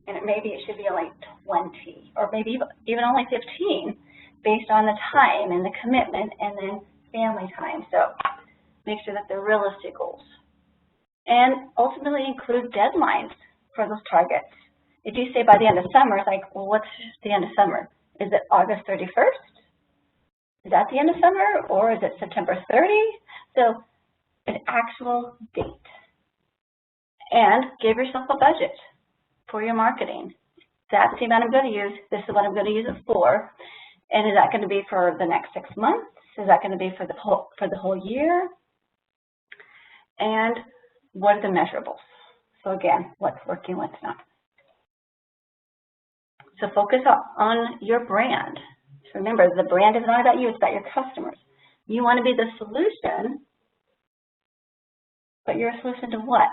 And maybe it should be like 20, or maybe even only 15, based on the time and the commitment and then family time. So make sure that they're realistic goals. And ultimately include deadlines for those targets. If you say by the end of summer, it's like, well, what's the end of summer? Is it August 31st? Is that the end of summer, or is it September 30? So an actual date. And give yourself a budget for your marketing. That's the amount I'm going to use. This is what I'm going to use it for. And is that going to be for the next 6 months? Is that going to be for the whole year? And what are the measurables? So again, what's working, what's not. So focus on your brand. So remember, the brand is not about you, it's about your customers. You want to be the solution, but you're a solution to what?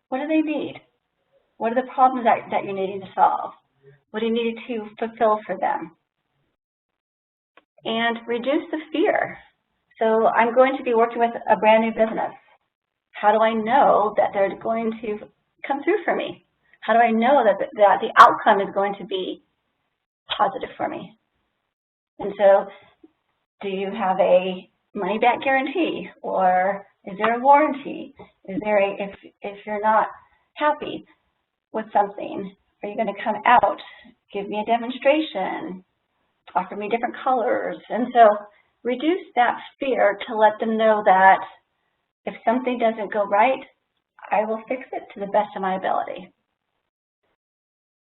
What do they need? What are the problems that you're needing to solve? What do you need to fulfill for them? And reduce the fear. So I'm going to be working with a brand new business. How do I know that they're going to come through for me? How do I know that the outcome is going to be positive for me? And so do you have a money-back guarantee, or is there a warranty? Is there if you're not happy with something, are you going to come out, give me a demonstration, offer me different colors? And so reduce that fear to let them know that if something doesn't go right, I will fix it to the best of my ability.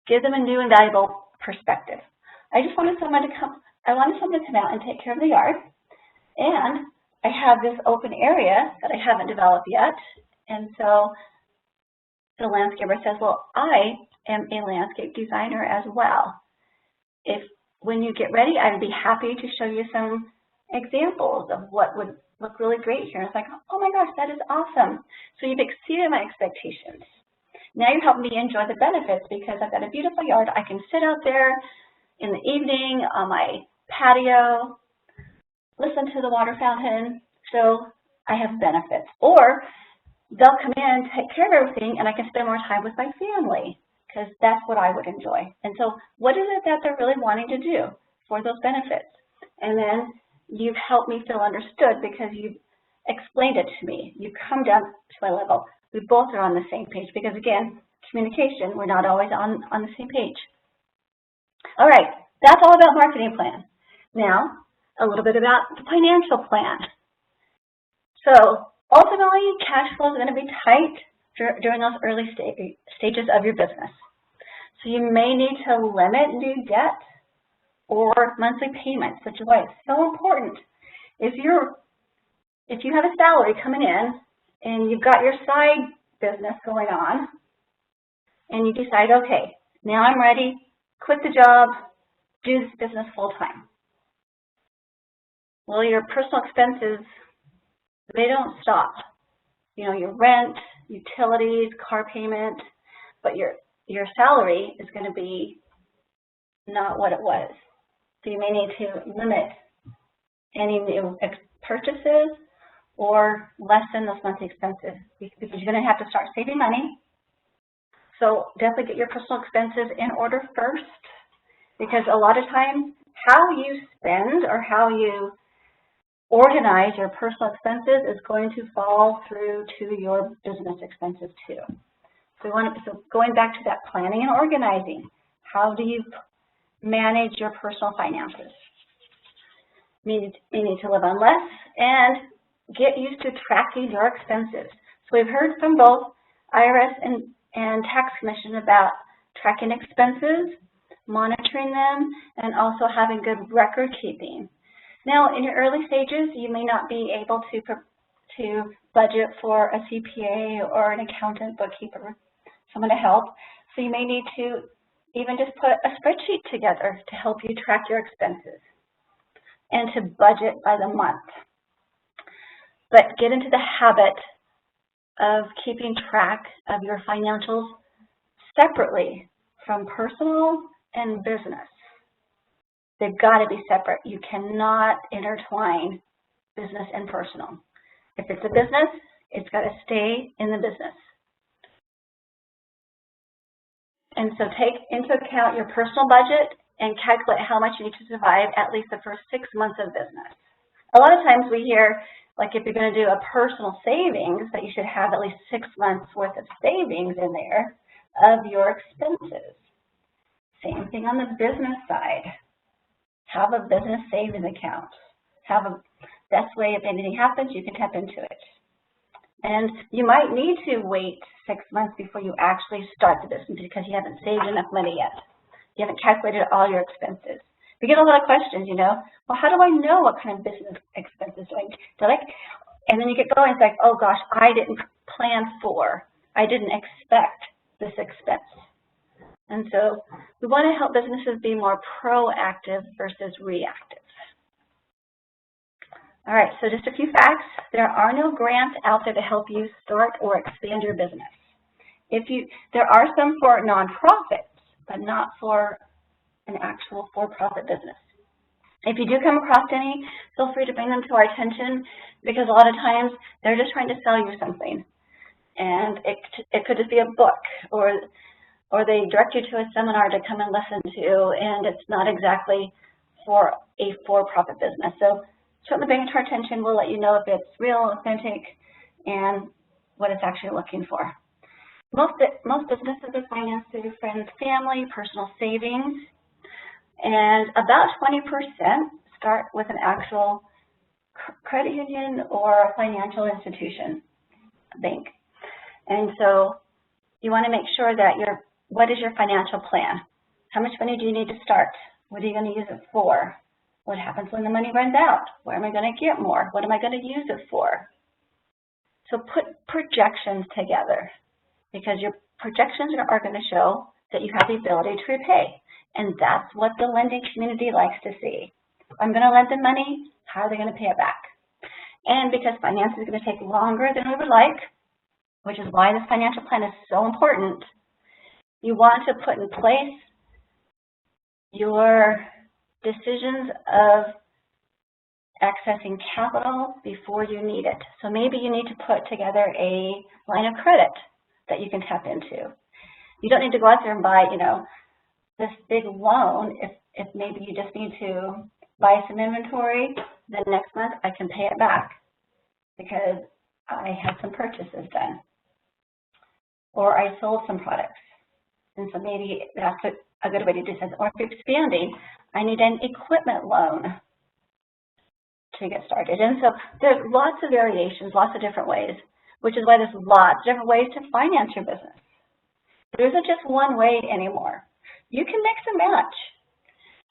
Give them a new and valuable perspective. I wanted someone to come out and take care of the yard, and I have this open area that I haven't developed yet. And so the landscaper says, well, I am a landscape designer as well. When you get ready, I'd be happy to show you some examples of what would look really great here. And it's like, oh my gosh, that is awesome. So you've exceeded my expectations. Now you're helping me enjoy the benefits because I've got a beautiful yard. I can sit out there in the evening on my patio, listen to the water fountain. So I have benefits. Or they'll come in, take care of everything, and I can spend more time with my family because that's what I would enjoy. And so what is it that they're really wanting to do for those benefits? And then you've helped me feel understood because you've explained it to me. You come down to my level. We both are on the same page because, again, communication, we're not always on the same page. All right, that's all about marketing plan. Now, a little bit about the financial plan. So ultimately, cash flow is going to be tight during those early stages of your business. So you may need to limit new debt or monthly payments, which is why it's so important. If you have a salary coming in and you've got your side business going on and you decide, okay, now I'm ready, quit the job, do this business full time. Well, your personal expenses, they don't stop. You know, your rent, utilities, car payment, but your salary is going to be not what it was. So you may need to limit any new purchases or lessen those monthly expenses because you're going to have to start saving money. So definitely get your personal expenses in order first, because a lot of times how you spend or how you organize your personal expenses is going to fall through to your business expenses too. So going back to that planning and organizing, how do you manage your personal finances? You need to live on less and get used to tracking your expenses. So we've heard from both IRS and Tax Commission about tracking expenses, monitoring them, and also having good record keeping. Now, in your early stages, you may not be able to budget for a CPA or an accountant, bookkeeper, someone to help. So you may need to even just put a spreadsheet together to help you track your expenses and to budget by the month. But get into the habit of keeping track of your financials separately from personal and business. They've got to be separate. You cannot intertwine business and personal. If it's a business, it's got to stay in the business. And so take into account your personal budget and calculate how much you need to survive at least the first 6 months of business. A lot of times we hear, like if you're going to do a personal savings, that you should have at least 6 months worth of savings in there of your expenses. Same thing on the business side. Have a business savings account. That's way if anything happens, you can tap into it. And you might need to wait 6 months before you actually start the business because you haven't saved enough money yet. You haven't calculated all your expenses. We get a lot of questions, you know, well, how do I know what kind of business expenses do I like? And then you get going, it's like, oh gosh, I didn't plan for, I didn't expect this expense. And so we want to help businesses be more proactive versus reactive. All right, so just a few facts. There are no grants out there to help you start or expand your business. There are some for nonprofits, but not for an actual for-profit business. If you do come across any, feel free to bring them to our attention because a lot of times they're just trying to sell you something. And it could just be a book or they direct you to a seminar to come and listen to, and it's not exactly for a for-profit business. So certainly bring it to our attention. We'll let you know if it's real, authentic, and what it's actually looking for. Most businesses are financed through friends, family, personal savings, and about 20% start with an actual credit union or a financial institution, a bank. And so you want to make sure that what is your financial plan? How much money do you need to start? What are you going to use it for? What happens when the money runs out? Where am I going to get more? What am I going to use it for? So put projections together because your projections are going to show that you have the ability to repay. And that's what the lending community likes to see. I'm going to lend them money. How are they going to pay it back? And because finance is going to take longer than we would like, which is why this financial plan is so important, you want to put in place your decisions of accessing capital before you need it. So maybe you need to put together a line of credit that you can tap into. You don't need to go out there and buy, you know, this big loan if maybe you just need to buy some inventory, then next month I can pay it back because I had some purchases done. Or I sold some products. And so maybe that's a good way to do this. Or if you're expanding, I need an equipment loan to get started. And so there's lots of variations, lots of different ways, which is why there's lots of different ways to finance your business. There isn't just one way anymore. You can mix and match.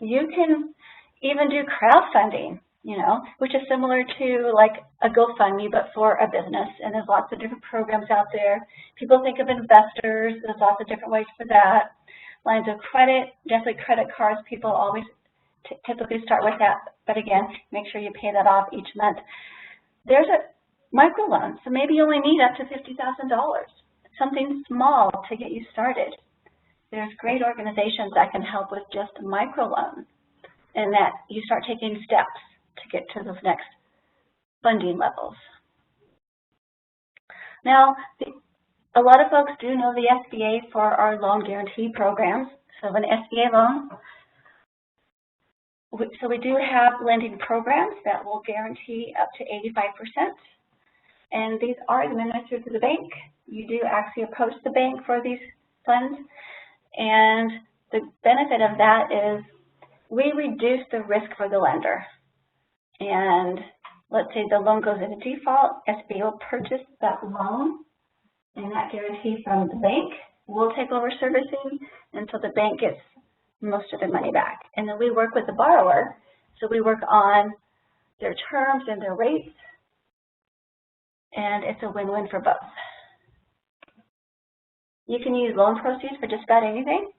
You can even do crowdfunding, you know, which is similar to like a GoFundMe, but for a business. And there's lots of different programs out there. People think of investors. There's lots of different ways for that. Lines of credit, definitely credit cards. People always typically start with that. But again, make sure you pay that off each month. There's a microloan. So maybe you only need up to $50,000, something small to get you started. There's great organizations that can help with just a microloan, and that you start taking steps to get to those next funding levels. Now, a lot of folks do know the SBA for our loan guarantee programs. So an SBA loan, so we do have lending programs that will guarantee up to 85%. And these are administered through the bank. You do actually approach the bank for these funds. And the benefit of that is we reduce the risk for the lender. And let's say the loan goes into default, SBA will purchase that loan and that guarantee from the bank. We'll take over servicing until the bank gets most of the money back. And then we work with the borrower. So we work on their terms and their rates. And it's a win-win for both. You can use loan proceeds for just about anything.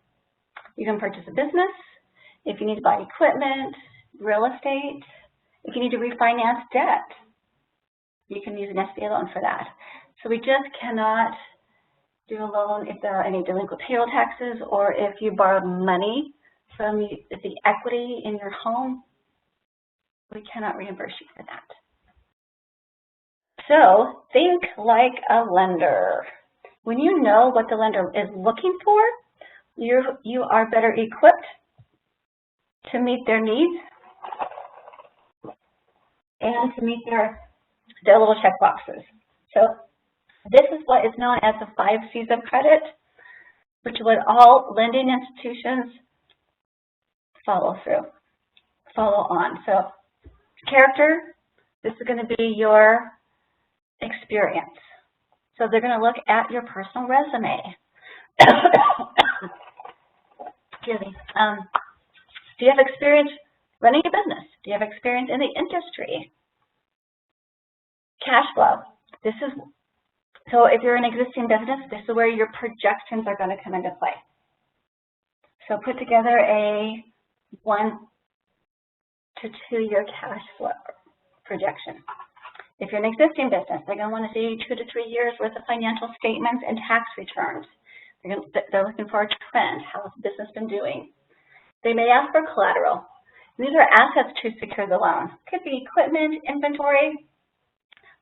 You can purchase a business. If you need to buy equipment, real estate, if you need to refinance debt, you can use an SBA loan for that. So we just cannot do a loan if there are any delinquent payroll taxes or if you borrowed money from the equity in your home. We cannot reimburse you for that. So think like a lender. When you know what the lender is looking for, you are better equipped to meet their needs and to meet their little check boxes. So this is what is known as the 5 C's of credit, which is what all lending institutions follow on. So character, this is going to be your experience. So they're going to look at your personal resume. Excuse me. Do you have experience running a business? Do you have experience in the industry? Cash flow. This is, so if you're an existing business, this is where your projections are going to come into play. So put together a 1 to 2 year cash flow projection. If you're an existing business, they're going to want to see 2 to 3 years worth of financial statements and tax returns. They're looking for a trend. How has the business been doing? They may ask for collateral. These are assets to secure the loan. Could be equipment, inventory.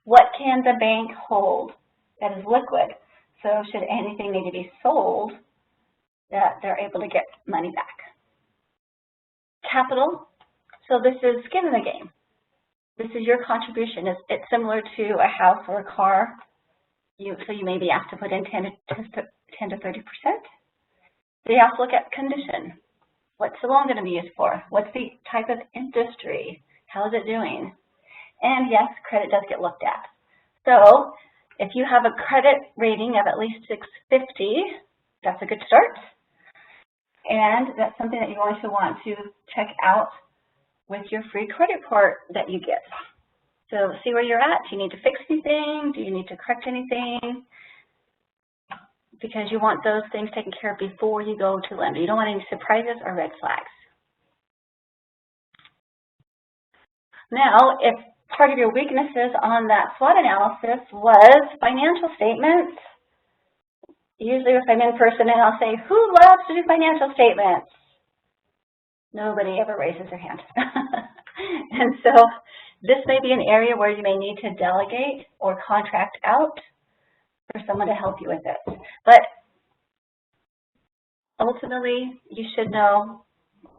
What can the bank hold that is liquid? So should anything need to be sold, that they're able to get money back. Capital. So this is skin in the game. This is your contribution. It's similar to a house or a car. So you may be asked to put in 10 to 30%. They also look at condition. What's the loan going to be used for? What's the type of industry? How is it doing? And yes, credit does get looked at. So if you have a credit rating of at least 650, that's a good start. And that's something that you're going to want to check out with your free credit report that you get. So see where you're at. Do you need to fix anything? Do you need to correct anything? Because you want those things taken care of before you go to lender. You don't want any surprises or red flags. Now, if part of your weaknesses on that SWOT analysis was financial statements, usually if I'm in person and I'll say, who loves to do financial statements? Nobody ever raises their hand. And so This may be an area where you may need to delegate or contract out for someone to help you with this. But ultimately, you should know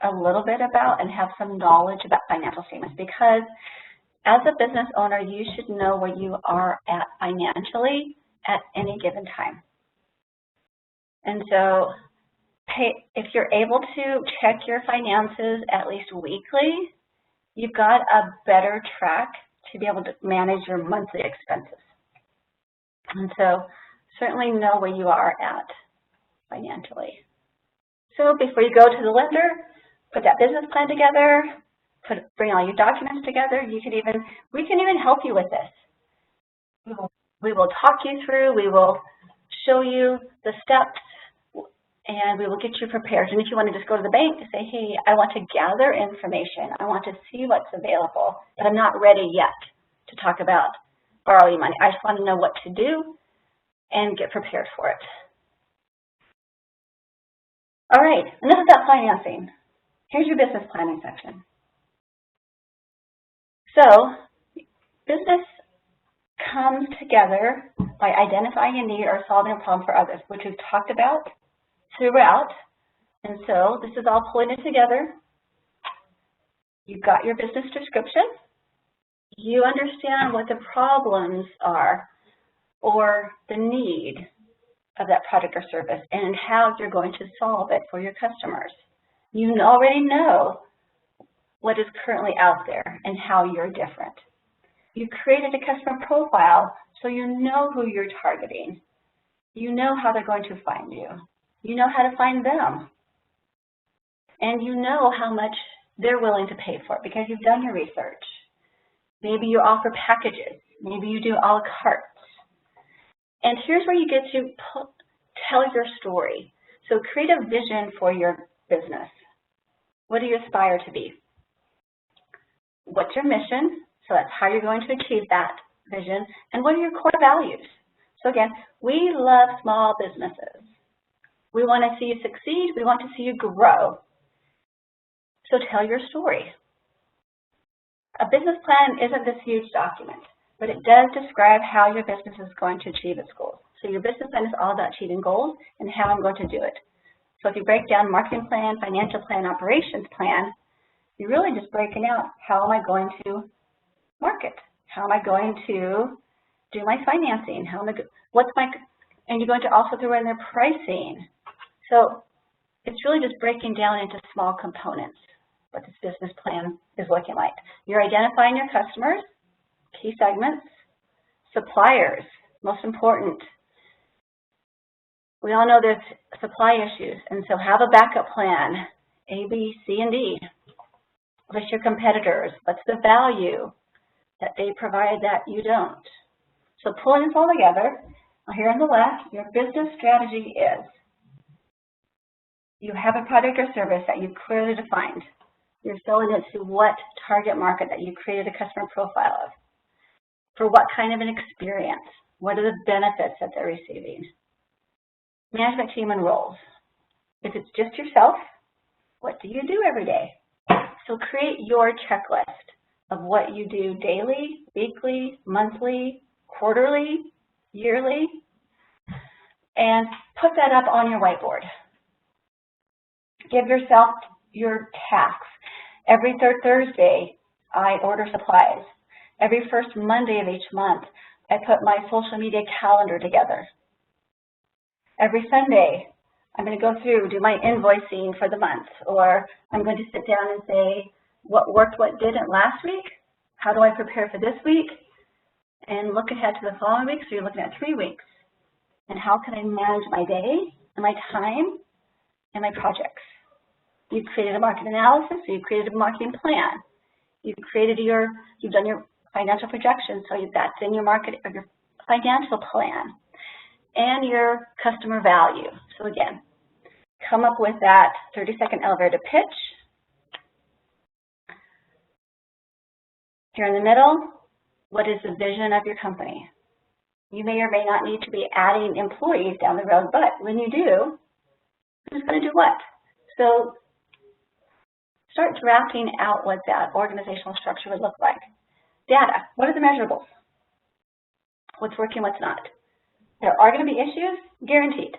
a little bit about and have some knowledge about financial statements, because as a business owner, you should know where you are at financially at any given time. And so if you're able to check your finances at least weekly, you've got a better track to be able to manage your monthly expenses. And so certainly know where you are at financially. So before you go to the lender, put that business plan together, bring all your documents together. We can even help you with this. We will talk you through, we will show you the steps, and we will get you prepared. And if you want to just go to the bank and say, hey, I want to gather information, I want to see what's available, but I'm not ready yet to talk about borrowing money. I just want to know what to do and get prepared for it. All right, and this is about financing. Here's your business planning section. So business comes together by identifying a need or solving a problem for others, which we've talked about throughout. And so this is all pulling it together. You've got your business description. You understand what the problems are or the need of that product or service and how you're going to solve it for your customers. You already know what is currently out there and how you're different. You created a customer profile so you know who you're targeting. You know how they're going to find you. You know how to find them. And you know how much they're willing to pay for it because you've done your research. Maybe you offer packages. Maybe you do a la carte. And here's where you get to tell your story. So create a vision for your business. What do you aspire to be? What's your mission? So that's how you're going to achieve that vision. And what are your core values? So again, we love small businesses. We want to see you succeed. We want to see you grow. So tell your story. A business plan isn't this huge document, but it does describe how your business is going to achieve its goals. So your business plan is all about achieving goals and how I'm going to do it. So if you break down marketing plan, financial plan, operations plan, you're really just breaking out how am I going to market? How am I going to do my financing? And you're going to also throw in their pricing. So it's really just breaking down into small components what this business plan is looking like. You're identifying your customers, key segments, suppliers, most important. We all know there's supply issues, and so have a backup plan, A, B, C, and D. List your competitors. What's the value that they provide that you don't? So pulling this all together, here on the left, your business strategy is you have a product or service that you've clearly defined. You're selling it to what target market that you created a customer profile of. For what kind of an experience? What are the benefits that they're receiving? Management team and roles. If it's just yourself, what do you do every day? So create your checklist of what you do daily, weekly, monthly, quarterly, yearly, and put that up on your whiteboard. Give yourself your tasks. Every third Thursday, I order supplies. Every first Monday of each month, I put my social media calendar together. Every Sunday, I'm going to go through, do my invoicing for the month, or I'm going to sit down and say, what worked, what didn't last week? How do I prepare for this week? And look ahead to the following week, so you're looking at 3 weeks. And how can I manage my day, and my time, and my projects? You've created a market analysis, so you've created a marketing plan. You've done your financial projections, so that's in your market or your financial plan. And your customer value. So again, come up with that 30-second elevator pitch. Here in the middle, what is the vision of your company? You may or may not need to be adding employees down the road, but when you do, who's going to do what? So start drafting out what that organizational structure would look like. Data, what are the measurables? What's working, what's not? There are going to be issues, guaranteed.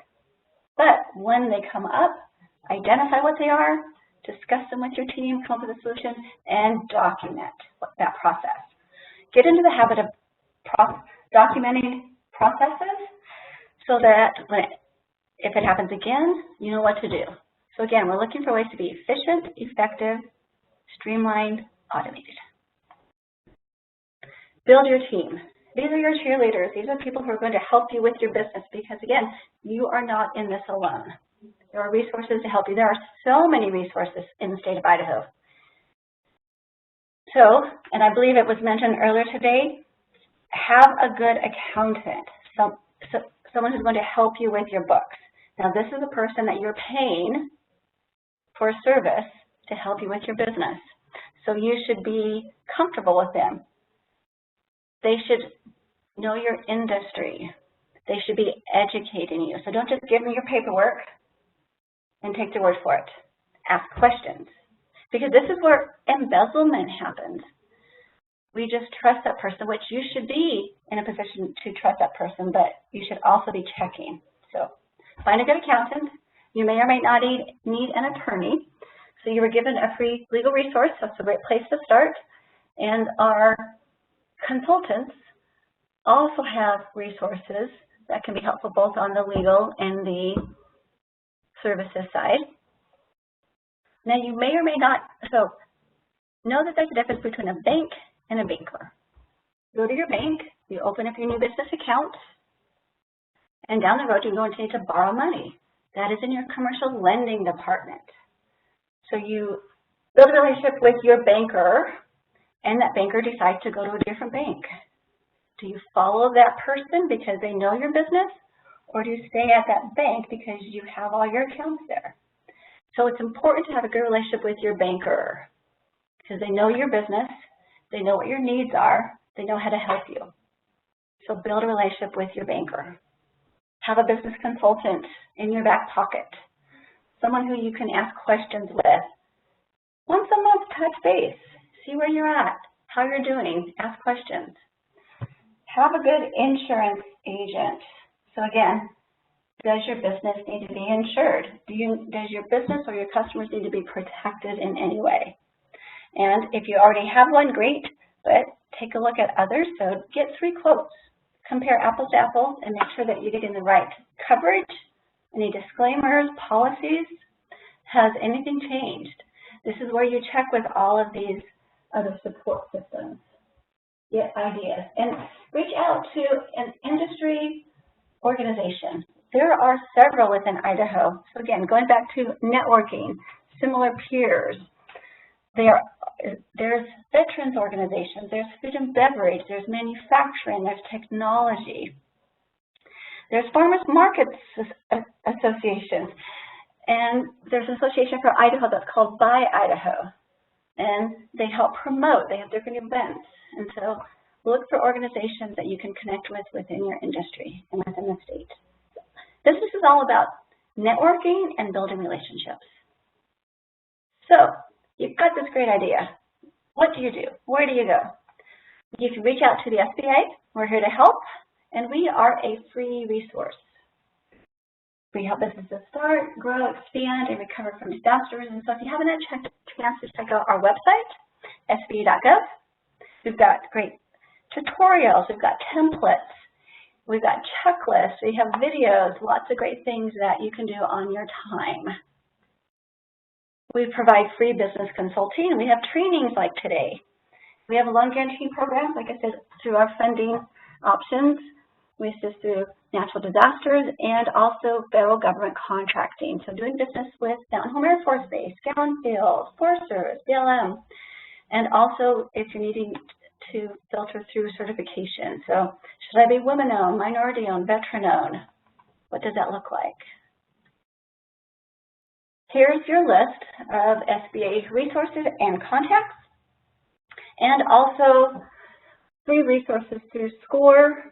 But when they come up, identify what they are, discuss them with your team, come up with a solution, and document that process. Get into the habit of documenting processes so that if it happens again, you know what to do. So again, we're looking for ways to be efficient, effective, streamlined, automated. Build your team. These are your cheerleaders. These are people who are going to help you with your business because, again, you are not in this alone. There are resources to help you. There are so many resources in the state of Idaho. So, and I believe it was mentioned earlier today, have a good accountant, someone who's going to help you with your books. Now, this is a person that you're paying for a service to help you with your business. So you should be comfortable with them. They should know your industry. They should be educating you. So don't just give them your paperwork and take their word for it. Ask questions. Because this is where embezzlement happens. We just trust that person, which you should be in a position to trust that person, but you should also be checking. So find a good accountant. You may or may not need an attorney. So you were given a free legal resource. That's a great place to start. And our consultants also have resources that can be helpful both on the legal and the services side. Now you may or may not, so know that there's a difference between a bank and a banker. Go to your bank, you open up your new business account, and down the road you're going to need to borrow money. That is in your commercial lending department. So you build a relationship with your banker, and that banker decides to go to a different bank. Do you follow that person because they know your business, or do you stay at that bank because you have all your accounts there? So it's important to have a good relationship with your banker because they know your business, they know what your needs are, they know how to help you. So build a relationship with your banker. Have a business consultant in your back pocket, someone who you can ask questions with. Once a month, touch base. See where you're at, how you're doing, ask questions. Have a good insurance agent. So again, does your business need to be insured? Does your business or your customers need to be protected in any way? And if you already have one, great, but take a look at others. So get 3 quotes. Compare apples to apples and make sure that you're getting the right coverage, any disclaimers, policies. Has anything changed? This is where you check with all of these other support systems. Get ideas and reach out to an industry organization. There are several within Idaho. So again, going back to networking, similar peers. There's veterans organizations, there's food and beverage, there's manufacturing, there's technology. There's farmers markets associations, and there's an association for Idaho that's called Buy Idaho. And they help promote, they have different events. And so look for organizations that you can connect with within your industry and within the state. Business is all about networking and building relationships. So you've got this great idea. What do you do? Where do you go? You can reach out to the SBA. We're here to help, and we are a free resource. We help businesses start, grow, expand, and recover from disasters. And so if you haven't had a chance to check out our website, sba.gov, we've got great tutorials, we've got templates, we've got checklists, we have videos, lots of great things that you can do on your time. We provide free business consulting, and we have trainings like today. We have a loan guarantee program, like I said, through our funding options. We assist through natural disasters and also federal government contracting. So doing business with Mountain Home Air Force Base, Gown Field, Forest Service, BLM, and also if you're needing to filter through certification. So should I be women-owned, minority-owned, veteran-owned? What does that look like? Here's your list of SBA resources and contacts, and also free resources through SCORE,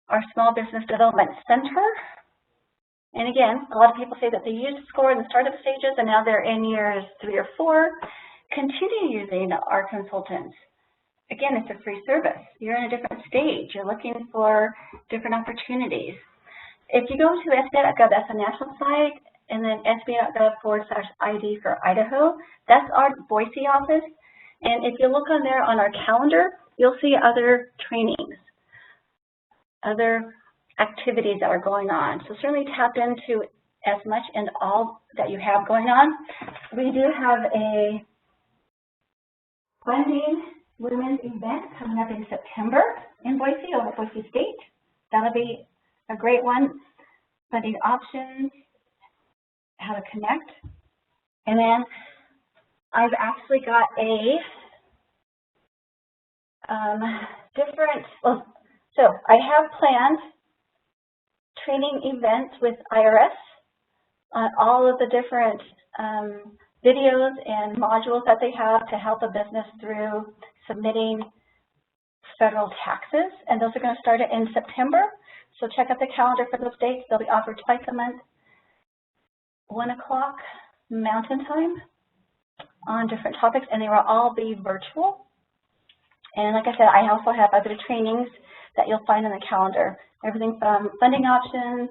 our Small Business Development Center. And again, a lot of people say that they used SCORE in the startup stages and now they're in years 3 or 4. Continue using our consultants. again, it's a free service. You're in a different stage. You're looking for different opportunities. If you go to SBA.gov, that's a national site, and then SBA.gov/ID for Idaho, that's our Boise office. And if you look on there on our calendar, you'll see other trainings, other activities that are going on. So certainly tap into as much and all that you have going on. We do have a funding women's event coming up in September in Boise, over at Boise State. That'll be a great one. Funding options, how to connect. And then I've actually got a so I have planned training events with IRS on all of the different videos and modules that they have to help a business through submitting federal taxes, and those are going to start in September. So check out the calendar for those dates. They'll be offered twice a month, 1 o'clock Mountain Time, on different topics, and they will all be virtual. And like I said, I also have other trainings that you'll find on the calendar. Everything from funding options,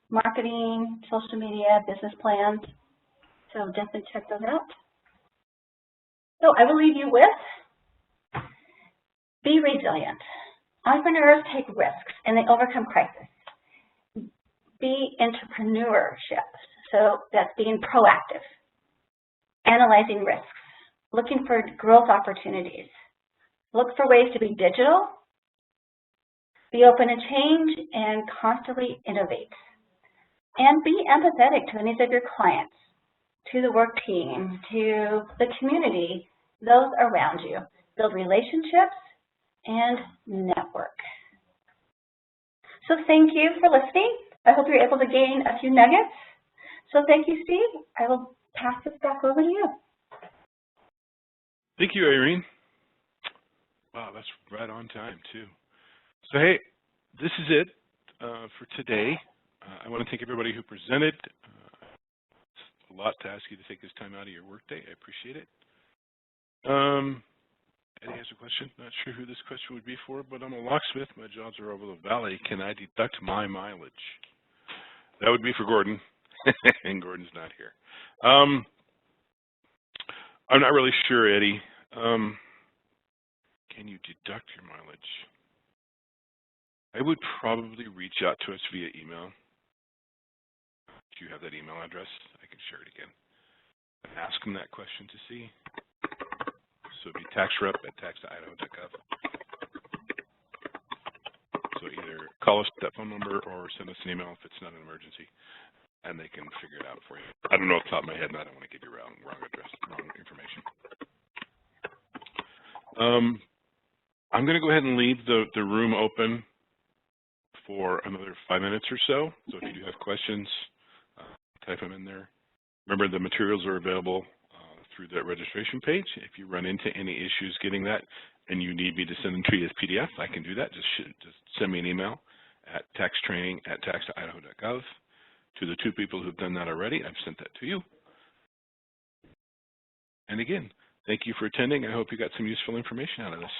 marketing, social media, business plans. So definitely check those out. So I will leave you with, be resilient. Entrepreneurs take risks and they overcome crisis. Be entrepreneurship. So that's being proactive. Analyzing risks. Looking for growth opportunities. Look for ways to be digital. Be open to change and constantly innovate. And be empathetic to the needs of your clients, to the work team, to the community, those around you. Build relationships and network. So thank you for listening. I hope you're able to gain a few nuggets. So thank you, Steve. I will pass this back over to you. Thank you, Irene. Wow, that's right on time, too. So, hey, this is it for today. I want to thank everybody who presented. It's a lot to ask you to take this time out of your workday. I appreciate it. Eddie has a question. Not sure who this question would be for, but I'm a locksmith. My jobs are over the valley. Can I deduct my mileage? That would be for Gordon, and Gordon's not here. I'm not really sure, Eddie. Can you deduct your mileage? I would probably reach out to us via email. Do you have that email address? I can share it again. Ask them that question to see. So it'd be taxrep@tax.idaho.gov. So either call us at that phone number or send us an email if it's not an emergency, and they can figure it out for you. I don't know off the top of my head, and I don't want to give you wrong address, wrong information. I'm going to go ahead and leave the room open for another 5 minutes or so. So if you do have questions, type them in there. Remember, the materials are available through that registration page. If you run into any issues getting that and you need me to send them to you as PDF, I can do that. Just send me an email at taxtraining@tax.idaho.gov. To the 2 people who've done that already, I've sent that to you. And again, thank you for attending. I hope you got some useful information out of this.